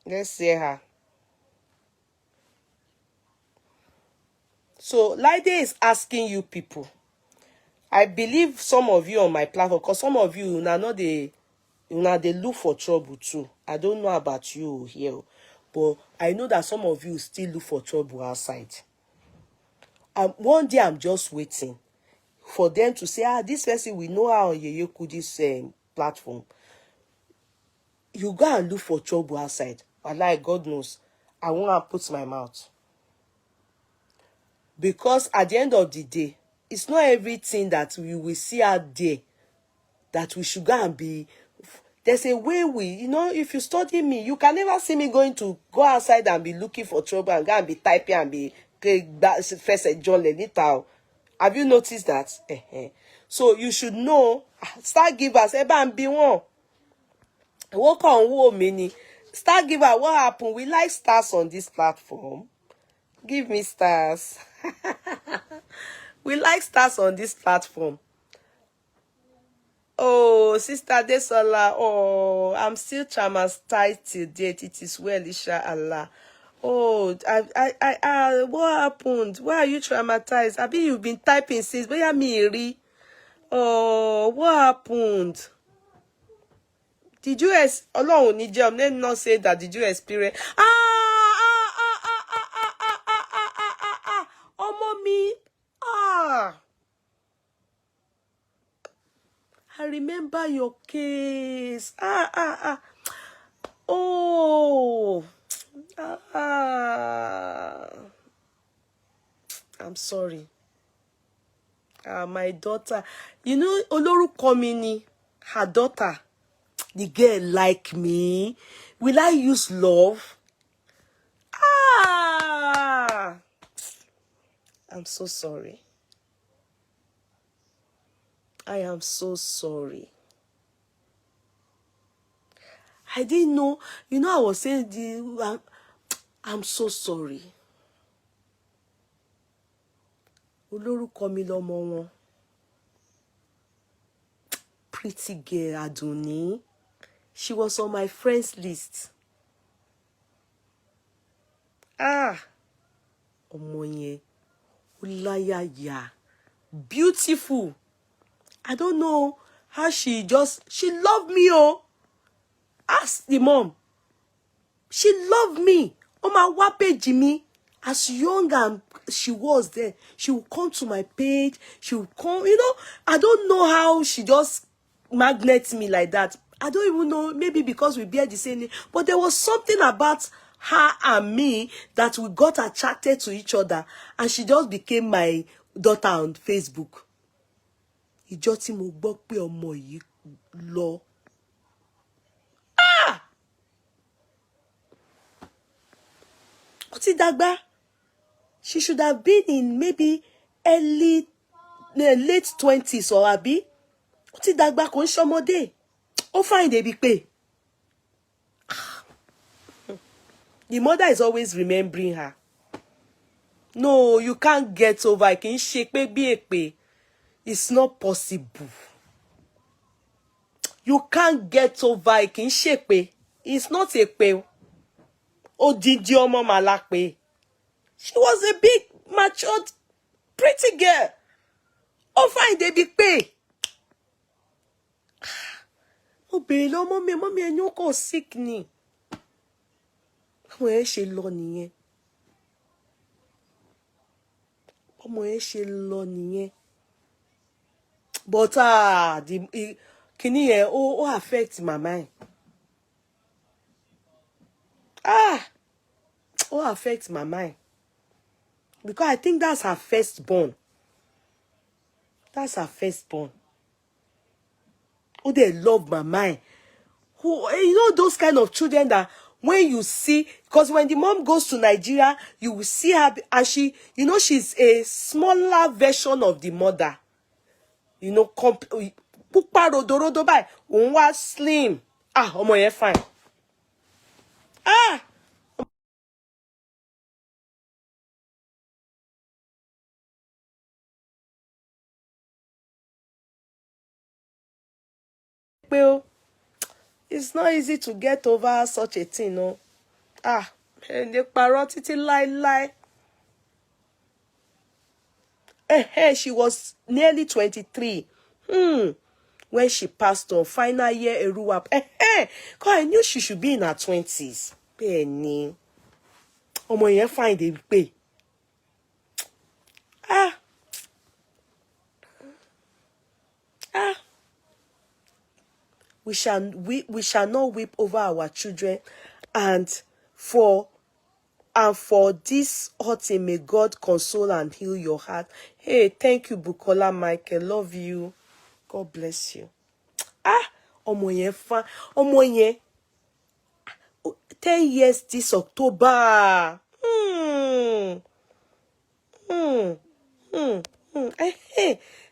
Let's see her. So, Laide is asking you people. I believe some of you on my platform, because some of you now they look for trouble too. I don't know about you here, but I know that some of you still look for trouble outside. One day I'm just waiting for them to say, this person, we know how on Yeye Kudi's platform. You go and look for trouble outside. Like God knows, I won't put my mouth. Because at the end of the day, it's not everything that we will see out there that we should go and be There's a way if you study me, you can never see me go outside and be looking for trouble and go and be typing and be first John Lenita. Have you noticed that? So you should know. Star givers, and be one. Work on woman. Star giver, what happened? We like stars on this platform. Give me stars. We like stars on this platform. Oh, Sister Desola. Oh, I'm still traumatized till date. It is well, inshallah. Oh, what happened? Why are you traumatized? I mean, you've been typing since. Where me? Oh, what happened? Did you Ọlọ́run ní jẹ́, let me not say that. Did you experience? Ọmọ mi. I remember your case. Oh. I'm sorry. My daughter. You know, Olórúkọ mi ni, her daughter. The girl like me. Will I use love? I'm so sorry. I am so sorry. I didn't know. You know, I was saying, I'm so sorry. Olórúkọ mi lọmọ wọn. Pretty girl, Aduni. She was on my friends list. Ọmọ yẹn, Olayaya. Beautiful. I don't know how she loved me, oh. Ask the mom. She loved me. My page me. As young as she was then, she would come to my page. She would come, I don't know how she just magnets me like that. I don't even know, maybe because we bear the same name. But there was something about her and me that we got attracted to each other. And she just became my daughter on Facebook. Ìjọ́ tí mo gbọ́ pé ọmọ yìí lọ. Ó ti dàgbà. She should have been in maybe late 20s or àbí. Ó ti dàgbà, kò ń ṣọmọdé. Ó fine débi pé. The mother is always remembering her. No, you can't get over. Kì í ṣe pé bí èpè. It's not possible. You can't get over. Kì í ṣe pé. It's not èpè. Odidi ọmọ mà la pè. She was a big, matured, pretty girl. Ó fine débi pé. Ó bèrè lọ mọ́mí ẹni ó kò sick ni. Ọmọ ẹ ṣe lọ nìyẹn. Ọmọ ẹ ṣe lọ nìyẹn. But kini yẹn ó affect my mind. Ó affect my mind. Because I think that's her firstborn. That's her firstborn. Oh, they love my mind. Who, those kind of children that when you see, because when the mom goes to Nigeria, you will see her, and she's a smaller version of the mother. Pupa rodorodo by, unwa slim. Ọmọ yẹn fine. Well, it's not easy to get over such a thing, no. And the parrot títí lie. She was nearly 23. When she passed on, final year Eruwa. Because I knew she should be in her 20s. Penny. Ọmọ yẹn find a pay. We shall not weep over our children, and for this hurting, may God console and heal your heart. Hey, thank you, Bukola Michael. Love you. God bless you. ọmọ yẹn fa, ọmọ yẹn 10 years this October.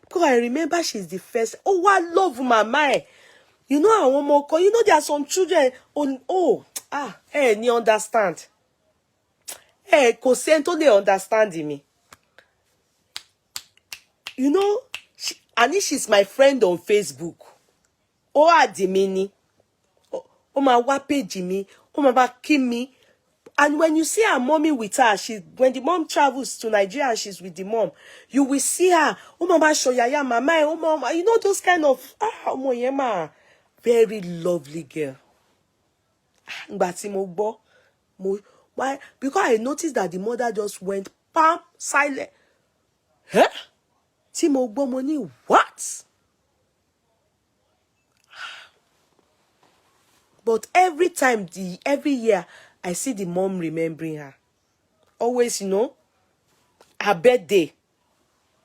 Because I remember she's the first. Oh, I love mama. You know, I want more. You know, there are some children on. Ni understand. Kò sẹ́ni tó lè understand me. You know, she's my friend on Facebook. Ó àdì mi ni. Ó máa wá page mi. Ó máa bá kí mi. And when you see her mommy with her, when the mom travels to Nigeria and she's with the mom, you will see her. Oh, mama, show ya, mama, oh, mama. You know, those kind of, very lovely girl. But why? Because I noticed that the mother just went, pam, silent. Huh? Timo money, what? But every year, I see the mom remembering her. Always, you know, her birthday,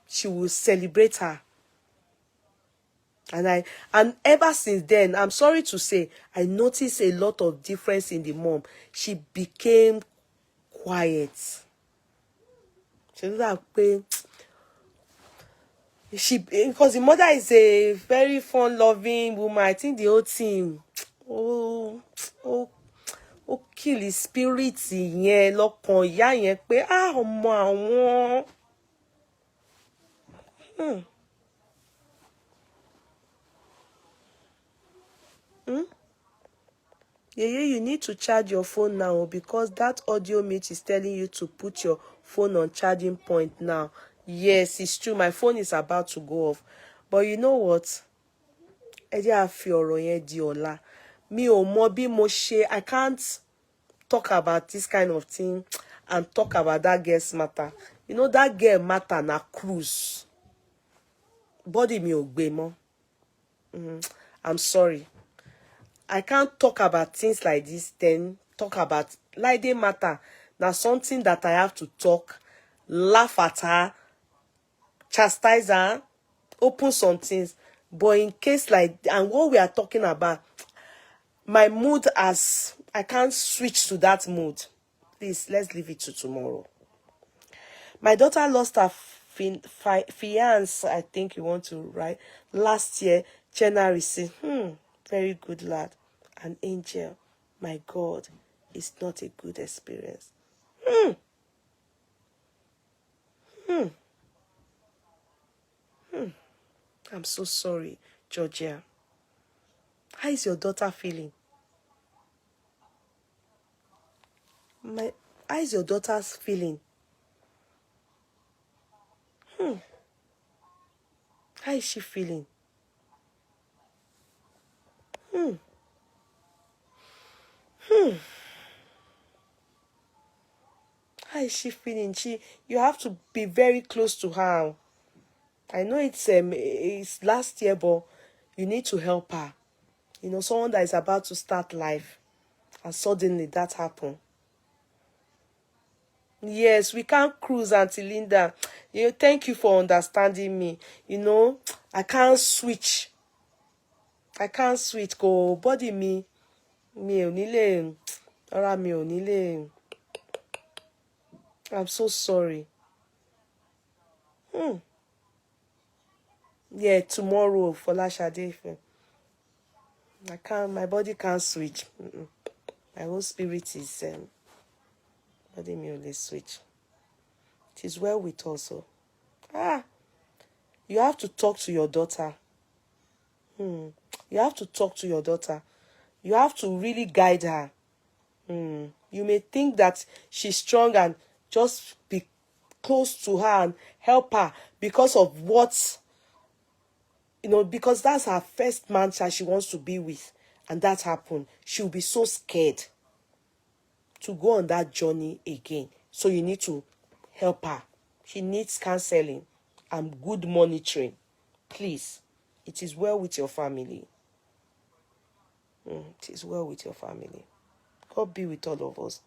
she will celebrate her. And ever since then, I'm sorry to say, I noticed a lot of difference in the mom. She became quiet. Because the mother is a very fun-loving woman. I think the whole team, kill the spirit yẹn lọ́kàn ìyá yẹn pé ọmọ àwọn. Yeah, you need to charge your phone now because that audio mate is telling you to put your phone on charging point now. Yes, it's true. My phone is about to go off. But you know what? Ẹ jẹ́ á fi ọ̀rọ̀ yẹn di ọ̀la. Mi ò mọ bí mo ṣe. I can't talk about this kind of thing and talk about that girl's matter. You know, that girl matter na cruise. Body mi ò gbé mọ́. I'm sorry. I can't talk about things like this, then talk about Olaide matter. Now something that I have to talk, laugh at her, chastise her, open some things. But in case like, and what we are talking about, my mood I can't switch to that mood. Please, let's leave it to tomorrow. My daughter lost her fiance, I think you want to write, last year, January. Very good lad. An angel. My God, it's not a good experience. I'm so sorry, Georgia. How is your daughter feeling? How is your daughter's feeling? How is she feeling? How is she feeling? You have to be very close to her. I know it's last year, but you need to help her. You know, someone that is about to start life, and suddenly that happened. Yes, we can't cruise, Auntie Linda. You know, thank you for understanding me. You know, I can't switch. Go body mi ò nílé. Ara mi ò nílé. I'm so sorry. Yeah, tomorrow for Lashade. My body can't switch. My whole spirit is body mi ò lè switch. It is well with us. You have to talk to your daughter. You have to talk to your daughter. You have to really guide her. You may think that she's strong and just be close to her and help her because of what, you know, because that's her first man that she wants to be with. And that happened. She'll be so scared to go on that journey again. So you need to help her. She needs counseling and good monitoring. Please, it is well with your family. It is well with your family. God be with all of us.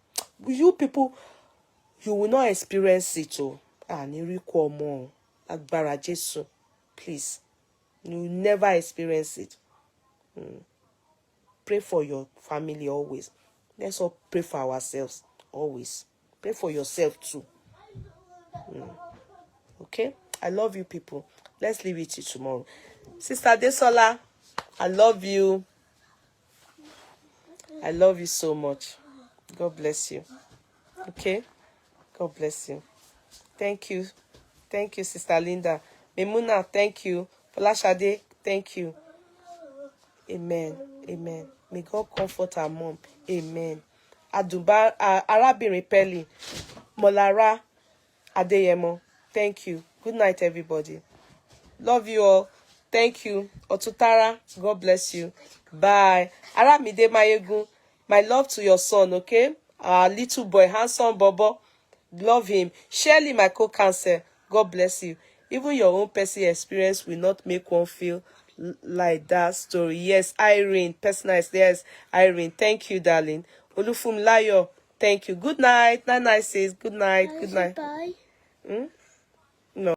You people, you will not experience it. Agbára Jésù. Please. You will never experience it. pray for your family always. Let's all pray for ourselves always. Pray for yourself too. Okay? I love you people. Let's leave it till tomorrow. Sister Desola, I love you. I love you so much. God bless you. Okay? God bless you. Thank you. Thank you, Sister Linda. Memuna, thank you. Folashade, thank you. Amen. Amen. May God comfort our mom. Amen. Aduba, Arabinrin Peli, Molara, Adeyemo, thank you. Good night, everybody. Love you all. Thank you. Otutara, God bless you. Bye. Aramide Mayegun, my love to your son, okay? Our little boy, handsome Bobo. Love him. Shirley, my co-cancer, God bless you. Even your own personal experience will not make one feel like that story. Yes, Irene, personal experience. Irene, thank you, darling. Olufumlayo, thank you. Good night. Nana says good night. Good night. Bye. No.